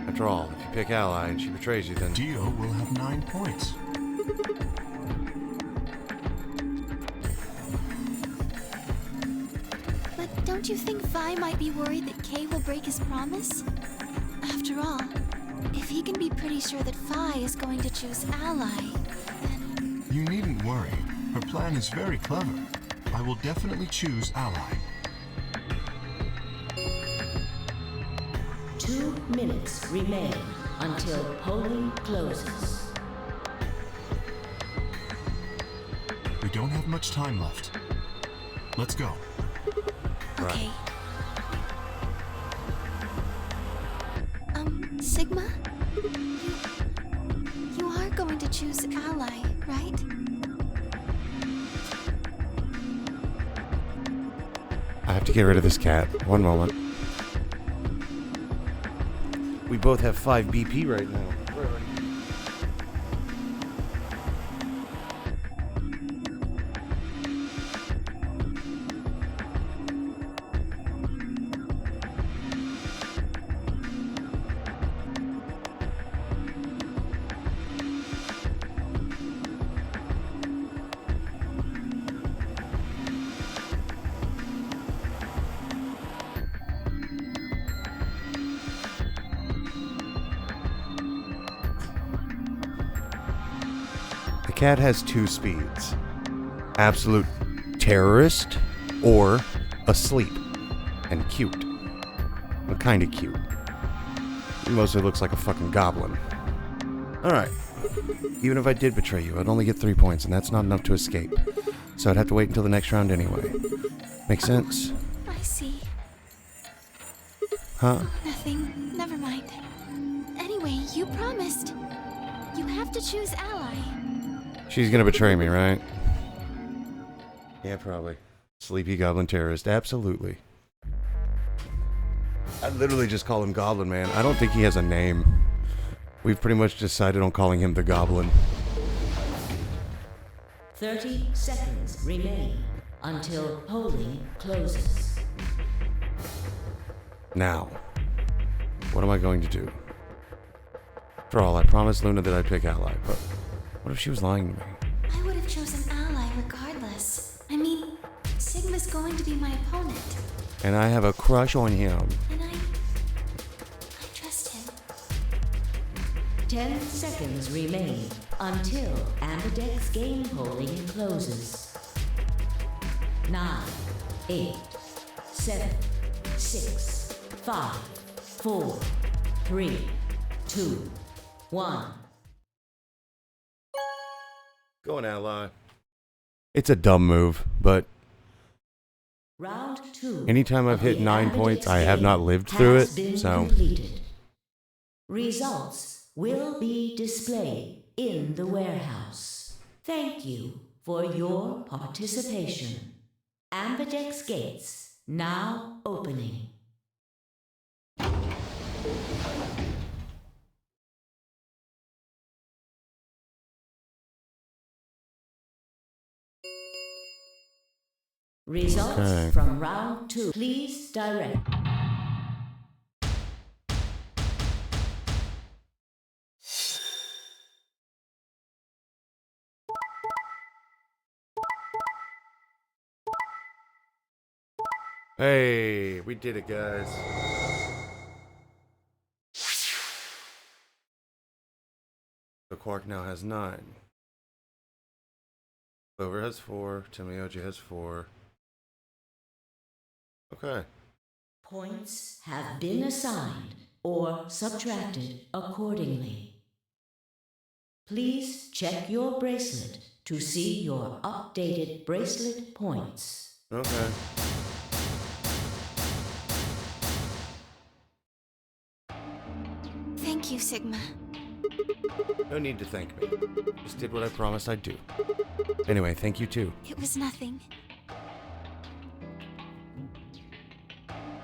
After all, if you pick ally and she betrays you, then... Dio will have 9 points. But don't you think Vi might be worried that Kay will break his promise? After all, if he can be pretty sure that Vi is going to choose ally, then... You needn't worry. Her plan is very clever. I will definitely choose ally. 2 minutes remain until polling closes. We don't have much time left. Let's go. Okay. Sigma? You are going to choose ally, right? I have to get rid of this cat. One moment. We both have 5 BP right now. The cat has 2 speeds. Absolute terrorist or asleep. And cute. Well, kinda cute. He mostly looks like a fucking goblin. Alright. Even if I did betray you, I'd only get 3 points, and that's not enough to escape. So I'd have to wait until the next round anyway. Make sense? I see. Huh? Nothing. Never mind. Anyway, you promised. You have to choose ally. She's gonna betray me, right? Yeah, probably. Sleepy goblin terrorist, absolutely. I literally just call him Goblin Man. I don't think he has a name. We've pretty much decided on calling him the Goblin. 30 seconds remain until polling closes. Now, what am I going to do? After all, I promised Luna that I'd pick ally, but what if she was lying to me? I would have chosen ally regardless. I mean, Sigma's going to be my opponent. And I have a crush on him. And I trust him. 10 seconds remain until Ambidex game polling closes. 9, 8, 7, 6, 5, 4, 3, 2, 1. Go on, ally. It's a dumb move, but Round 2. anytime I've of hit the 9 Ambidex points, I have game not lived through has it, been so... completed. Results will be displayed in the warehouse. Thank you for your participation. Ambidex gates now opening. Results Okay. from round 2. Please direct. Hey, we did it, guys. So Quark now has 9. Clover has 4. Tomoyoji has 4. Okay. Points have been assigned or subtracted accordingly. Please check your bracelet to see your updated bracelet points. Okay. Thank you, Sigma. No need to thank me. Just did what I promised I'd do. Anyway, thank you too. It was nothing.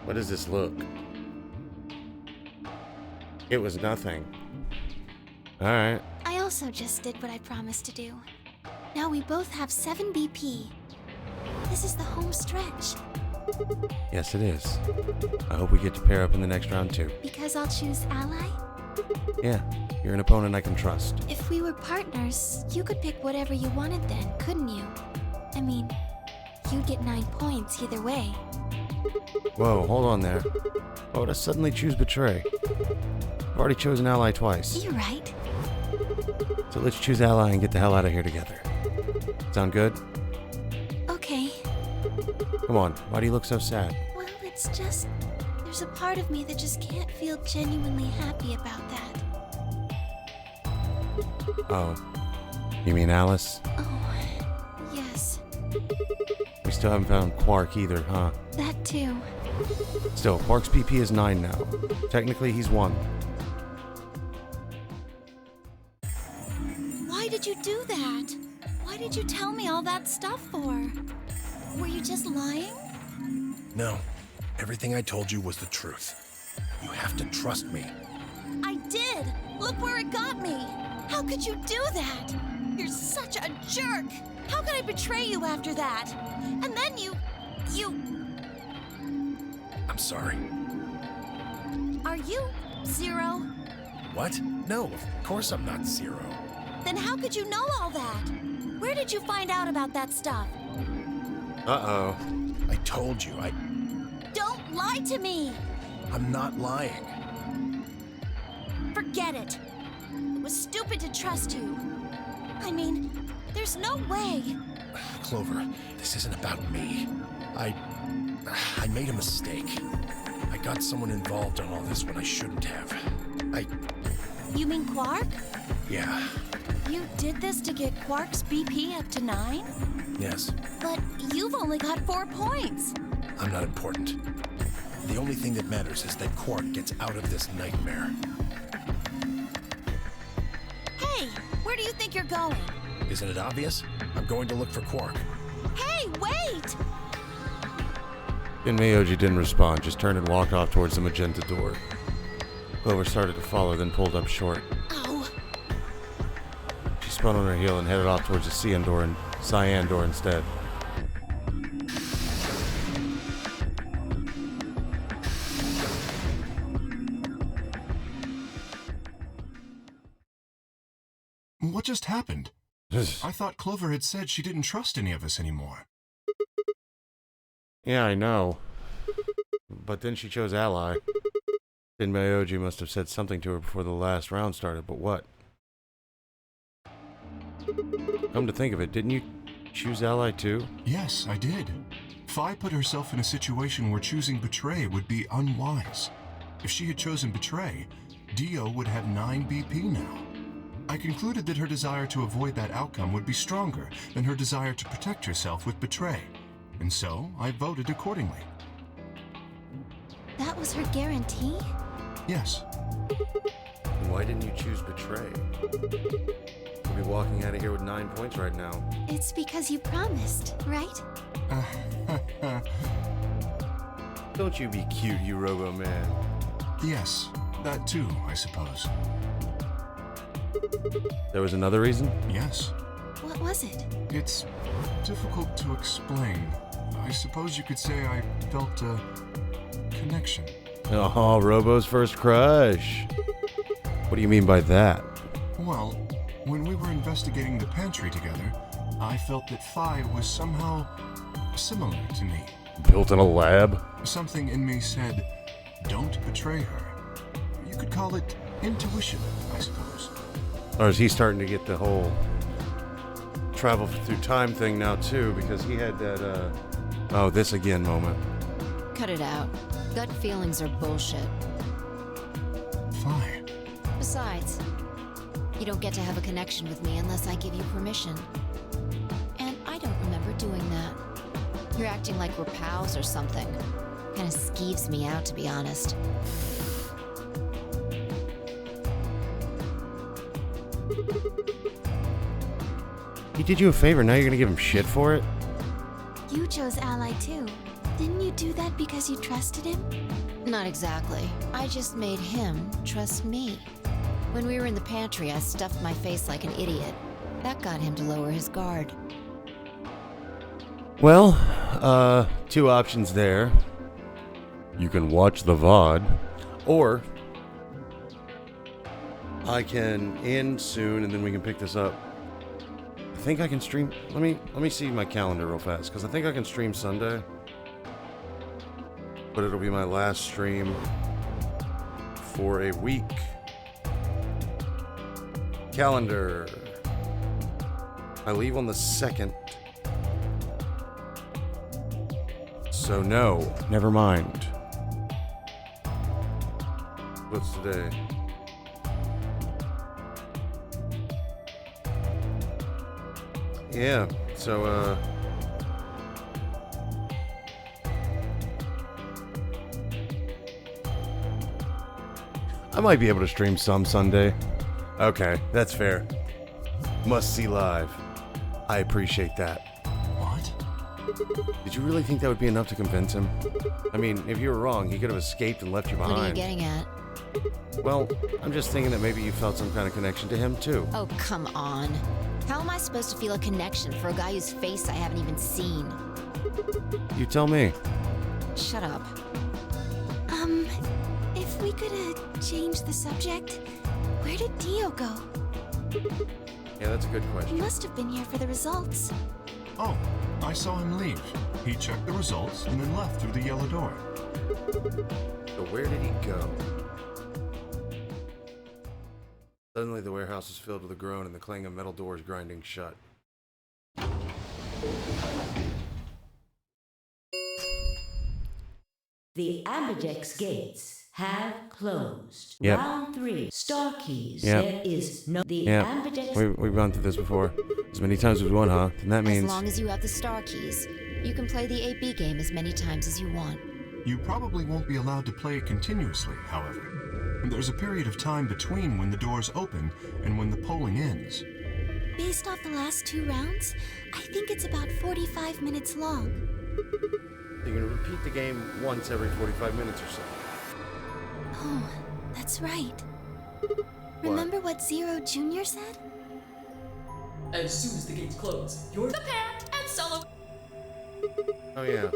What does this look? It was nothing. Alright. I also just did what I promised to do. Now we both have 7 BP. This is the home stretch. Yes, it is. I hope we get to pair up in the next round too. Because I'll choose ally? Yeah, you're an opponent I can trust. If we were partners, you could pick whatever you wanted then, couldn't you? I mean, you'd get 9 points either way. Whoa, hold on there. Why would I suddenly choose Betray? I've already chosen ally twice. You're right. So let's choose ally and get the hell out of here together. Sound good? Okay. Come on, why do you look so sad? Well, it's just... there's a part of me that just can't feel genuinely happy about that. Oh, you mean Alice? Oh, yes. We still haven't found Quark either, huh? That too. Still, Quark's PP is 9 now. Technically, he's 1. Why did you do that? Why did you tell me all that stuff for? Were you just lying? No. Everything I told you was the truth. You have to trust me. I did! Look where it got me! How could you do that? You're such a jerk! How could I betray you after that? And then you... I'm sorry. Are you Zero? What? No, of course I'm not Zero. Then how could you know all that? Where did you find out about that stuff? Uh-oh. I told you, Don't lie to me! I'm not lying. Forget it. It was stupid to trust you. I mean, there's no way. Clover, this isn't about me. I made a mistake. I got someone involved on all this when I shouldn't have. You mean Quark? Yeah, You did this to get Quark's BP up to 9? yes, But you've only got 4 points. I'm not important. The only thing that matters is that Quark gets out of this nightmare. Hey, where do you think you're going? Isn't it obvious? I'm going to look for Quark. Hey, wait! Miyoji didn't respond, just turned and walked off towards the magenta door. Clover started to follow, then pulled up short. Oh, She spun on her heel and headed off towards the cyan door instead. What just happened? I thought Clover had said she didn't trust any of us anymore. Yeah, I know. But then she chose ally. Tenmyoji must have said something to her before the last round started, but what? Come to think of it, didn't you choose ally too? Yes, I did. Fi put herself in a situation where choosing Betray would be unwise. If she had chosen Betray, Dio would have 9 BP now. I concluded that her desire to avoid that outcome would be stronger than her desire to protect herself with Betray, and so I voted accordingly. That was her guarantee? Yes. And why didn't you choose Betray? You'll be walking out of here with 9 points right now. It's because you promised, right? Don't you be cute, you Robo-Man. Yes, that too, I suppose. There was another reason? Yes. What was it? It's difficult to explain. I suppose you could say I felt a connection. Oh, Robo's first crush. What do you mean by that? Well, when we were investigating the pantry together, I felt that Fi was somehow similar to me. Built in a lab? Something in me said, don't betray her. You could call it intuition, I suppose. Or is he starting to get the whole travel through time thing now too? Because he had that, oh, this again moment. Cut it out. Gut feelings are bullshit. Fi. Besides, you don't get to have a connection with me unless I give you permission. And I don't remember doing that. You're acting like we're pals or something. Kinda skeeves me out, to be honest. He did you a favor, now you're gonna give him shit for it? You chose ally too. Didn't you do that because you trusted him? Not exactly. I just made him trust me. When we were in the pantry, I stuffed my face like an idiot. That got him to lower his guard. Well, two options there. You can watch the VOD, or I can end soon and then we can pick this up. I think I can stream. Let me see my calendar real fast, because I think I can stream Sunday. But it'll be my last stream for a week. Calendar. I leave on the 2nd. So no, never mind. What's today? Yeah, so I might be able to stream some Sunday. Okay, that's fair. Must see live. I appreciate that. What? Did you really think that would be enough to convince him? I mean, if you were wrong, he could have escaped and left you behind. What are you getting at? Well, I'm just thinking that maybe you felt some kind of connection to him, too. Oh, come on. How am I supposed to feel a connection for a guy whose face I haven't even seen? You tell me. Shut up. If we could change the subject, where did Dio go? Yeah, that's a good He question. must have been here for the results. Oh, I saw him leave. He checked the results and then left through the yellow door. So where did he go? Suddenly the warehouse is filled with a groan and the clang of metal doors grinding shut. The Ambidex gates have closed. Yep. Round 3. Star keys. Yep. There is no... The Yeah, Ambidex... we've gone through this before. As many times as we want, huh? And that means... As long as you have the star keys, you can play the AB game as many times as you want. You probably won't be allowed to play it continuously, however. There's a period of time between when the doors open and when the polling ends. Based off the last 2 rounds, I think it's about 45 minutes long. You can repeat the game once every 45 minutes or so. Oh, that's right. Remember what Zero Jr. said? As soon as the gates close, you're the pair and solo. Oh yeah.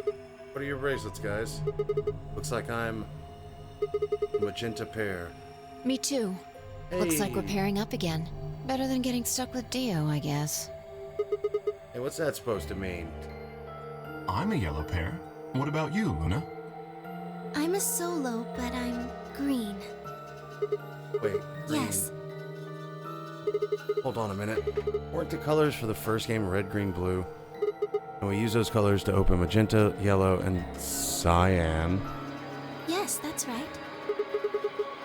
What are your bracelets, guys? Looks like I'm a magenta pair. Me too. Looks like we're Hey. pairing up again. Better than getting stuck with Dio, I guess. Hey, what's that supposed to mean? I'm a yellow pair. What about you, Luna? I'm a solo, but I'm green. Wait. Green. Yes. Hold on a minute. Weren't the colors for the first game red, green, blue? And we use those colors to open magenta, yellow, and cyan. Yes, that's right.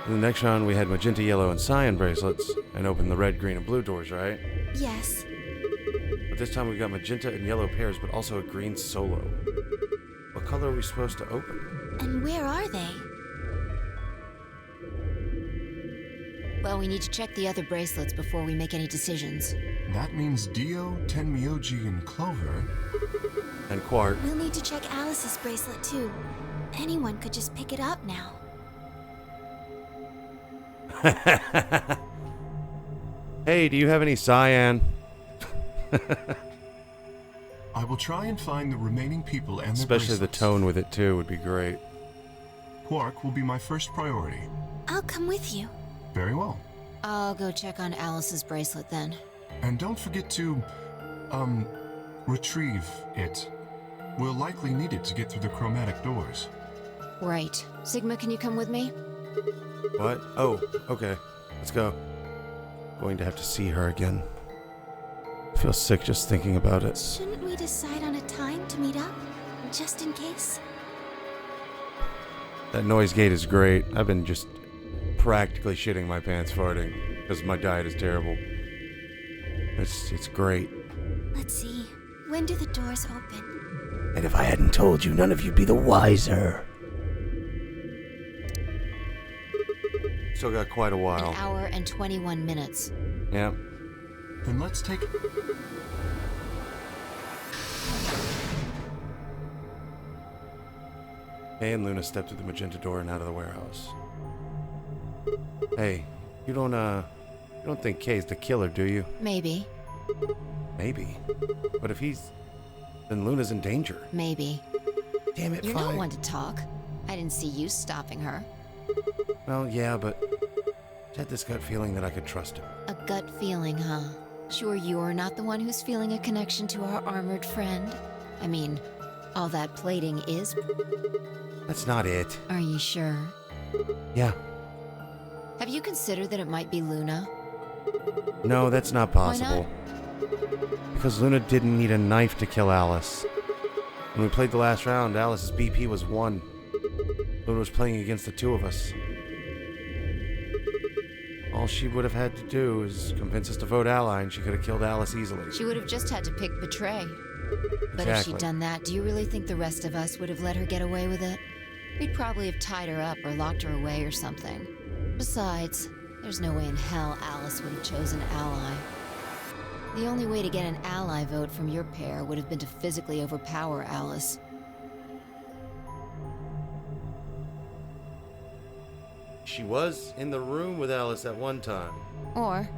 In the next round, we had magenta, yellow, and cyan bracelets, and opened the red, green, and blue doors, right? Yes. But this time we got magenta and yellow pairs, but also a green solo. What color are we supposed to open? And where are they? Well, we need to check the other bracelets before we make any decisions. That means Dio, Tenmyoji, and Clover. And Quark. We'll need to check Alice's bracelet too. Anyone could just pick it up now. Hey, do you have any cyan? I will try and find the remaining people and their Especially the bracelets. tone with it too would be great. Quark will be my first priority. I'll come with you. Very well. I'll go check on Alice's bracelet then. And don't forget to, retrieve it. We'll likely need it to get through the chromatic doors. Right. Sigma, can you come with me? What? Oh, okay. Let's go. Going to have to see her again. I feel sick just thinking about it. Shouldn't we decide on a time to meet up? Just in case? That noise gate is great. I've been just practically shitting my pants farting because my diet is terrible. It's great. Let's see. When do the doors open? And if I hadn't told you, none of you'd be the wiser. Still got quite a while. An hour and 21 minutes. Yeah. Then let's take... Kay and Luna stepped through the magenta door and out of the warehouse. Hey, you don't think Kay's the killer, do you? Maybe. Maybe. But if he's... then Luna's in danger. Maybe. Damn it, You're Fi. not one to talk. I didn't see you stopping her. Well, yeah, but... I had this gut feeling that I could trust him. A gut feeling, huh? Sure you're not the one who's feeling a connection to our armored friend? I mean, all that plating is... That's not it. Are you sure? Yeah. Have you considered that it might be Luna? No, that's not possible. Because Luna didn't need a knife to kill Alice. When we played the last round, Alice's BP was 1. Luna was playing against the two of us. All she would have had to do is convince us to vote ally, and she could have killed Alice easily. She would have just had to pick betray. But if she'd done that, do you really think the rest of us would have let her get away with it? We'd probably have tied her up or locked her away or something. Besides, there's no way in hell Alice would have chosen ally. The only way to get an ally vote from your pair would have been to physically overpower Alice. She was in the room with Alice at one time. Or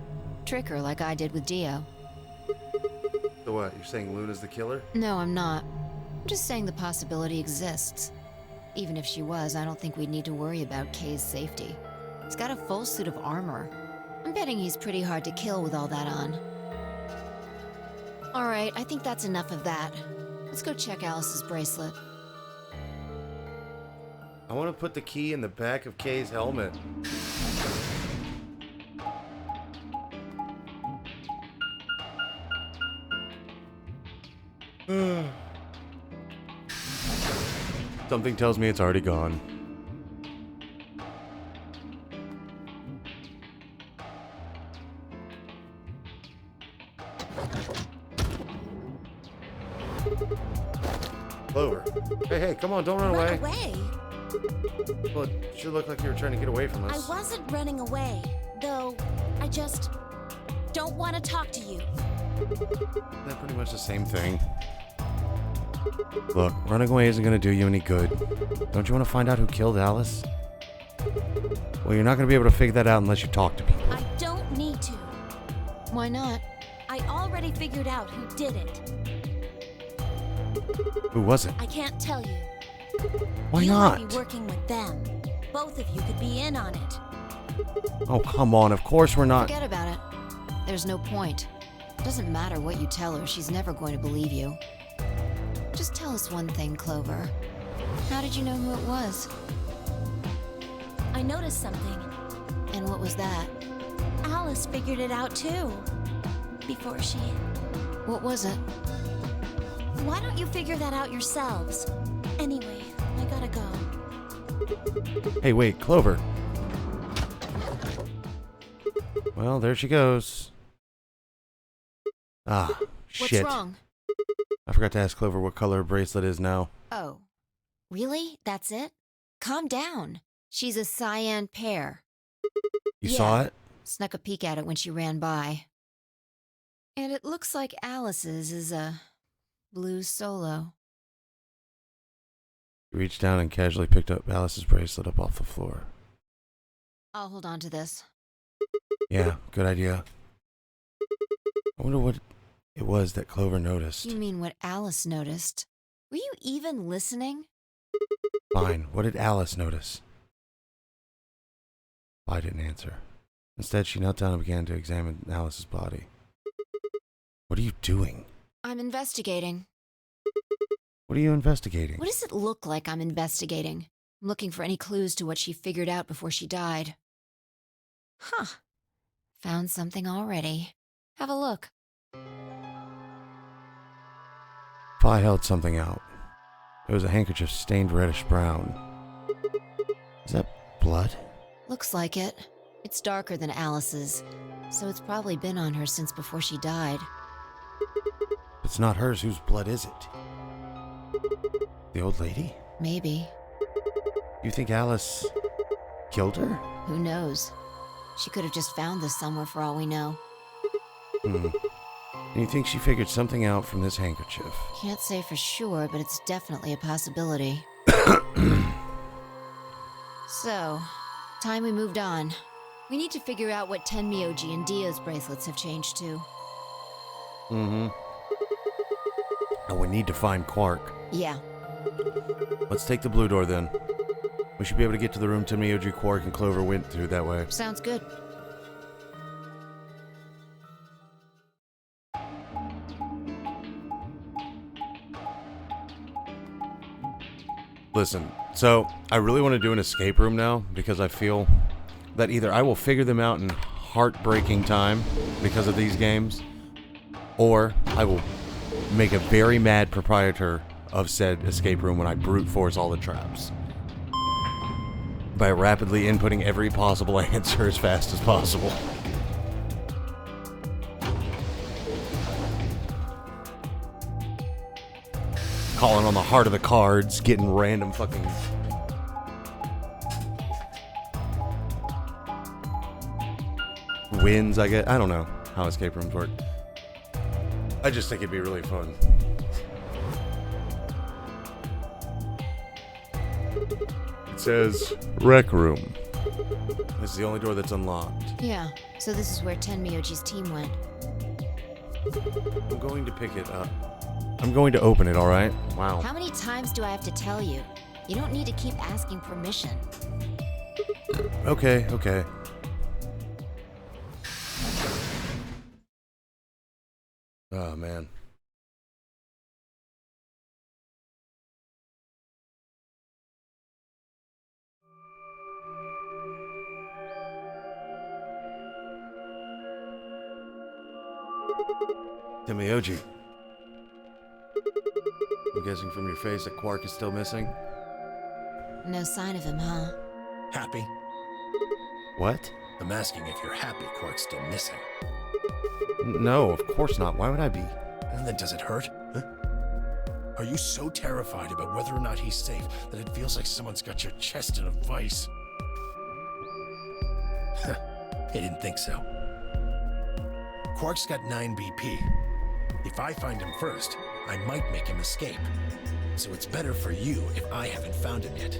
trick her like I did with Dio. So what, you're saying Luna's the killer? No, I'm not. I'm just saying the possibility exists. Even if she was, I don't think we'd need to worry about Kay's safety. He's got a full suit of armor. I'm betting he's pretty hard to kill with all that on. Alright, I think that's enough of that. Let's go check Alice's bracelet. I want to put the key in the back of Kay's helmet. Something tells me it's already gone. Clover. Hey, come on, don't run away. Run away? Well, it sure looked like you were trying to get away from I us. wasn't running away, though I just don't want to talk to you. They're pretty much the same thing. Look, running away isn't going to do you any good. Don't you want to find out who killed Alice? Well, you're not going to be able to figure that out unless you talk to people. I don't need to. Why not? I already figured out who did it. Who was it? I can't tell you. Why you not? might be working with them. Both of you could be in on it. Oh, come on. Of course we're not. Forget about it. There's no point. It doesn't matter what you tell her, she's never going to believe you. Just tell us one thing, Clover. How did you know who it was? I I noticed something. And what was that? Alice figured it out too. Before she... What was it? Why don't you figure that out yourselves? Anyway, I gotta go. Hey, wait, Clover. Well, there she goes. Ah, shit. What's wrong? I forgot to ask Clover what color her bracelet is now. Oh. Really? That's it? Calm down. She's a cyan pear. You saw it? Snuck a peek at it when she ran by. And it looks like Alice's is a blue solo. He reached down and casually picked up Alice's bracelet up off the floor. I'll hold on to this. Yeah, good idea. I wonder what it was that Clover noticed. You mean what Alice noticed? Were you even listening? Fine, what did Alice notice? I didn't answer. Instead, she knelt down and began to examine Alice's body. What are you doing? I'm investigating. What are you investigating? What does it look like I'm investigating? I'm looking for any clues to what she figured out before she died. Huh. Found something already. Have a look. Fi held something out. It was a handkerchief stained reddish brown. Is that blood? Looks like it. It's darker than Alice's, so it's probably been on her since before she died. If it's not hers, whose blood is it? The old lady? Maybe. You think Alice killed her? Who knows? She could have just found this somewhere for all we know. And you think she figured something out from this handkerchief? Can't say for sure, but it's definitely a possibility. So, time we moved on. We need to figure out what Tenmyoji and Dio's bracelets have changed to. And we need to find Quark. Yeah. Let's take the blue door then. We should be able to get to the room Tenmyoji, Quark, and Clover went through that way. Sounds good. Listen, so I really want to do an escape room now because I feel that either I will figure them out in heartbreaking time because of these games, or I will make a very mad proprietor of said escape room when I brute force all the traps by rapidly inputting every possible answer as fast as possible. Calling on the heart of the cards, getting random fucking... wins, I guess. I don't know how escape rooms work. I just think it'd be really fun. It says rec room. This is the only door that's unlocked. Yeah, so this is where Tenmyoji's team went. I'm going to pick it up. I'm going to open it, alright? Wow. How many times do I have to tell you? You don't need to keep asking permission. Okay, okay. Oh, man. Tenmyoji. I'm guessing from your face that Quark is still missing? No sign of him, huh? Happy? What? I'm asking if you're happy Quark's still missing. No, of course not. Why would I be? And then does it hurt? Huh? Are you so terrified about whether or not he's safe that it feels like someone's got your chest in a vice? I didn't think so. Quark's got 9 BP. If I find him first, I might make him escape. So it's better for you if I haven't found him yet.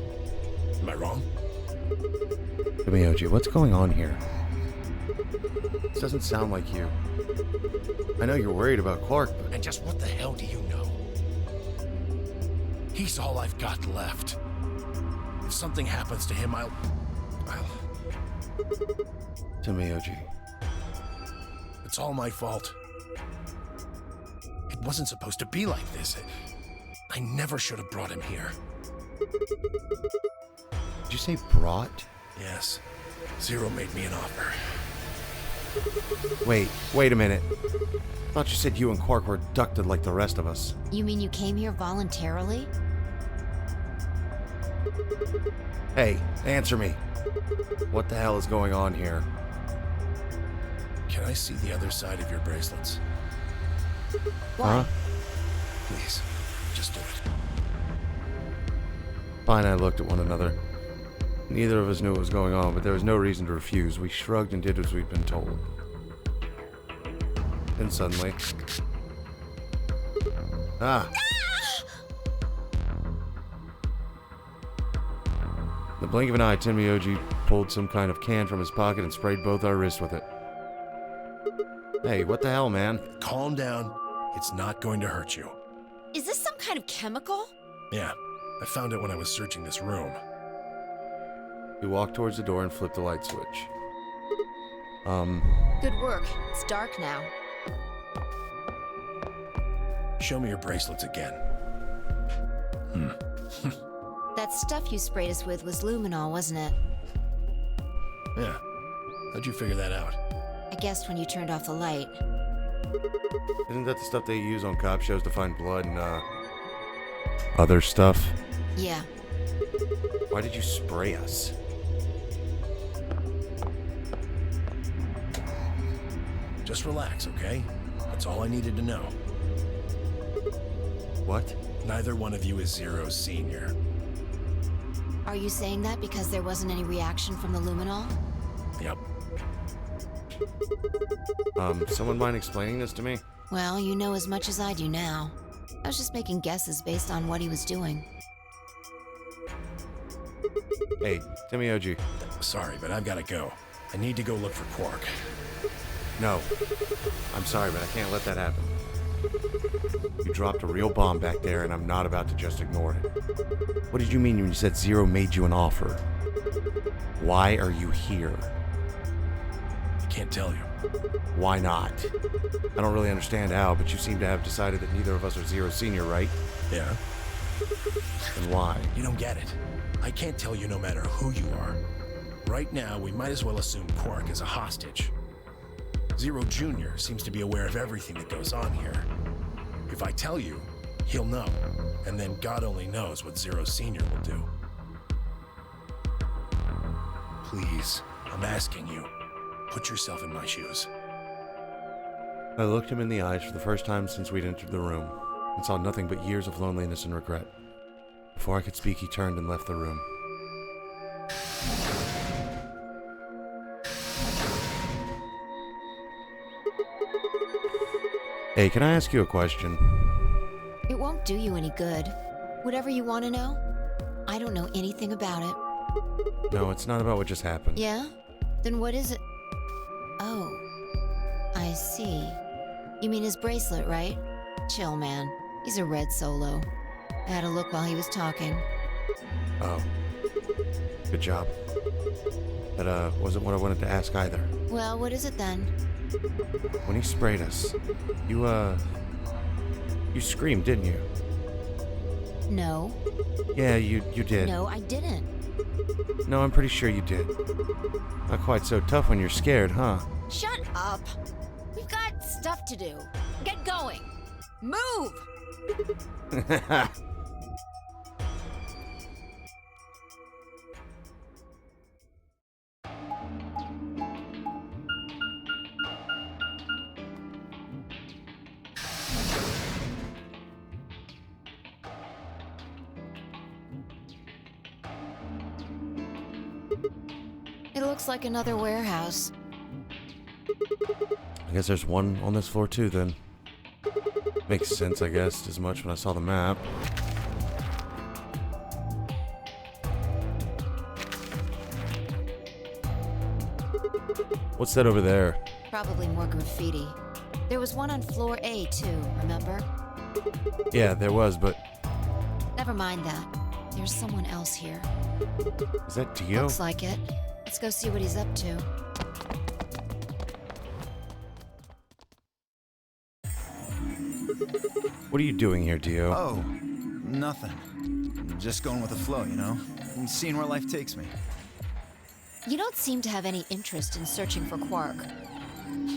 Am I wrong? Tenmyoji, what's going on here? This doesn't sound like you. I know you're worried about Quark, but... And just what the hell do you know? He's all I've got left. If something happens to him, I'll... Tenmyoji. It's all my fault. It wasn't supposed to be like this. I never should have brought him here. Did you say brought Yes. Zero made me an offer. Wait a minute. I thought you said you and Quark were abducted like the rest of us. You mean you came here voluntarily? Hey, answer me. What the hell is going on here? Can I see the other side of your bracelets? Why? Huh? Please, just do it. Pi and I looked at one another. Neither of us knew what was going on, but there was no reason to refuse. We shrugged and did as we'd been told. Then suddenly... Ah! In the blink of an eye, Tenmyoji pulled some kind of can from his pocket and sprayed both our wrists with it. Hey, what the hell, man? Calm down. It's not going to hurt you. Is this some kind of chemical? Yeah, I found it when I was searching this room. We walked towards the door and flipped the light switch. Good work. It's dark now. Show me your bracelets again. That stuff you sprayed us with was luminol, wasn't it? Yeah. How'd you figure that out? I guessed when you turned off the light. Isn't that the stuff they use on cop shows to find blood and, other stuff? Yeah. Why did you spray us? Just relax, okay? That's all I needed to know. What? Neither one of you is Zero's senior. Are you saying that because there wasn't any reaction from the luminol? Yep. Someone mind explaining this to me? Well, you know as much as I do now. I was just making guesses based on what he was doing. Hey, Tenmyoji. Sorry, but I've got to go. I need to go look for Quark. No. I'm sorry, but I can't let that happen. You dropped a real bomb back there, and I'm not about to just ignore it. What did you mean when you said Zero made you an offer? Why are you here? I can't tell you. Why not? I don't really understand how, but you seem to have decided that neither of us are Zero Senior, right? Yeah? And why? You don't get it. I can't tell you no matter who you are. Right now, we might as well assume Quark is a hostage. Zero Jr. seems to be aware of everything that goes on here. If I tell you, he'll know, and then God only knows what Zero Sr. will do. Please, I'm asking you, put yourself in my shoes. I looked him in the eyes for the first time since we'd entered the room, and saw nothing but years of loneliness and regret. Before I could speak, he turned and left the room. Hey, can I ask you a question? It won't do you any good. Whatever you want to know, I don't know anything about it. No, it's not about what just happened. Yeah? Then what is it? Oh, I see. You mean his bracelet, right? Chill, man. He's a red solo. I had a look while he was talking. Oh. Good job. That, wasn't what I wanted to ask either. Well, what is it then? When he sprayed us, you screamed, didn't you? No. Yeah, you did. No, I didn't. No, I'm pretty sure you did. Not quite so tough when you're scared, huh? Shut up. We've got stuff to do. Get going. Move! It looks like another warehouse. I guess there's one on this floor too, then. Makes sense, I guess, as much when I saw the map. What's that over there? Probably more graffiti. There was one on floor A, too, remember? Yeah, there was, but... Never mind that. There's someone else here. Is that Dio? Looks like it. Let's go see what he's up to. What are you doing here, Dio? Oh, nothing. Just going with the flow, you know? And seeing where life takes me. You don't seem to have any interest in searching for Quark.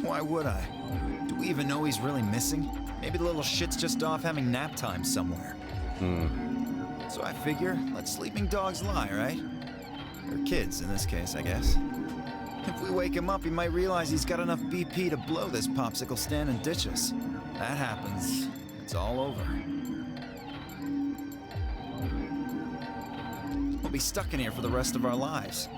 Why would I? Do we even know he's really missing? Maybe the little shit's just off having nap time somewhere. So I figure, let sleeping dogs lie, right? Or kids, in this case, I guess. If we wake him up, he might realize he's got enough BP to blow this popsicle stand and ditch us. That happens, it's all over. We'll be stuck in here for the rest of our lives.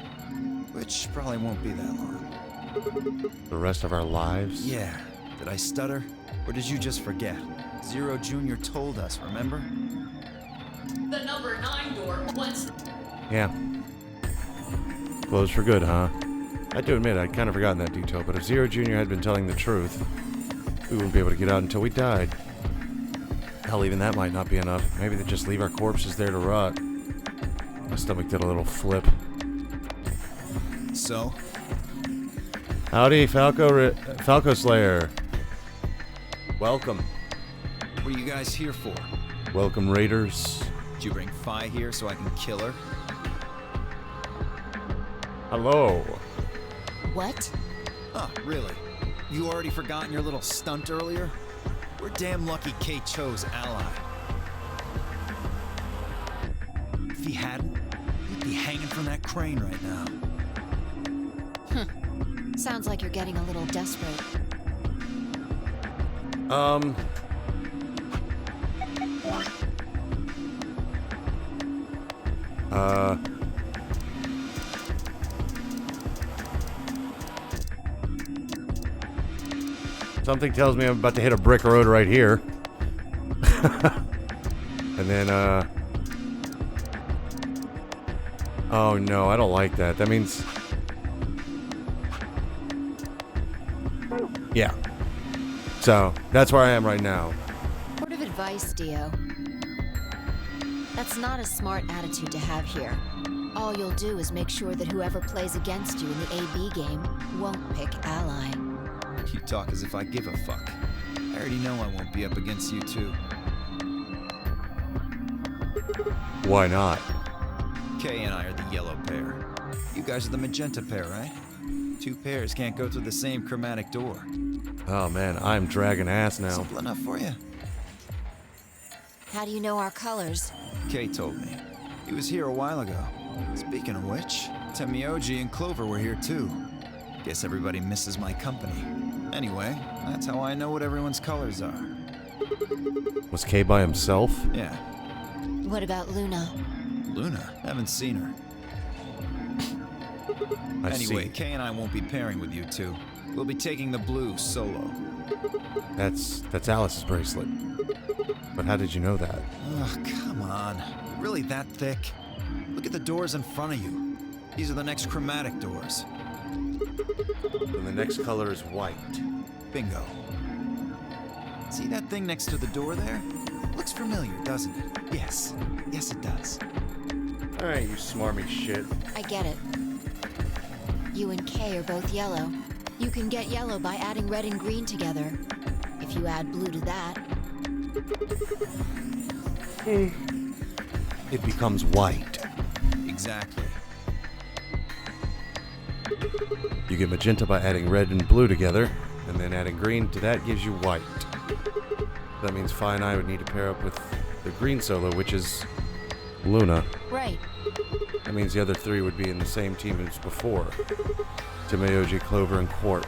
Which probably won't be that long. The rest of our lives? Yeah. Did I stutter? Or did you just forget? Zero Jr. told us, remember? The number 9 door once. Yeah. Closed for good, huh? I do admit, I'd kind of forgotten that detail, but if Zero Jr. had been telling the truth, we wouldn't be able to get out until we died. Hell, even that might not be enough. Maybe they just leave our corpses there to rot. My stomach did a little flip. So? Howdy, Falco Slayer. Welcome. What are you guys here for? Welcome, Raiders. Did you bring Fi here so I can kill her? Hello. What? Oh, really? You already forgotten your little stunt earlier? We're damn lucky Kay chose ally. If he hadn't, he'd be hanging from that crane right now. Sounds like you're getting a little desperate. Something tells me I'm about to hit a brick road right here. And then, oh no, I don't like that. That means... Yeah. So, that's where I am right now. Word of advice, Dio. That's not a smart attitude to have here. All you'll do is make sure that whoever plays against you in the AB game won't pick ally. You talk as if I give a fuck. I already know I won't be up against you two. Why not? Kay and I are the yellow pair. You guys are the magenta pair, right? Two pairs can't go through the same chromatic door. Oh man, I'm dragging ass now. Simple enough for you. How do you know our colors? Kay told me. He was here a while ago. Speaking of which, Temioji and Clover were here too. Guess everybody misses my company. Anyway, that's how I know what everyone's colors are. Was Kay by himself? Yeah. What about Luna? Luna? Haven't seen her. Anyway, Kay and I won't be pairing with you two. We'll be taking the blue solo. That's Alice's bracelet. But how did you know that? Ugh, come on. You're really that thick? Look at the doors in front of you. These are the next chromatic doors. And the next color is white. Bingo. See that thing next to the door there? Looks familiar, doesn't it? Yes. Yes, it does. Alright, you smarmy shit. I get it. You and Kay are both yellow. You can get yellow by adding red and green together. If you add blue to that... It becomes white. Exactly. You get magenta by adding red and blue together, and then adding green to that gives you white. That means Fi and I would need to pair up with the green solo, which is Luna. Right. That means the other three would be in the same team as before. Temioji, Clover, and Quark.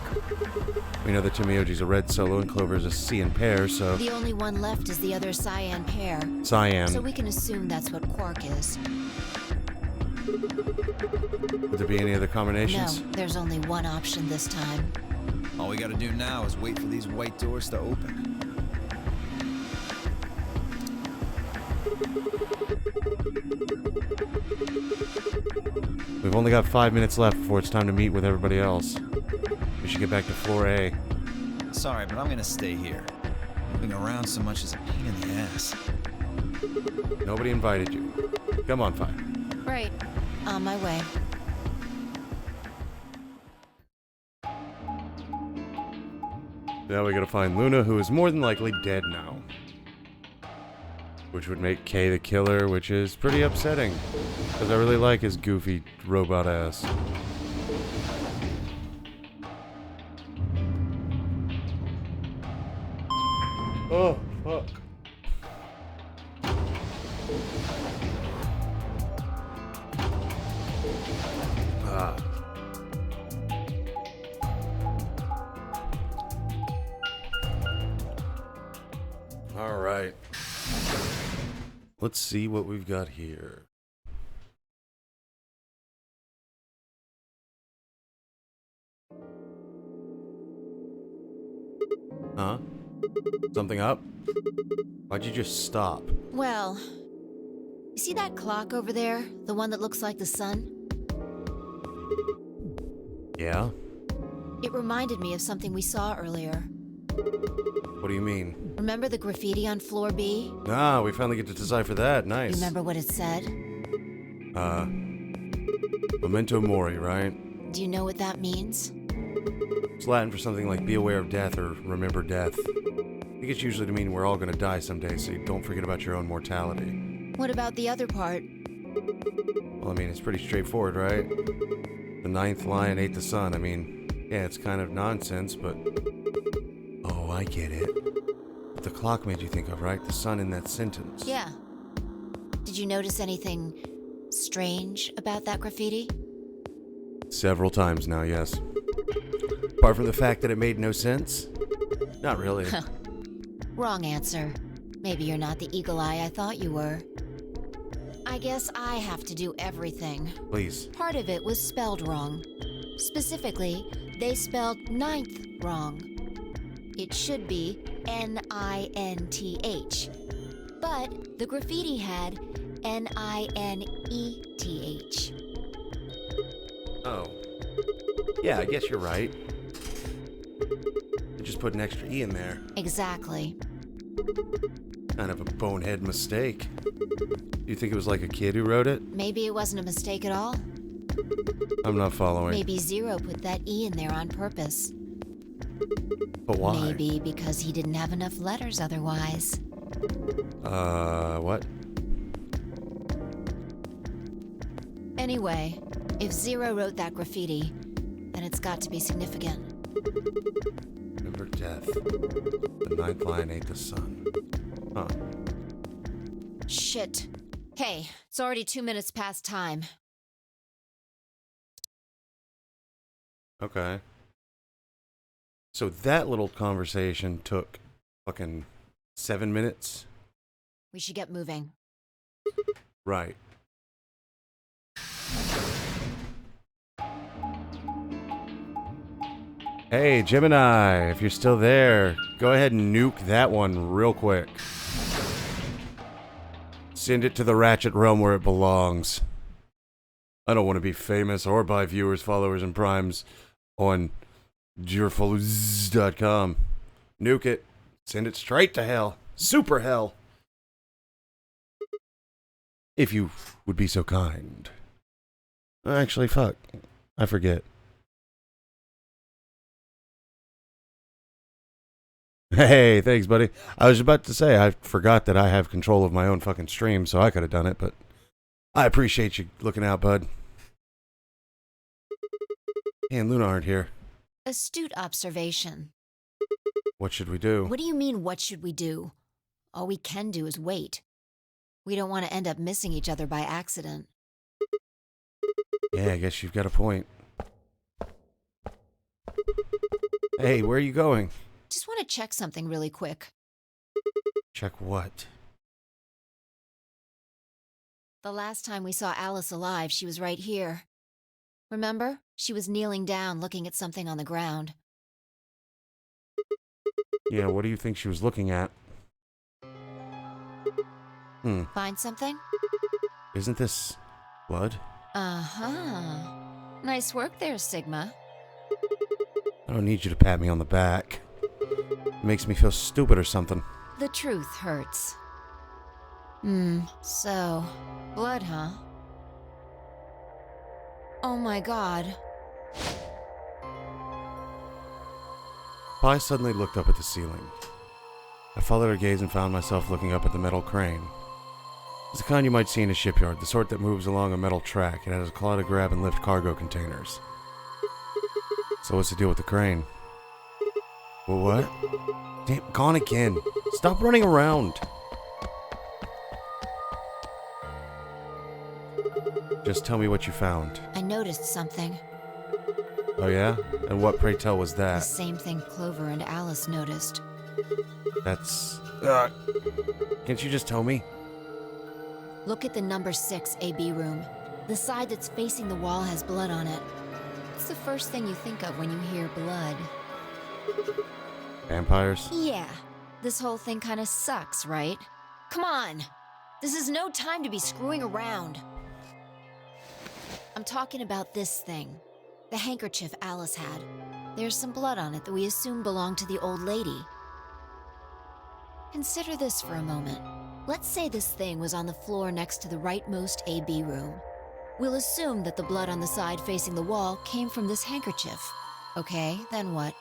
We know that Temioji's a red solo and Clover is a cyan pair, so... The only one left is the other cyan pair. Cyan. So we can assume that's what Quark is. Would there be any other combinations? No, there's only one option this time. All we gotta do now is wait for these white doors to open. We've only got 5 minutes left before it's time to meet with everybody else. We should get back to floor A. Sorry, but I'm gonna stay here. Moving around so much is a pain in the ass. Nobody invited you. Come on, Fi. Right. On my way. Now we gotta find Luna, who is more than likely dead now. Which would make Kay the killer, which is pretty upsetting. Because I really like his goofy robot ass. Ah. All right. Let's see what we've got here. Huh? Something up? Why'd you just stop? Well, you see that clock over there? The one that looks like the sun? Yeah? It reminded me of something we saw earlier. What do you mean? Remember the graffiti on floor B? Ah, we finally get to decipher that. Nice. Remember what it said? Memento Mori, right? Do you know what that means? It's Latin for something like be aware of death or remember death. I think it's usually to mean we're all gonna die someday, so you don't forget about your own mortality. What about the other part? Well, I mean, it's pretty straightforward, right? The ninth lion ate the sun. I mean, yeah, it's kind of nonsense, but... Oh, I get it. What the clock made you think of, right? The sun in that sentence. Yeah. Did you notice anything strange about that graffiti? Several times now, yes. Apart from the fact that it made no sense? Not really. Wrong answer. Maybe you're not the eagle eye I thought you were. I guess I have to do everything. Please. Part of it was spelled wrong. Specifically, they spelled ninth wrong. It should be N-I-N-T-H. But the graffiti had N-I-N-E-T-H. Oh. Yeah, I guess you're right. I just put an extra E in there. Exactly. Kind of a bonehead mistake. You think it was like a kid who wrote it? Maybe it wasn't a mistake at all. I'm not following. Maybe Zero put that E in there on purpose. But why? Maybe because he didn't have enough letters otherwise. What? Anyway, if Zero wrote that graffiti, then it's got to be significant. Remember death. The ninth lion ate the sun. Huh. Shit. Hey, it's already 2 minutes past time. Okay. So that little conversation took fucking 7 minutes? We should get moving. Right. Hey, Gemini, if you're still there, go ahead and nuke that one real quick. Send it to the Ratchet realm where it belongs. I don't want to be famous or buy viewers, followers, and primes on Jurfaluz.com. Nuke it. Send it straight to hell. Super hell. If you would be so kind. Actually, fuck. I forget. Hey, thanks, buddy. I was about to say, I forgot that I have control of my own fucking stream, so I could have done it, but I appreciate you looking out, bud. Hey, and Luna aren't here. Astute observation. What should we do? What do you mean, what should we do? All we can do is wait. We don't want to end up missing each other by accident. Yeah, I guess you've got a point. Hey, where are you going? Just want to check something really quick. Check what? The last time we saw Alice alive, she was right here. Remember? She was kneeling down, looking at something on the ground. Yeah, what do you think she was looking at? Find something? Isn't this blood? Uh-huh. Nice work there, Sigma. I don't need you to pat me on the back. It makes me feel stupid or something. The truth hurts. So, blood, huh? Oh my god. Pi suddenly looked up at the ceiling. I followed her gaze and found myself looking up at the metal crane. It's the kind you might see in a shipyard, the sort that moves along a metal track. It has a claw to grab and lift cargo containers. So what's the deal with the crane? Well, what? Damn, gone again. Stop running around. Just tell me what you found. I noticed something. Oh yeah? And what, pray tell, was The that? same thing Clover and Alice noticed. That's... Can't you just tell me? Look at the number 6 AB room. The side that's facing the wall has blood on it. It's the first thing you think of when you hear blood. Vampires? Yeah. This whole thing kind of sucks, right? Come on! This is no time to be screwing around. I'm talking about this thing. The handkerchief Alice had. There's some blood on it that we assume belonged to the old lady. Consider this for a moment. Let's say this thing was on the floor next to the rightmost AB room. We'll assume that the blood on the side facing the wall came from this handkerchief. Okay, then what?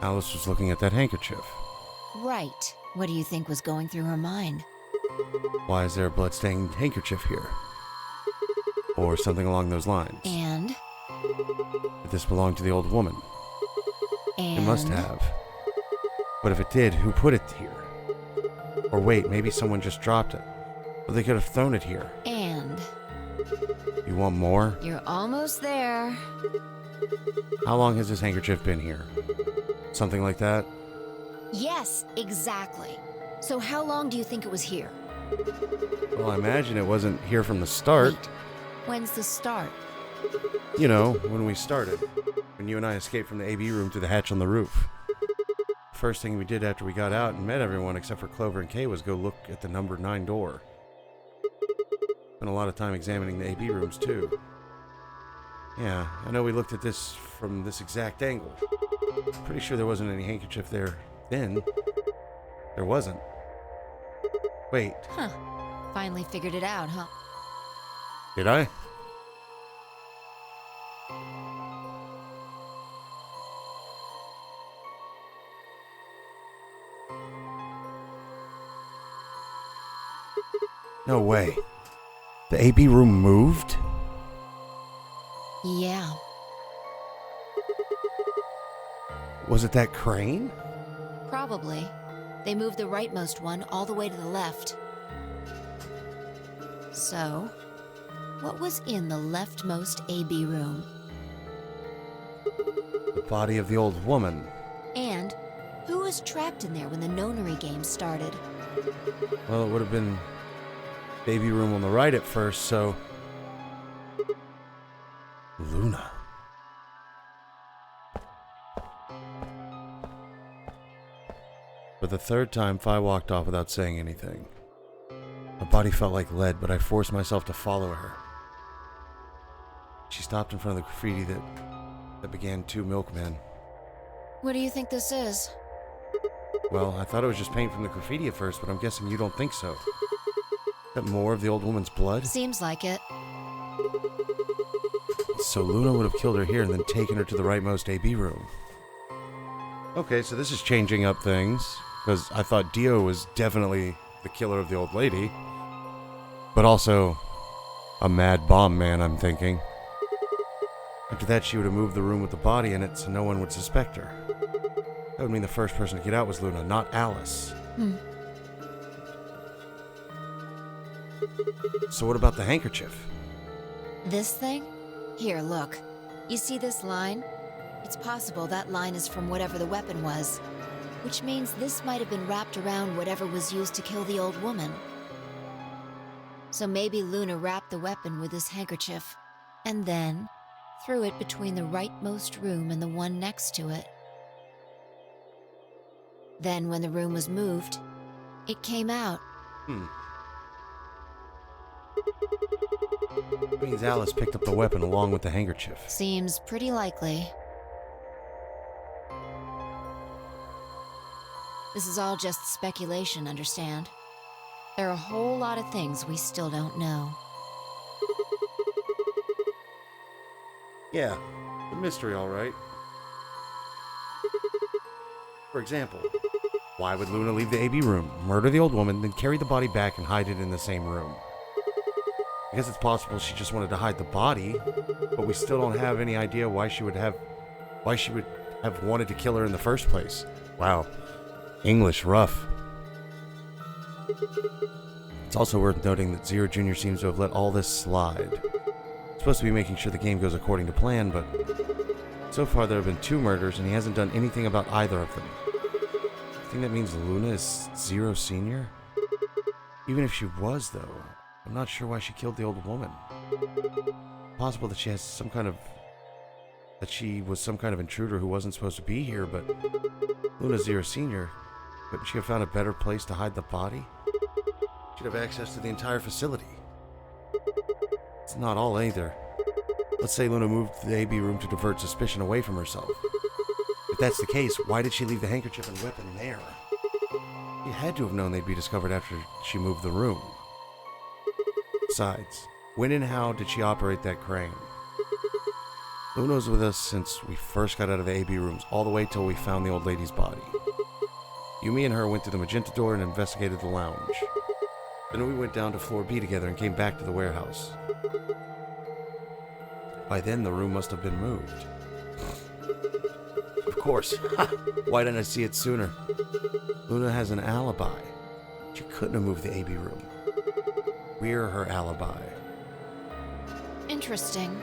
Alice was looking at that handkerchief. Right. What do you think was going through her mind? Why is there a blood-stained handkerchief here? Or something along those lines. And? Did this belong to the old woman? And? It must have. But if it did, who put it here? Or wait, maybe someone just dropped it. Or they could have thrown it here. And? You want more? You're almost there. How long has this handkerchief been here? Something like that? Yes, exactly. So how long do you think it was here? Well, I imagine it wasn't here from the start. Wait, when's the start? You know, when we started. When you and I escaped from the AB room through the hatch on the roof. First thing we did after we got out and met everyone except for Clover and Kay was go look at the number 9 door. Spent a lot of time examining the AB rooms too. Yeah, I know we looked at this from this exact angle. Pretty sure there wasn't any handkerchief there then. There wasn't. Wait. Huh. Finally figured it out, huh? Did I? No way. The AB room moved? Yeah. Was it that crane? Probably. They moved the rightmost one all the way to the left. So, what was in the leftmost AB room? The body of the old woman. And who was trapped in there when the nonary game started? Well, it would have been baby room on the right at first, so... Luna. For the third time, Fi walked off without saying anything. My body felt like lead, but I forced myself to follow her. She stopped in front of the graffiti that began 2 milkmen. What do you think this is? Well, I thought it was just paint from the graffiti at first, but I'm guessing you don't think so. Is that more of the old woman's blood? Seems like it. So Luna would have killed her here and then taken her to the rightmost AB room. Okay, so this is changing up things, because I thought Dio was definitely the killer of the old lady, but also a mad bomb man, I'm thinking. After that, she would have moved the room with the body in it so no one would suspect her. That would mean the first person to get out was Luna, not Alice. So what about the handkerchief? This thing? Here, look. You see this line? It's possible that line is from whatever the weapon was, which means this might have been wrapped around whatever was used to kill the old woman. So maybe Luna wrapped the weapon with this handkerchief, and then threw it between the rightmost room and the one next to it. Then when the room was moved, it came out. That means Alice picked up the weapon along with the handkerchief. Seems pretty likely. This is all just speculation, understand? There are a whole lot of things we still don't know. Yeah, a mystery, all right. For example, why would Luna leave the AB room, murder the old woman, then carry the body back and hide it in the same room? I guess it's possible she just wanted to hide the body, but we still don't have any idea why she would have wanted to kill her in the first place. Wow, English rough. It's also worth noting that Zero Jr. seems to have let all this slide. Supposed to be making sure the game goes according to plan, but so far there have been 2 murders and he hasn't done anything about either of them. I think that means Luna is Zero Sr.? Even if she was, though, I'm not sure why she killed the old woman. Possible that she was some kind of intruder who wasn't supposed to be here, but Luna's Zero Sr. Couldn't she have found a better place to hide the body? She'd have access to the entire facility. It's not all either. Let's say Luna moved to the AB room to divert suspicion away from herself. If that's the case, why did she leave the handkerchief and weapon there? She had to have known they'd be discovered after she moved the room. Besides, when and how did she operate that crane? Luna was with us since we first got out of the AB rooms, all the way till we found the old lady's body. Yumi and her went to the magenta door and investigated the lounge. Then we went down to floor B together and came back to the warehouse. By then, the room must have been moved. Of course. Why didn't I see it sooner? Luna has an alibi. She couldn't have moved the AB room. We're her alibi. Interesting.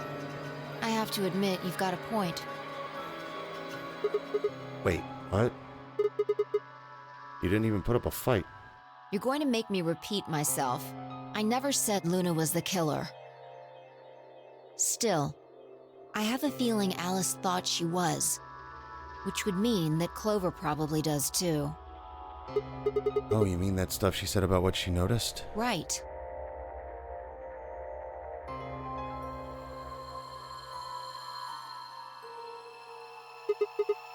I have to admit, you've got a point. Wait, what? You didn't even put up a fight. You're going to make me repeat myself. I never said Luna was the killer. Still, I have a feeling Alice thought she was, which would mean that Clover probably does too. Oh, you mean that stuff she said about what she noticed? Right.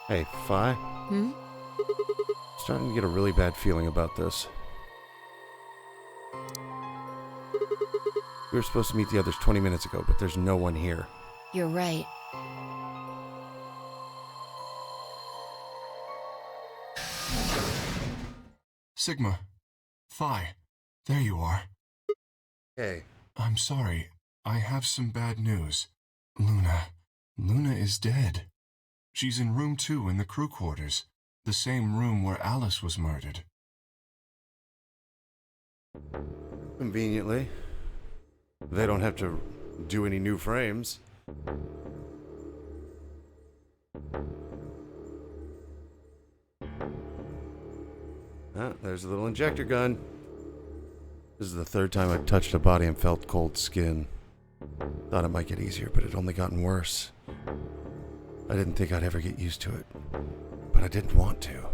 Hey, Fi? Hmm? Starting to get a really bad feeling about this. We were supposed to meet the others 20 minutes ago, but there's no one here. You're right. Sigma. Phi. There you are. Hey. I'm sorry. I have some bad news. Luna is dead. She's in room 2 in the crew quarters. The same room where Alice was murdered. Conveniently. They don't have to do any new frames. Ah, there's a little injector gun. This is the 3rd time I touched a body and felt cold skin. Thought it might get easier, but it only gotten worse. I didn't think I'd ever get used to it, but I didn't want to.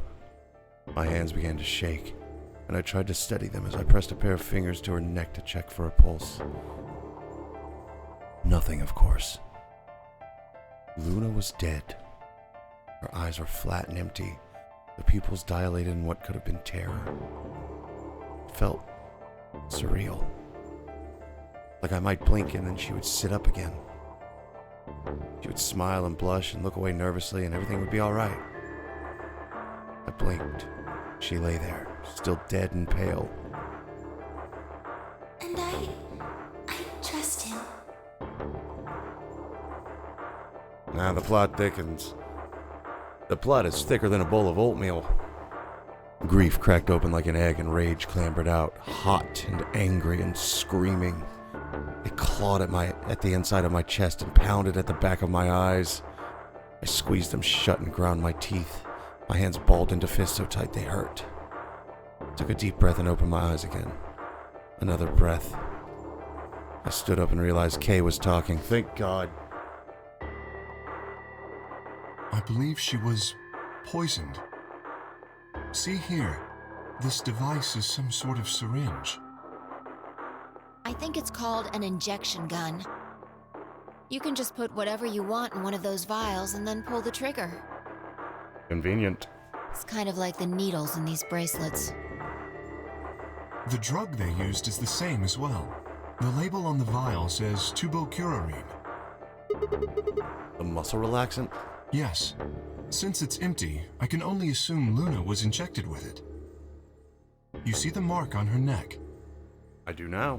My hands began to shake, and I tried to steady them as I pressed a pair of fingers to her neck to check for a pulse. Nothing, of course. Luna was dead. Her eyes were flat and empty, the pupils dilated in what could have been terror. It felt surreal. Like I might blink and then she would sit up again. She would smile and blush and look away nervously and everything would be all right. I blinked. She lay there, still dead and pale. And I trust him. Now the plot thickens. The plot is thicker than a bowl of oatmeal. Grief cracked open like an egg and rage clambered out, hot and angry and screaming. It clawed at the inside of my chest and pounded at the back of my eyes. I squeezed them shut and ground my teeth. My hands balled into fists so tight they hurt. Took a deep breath and opened my eyes again. Another breath. I stood up and realized Kay was talking. Thank God. I believe she was poisoned. See here, this device is some sort of syringe. I think it's called an injection gun. You can just put whatever you want in one of those vials and then pull the trigger. Convenient. It's kind of like the needles in these bracelets. The drug they used is the same as well. The label on the vial says tubocurarine. The muscle relaxant? Yes. Since it's empty, I can only assume Luna was injected with it. You see the mark on her neck? I do now.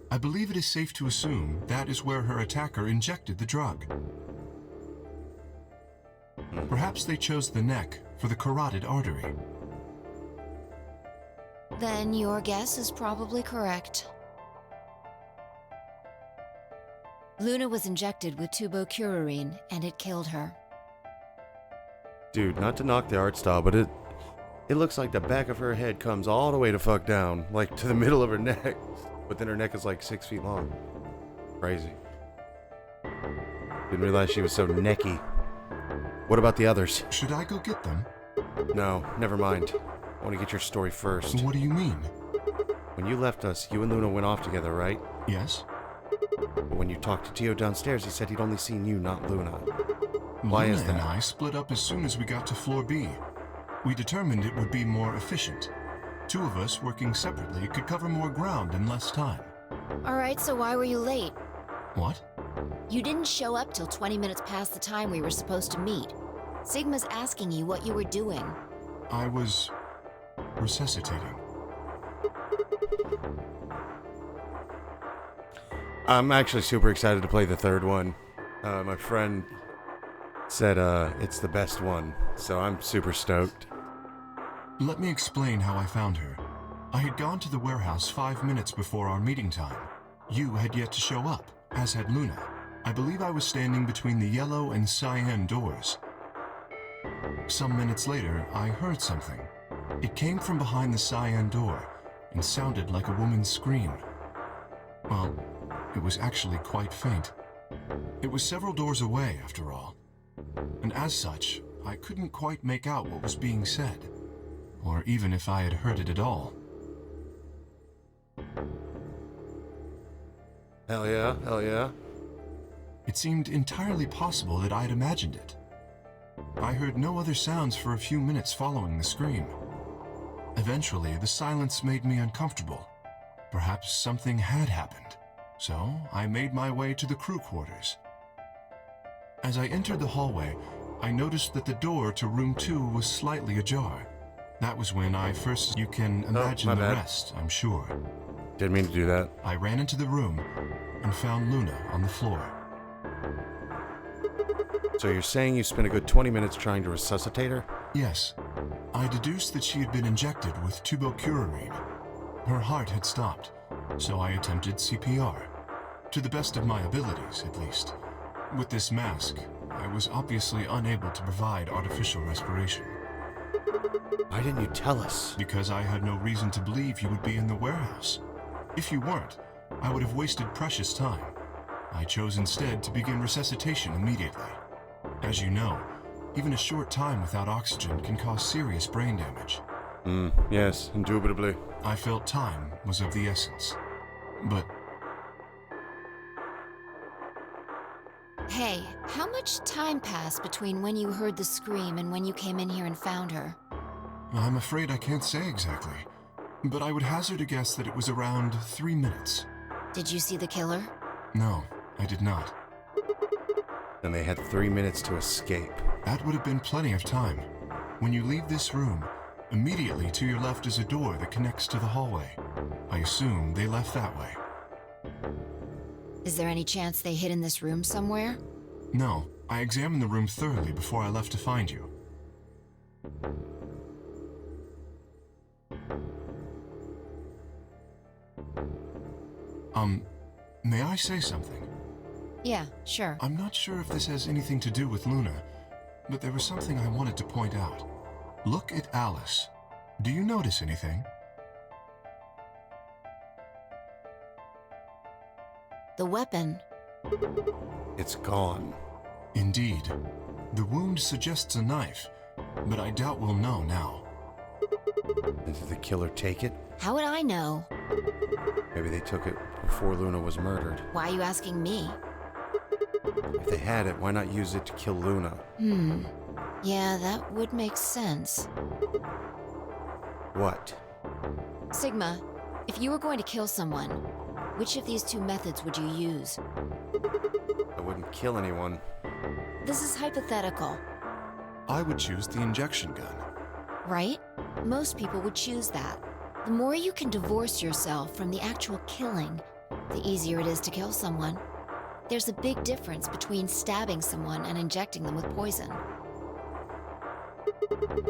I believe it is safe to assume that is where her attacker injected the drug. Perhaps they chose the neck for the carotid artery. Then your guess is probably correct. Luna was injected with tubocurarine, and it killed her. Dude, not to knock the art style, but it looks like the back of her head comes all the way to fuck down, like to the middle of her neck. But then her neck is like 6 feet long. Crazy. Didn't realize she was so necky. What about the others? Should I go get them? No, never mind. I want to get your story first. What do you mean? When you left us, you and Luna went off together, right? Yes. But when you talked to Tio downstairs, he said he'd only seen you, not Luna. Why Luna is that? and I split up as soon as we got to floor B. We determined it would be more efficient. Two of us working separately could cover more ground in less time. Alright, so why were you late? What? You didn't show up till 20 minutes past the time we were supposed to meet. Sigma's asking you what you were doing. I was resuscitating. I'm actually super excited to play the third one. My friend said it's the best one, so I'm super stoked. Let me explain how I found her. I had gone to the warehouse 5 minutes before our meeting time. You had yet to show up, as had Luna. I believe I was standing between the yellow and cyan doors. Some minutes later, I heard something. It came from behind the cyan door and sounded like a woman's scream. Well, it was actually quite faint. It was several doors away, after all. And as such, I couldn't quite make out what was being said, or even if I had heard it at all. Hell yeah, hell yeah. It seemed entirely possible that I'd imagined it. I heard no other sounds for a few minutes following the scream. Eventually, the silence made me uncomfortable. Perhaps something had happened, so I made my way to the crew quarters. As I entered the hallway, I noticed that the door to room 2 was slightly ajar. That was when I first... You can imagine the rest, I'm sure. Didn't mean to do that. I ran into the room and found Luna on the floor. So you're saying you spent a good 20 minutes trying to resuscitate her? Yes. I deduced that she had been injected with tubocurarine. Her heart had stopped, so I attempted CPR. To the best of my abilities, at least. With this mask, I was obviously unable to provide artificial respiration. Why didn't you tell us? Because I had no reason to believe you would be in the warehouse. If you weren't, I would have wasted precious time. I chose instead to begin resuscitation immediately. As you know, even a short time without oxygen can cause serious brain damage. Yes, indubitably. I felt time was of the essence. But... Hey, how much time passed between when you heard the scream and when you came in here and found her? I'm afraid I can't say exactly, but I would hazard a guess that it was around 3 minutes. Did you see the killer? No, I did not. And they had 3 minutes to escape. That would have been plenty of time. When you leave this room, immediately to your left is a door that connects to the hallway. I assume they left that way. Is there any chance they hid in this room somewhere? No, I examined the room thoroughly before I left to find you. May I say something? Yeah, sure. I'm not sure if this has anything to do with Luna, but there was something I wanted to point out. Look at Alice. Do you notice anything? The weapon. It's gone. Indeed. The wound suggests a knife, but I doubt we'll know now. And did the killer take it? How would I know? Maybe they took it before Luna was murdered. Why are you asking me? If they had it, why not use it to kill Luna? Yeah, that would make sense. What? Sigma, if you were going to kill someone, which of these two methods would you use? I wouldn't kill anyone. This is hypothetical. I would choose the injection gun. Right? Most people would choose that. The more you can divorce yourself from the actual killing, the easier it is to kill someone. There's a big difference between stabbing someone and injecting them with poison.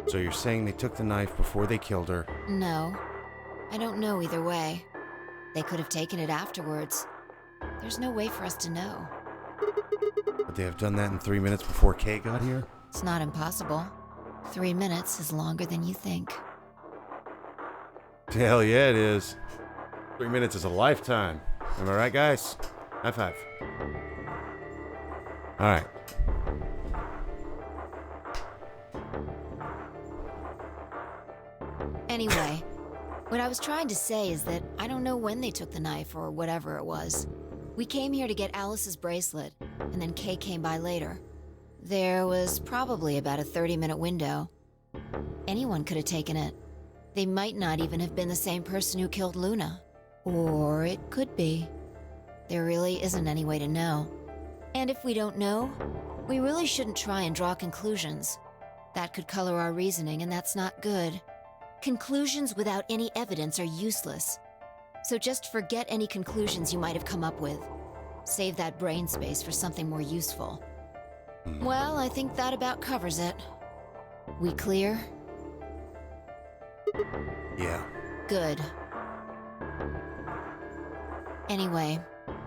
So you're saying they took the knife before they killed her? No. I don't know either way. They could have taken it afterwards. There's no way for us to know. Would they have done that in 3 minutes before Kay got here? It's not impossible. 3 minutes is longer than you think. Hell yeah, it is. 3 minutes is a lifetime. Am I right, guys? High five. Alright. Anyway, what I was trying to say is that I don't know when they took the knife or whatever it was. We came here to get Alice's bracelet, and then Kay came by later. There was probably about a 30-minute window. Anyone could have taken it. They might not even have been the same person who killed Luna. Or it could be. There really isn't any way to know. And if we don't know, we really shouldn't try and draw conclusions. That could color our reasoning, and that's not good. Conclusions without any evidence are useless. So just forget any conclusions you might have come up with. Save that brain space for something more useful. Well, I think that about covers it. We clear? Yeah. Good. Anyway,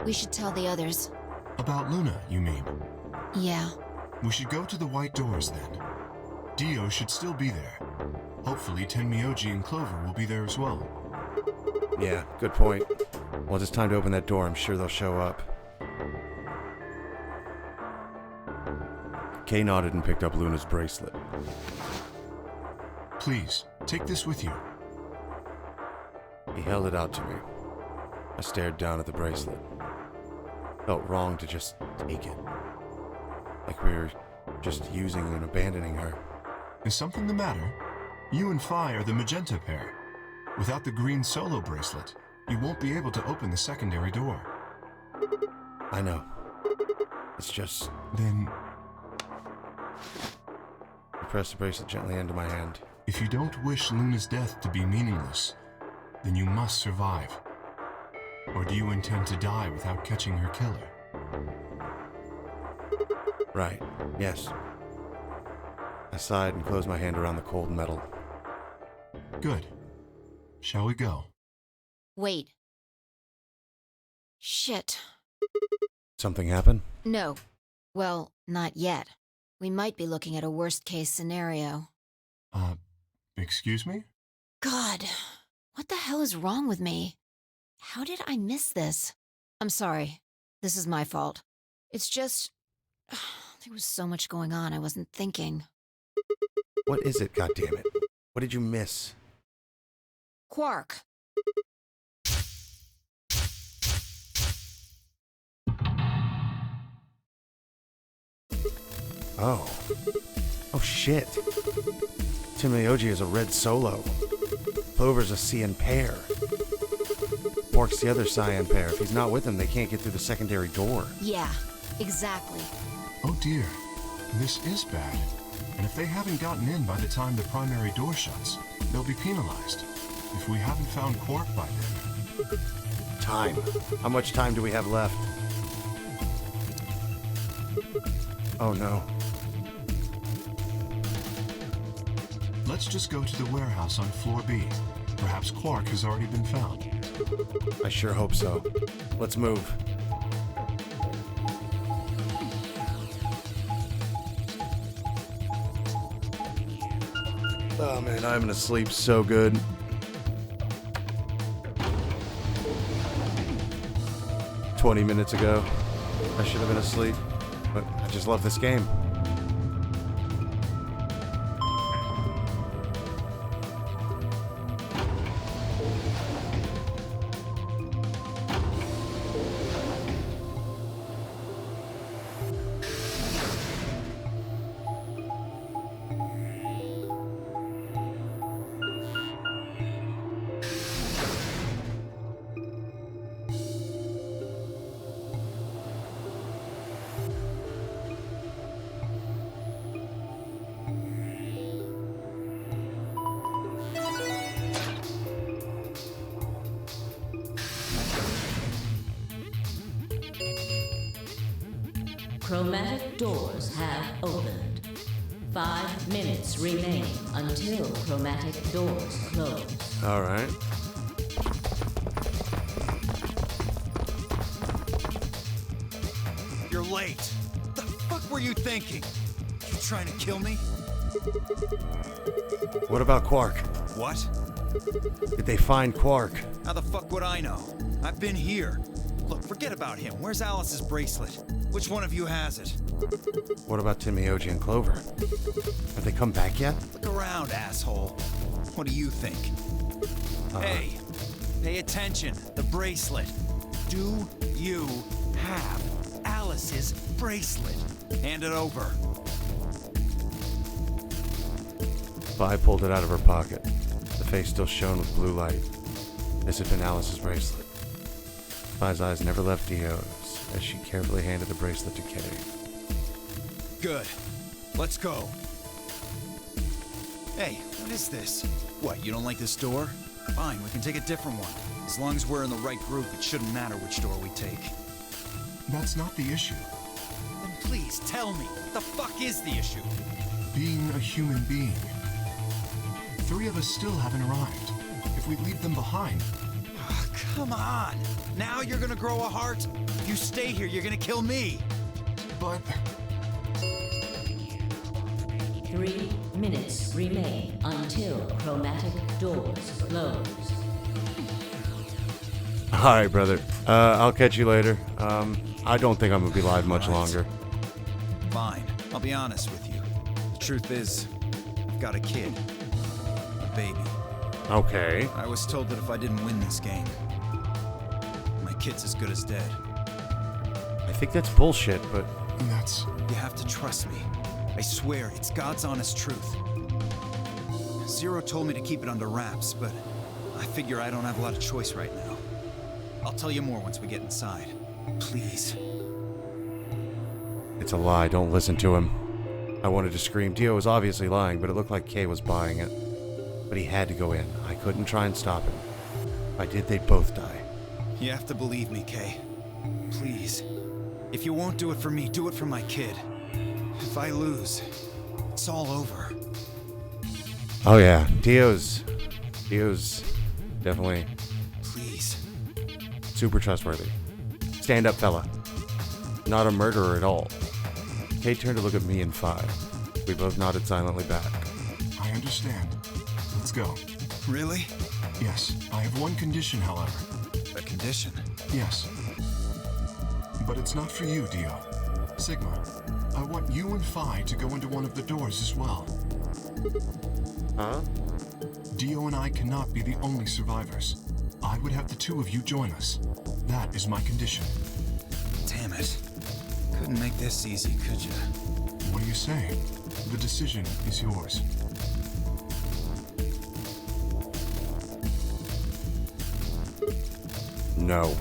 we should tell the others. About Luna, you mean? Yeah. We should go to the white doors then. Dio should still be there. Hopefully Tenmyoji and Clover will be there as well. Yeah, good point. Well, it's time to open that door. I'm sure they'll show up. Kay nodded and picked up Luna's bracelet. Please, take this with you. He held it out to me. I stared down at the bracelet. Felt wrong to just take it. Like we were just using and abandoning her. Is something the matter? You and Phi are the magenta pair. Without the green solo bracelet, you won't be able to open the secondary door. I know. It's just... Then... I pressed the bracelet gently into my hand. If you don't wish Luna's death to be meaningless, then you must survive. Or do you intend to die without catching her killer? Right. Yes. I sighed and closed my hand around the cold metal. Good. Shall we go? Wait. Shit. Something happened? No. Well, not yet. We might be looking at a worst-case scenario. Excuse me? God, what the hell is wrong with me? How did I miss this? I'm sorry. This is my fault. It's just... there was so much going on I wasn't thinking. What is it, goddammit? What did you miss? Quark. Oh. Oh shit. Tenmyoji is a red solo. Clover's a cyan pair. Quark's the other cyan pair. If he's not with them, they can't get through the secondary door. Yeah, exactly. Oh dear. This is bad. And if they haven't gotten in by the time the primary door shuts, they'll be penalized. If we haven't found Quark by then... Time. How much time do we have left? Oh no. Let's just go to the warehouse on floor B. Perhaps Quark has already been found. I sure hope so. Let's move. Oh man, I'm gonna sleep so good. "20 minutes ago, I should have been asleep, but I just love this game." Chromatic doors have opened. 5 minutes remain until chromatic doors close. All right. late. The fuck were you thinking? You trying to kill me? What about Quark? What? Did they find Quark? How the fuck would I know? I've been here. Look, forget about him. Where's Alice's bracelet? Which one of you has it? What about Timioji and Clover? Have they come back yet? Look around, asshole. What do you think? Hey, pay attention. The bracelet. Do you have Alice's bracelet? Hand it over. Vi pulled it out of her pocket. The face still shone with blue light. This had been Alice's bracelet. Vi's eyes never left Dio's as she carefully handed the bracelet to Kay. Good. Let's go. Hey, what is this? What, you don't like this door? Fine, we can take a different one. As long as we're in the right group, it shouldn't matter which door we take. That's not the issue. Then please tell me, what the fuck is the issue? Being a human being. 3 of us still haven't arrived. If we leave them behind... Come on! Now you're gonna grow a heart? If you stay here, you're gonna kill me! But... 3 minutes remain until chromatic doors close. Alright, brother. I'll catch you later. I don't think I'm gonna be live much longer. Fine. I'll be honest with you. The truth is, I've got a kid. A baby. Okay. I was told that if I didn't win this game, my kid's as good as dead. I think that's bullshit, but... That's... You have to trust me. I swear, it's God's honest truth. Zero told me to keep it under wraps, but I figure I don't have a lot of choice right now. I'll tell you more once we get inside. Please. It's a lie, don't listen to him. I wanted to scream. Dio was obviously lying, but it looked like Kay was buying it. But he had to go in. I couldn't try and stop him. If I did, they'd both die. You have to believe me, Kay. Please. If you won't do it for me, do it for my kid. If I lose, it's all over. Oh yeah, Dio's definitely Please. super trustworthy. Stand up, fella. Not a murderer at all. Kay turned to look at me and Fi. We both nodded silently back. I understand. Let's go. Really? Yes. I have one condition, however. A condition? Yes. But it's not for you, Dio. Sigma, I want you and Fi to go into one of the doors as well. Huh? Dio and I cannot be the only survivors. I would have the 2 of you join us. That is my condition. Damn it. Couldn't make this easy, could you? What do you say? The decision is yours. No.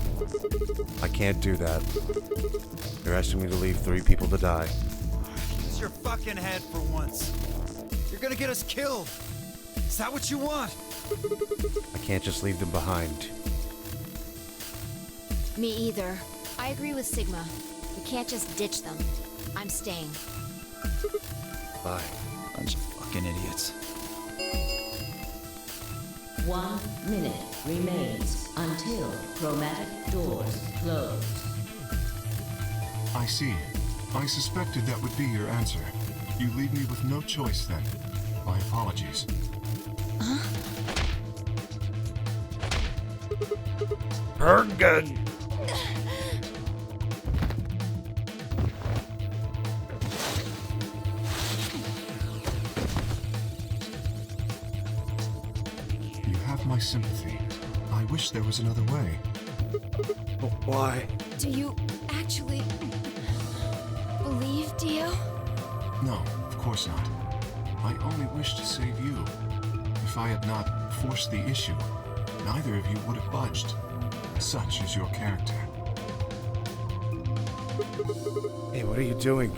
I can't do that. You're asking me to leave 3 people to die. Use your fucking head for once. You're gonna get us killed. Is that what you want? I can't just leave them behind. Me either. I agree with Sigma. We can't just ditch them. I'm staying. Bye. Bunch of fucking idiots. 1 minute remains until chromatic doors close. I see. I suspected that would be your answer. You leave me with no choice then. My apologies. Good. You have my sympathy. I wish there was another way. Why? Do you actually believe, Dio? No, of course not. I only wish to save you. If I had not forced the issue, neither of you would have budged. Such is your character. Hey, what are you doing?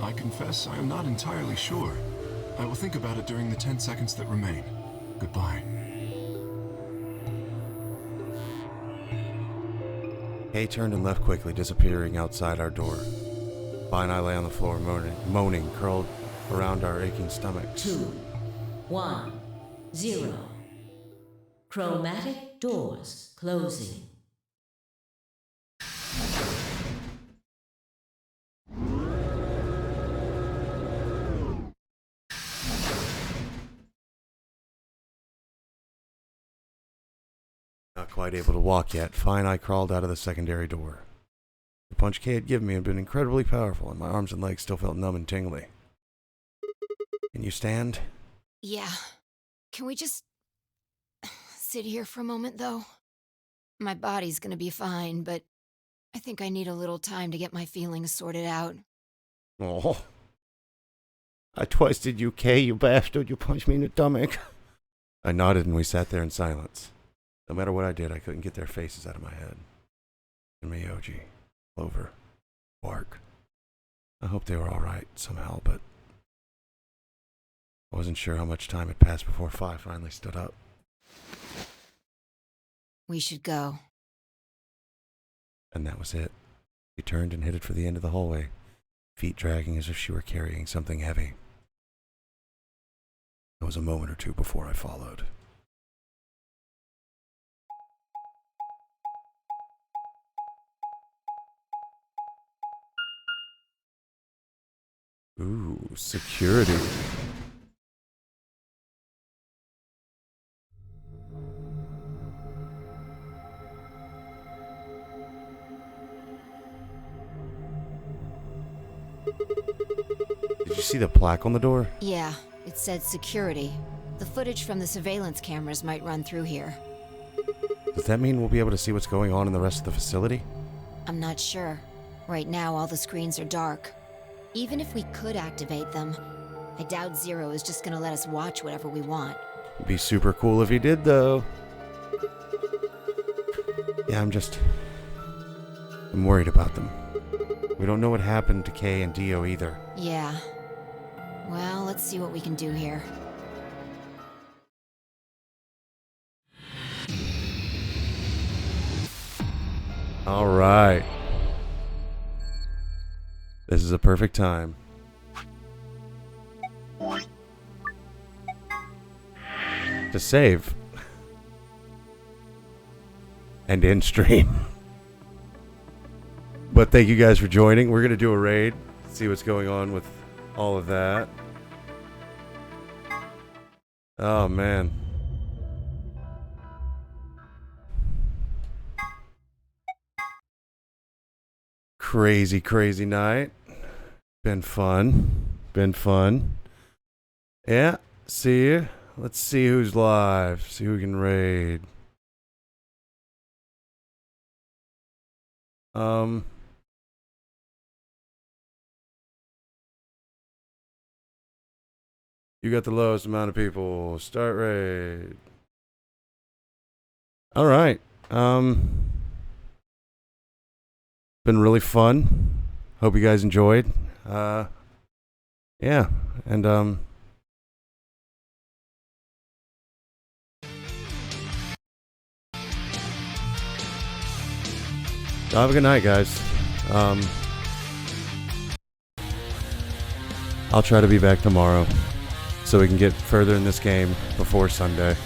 I confess I am not entirely sure. I will think about it during the 10 seconds that remain. Goodbye. Kay turned and left quickly, disappearing outside our door. Vi and I lay on the floor, moaning, curled around our aching stomachs. 2, 1, 0. Chromatic doors closing. Not quite able to walk yet. Fine, I crawled out of the secondary door. The punch Kay had given me had been incredibly powerful, and my arms and legs still felt numb and tingly. Can you stand? Yeah. Can we just sit here for a moment, though? My body's gonna be fine, but I think I need a little time to get my feelings sorted out. Oh. I twisted you, Kay, you bastard. You punched me in the stomach. I nodded and we sat there in silence. No matter what I did, I couldn't get their faces out of my head. And Miyoji, Clover, Bark. I hoped they were alright somehow, but I wasn't sure how much time had passed before Fi finally stood up. We should go. And that was it. She turned and headed for the end of the hallway, feet dragging as if she were carrying something heavy. It was a moment or two before I followed. Ooh, security. Did you see the plaque on the door? Yeah, it said security. The footage from the surveillance cameras might run through here. Does that mean we'll be able to see what's going on in the rest of the facility? I'm not sure. Right now, all the screens are dark. Even if we could activate them, I doubt Zero is just gonna let us watch whatever we want. It'd be super cool if he did, though. Yeah, I'm worried about them. We don't know what happened to Kay and Dio either. Yeah. Well, let's see what we can do here. All right. This is a perfect time. To save. And end stream. But thank you guys for joining. We're going to do a raid. See what's going on with all of that. Oh, man. Crazy, crazy night. Been fun. Yeah, see you. Let's see who's live. See who can raid. You got the lowest amount of people. Start raid. All right. Been really fun. Hope you guys enjoyed. Yeah, and have a good night, guys. I'll try to be back tomorrow so we can get further in this game before Sunday.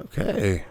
Okay.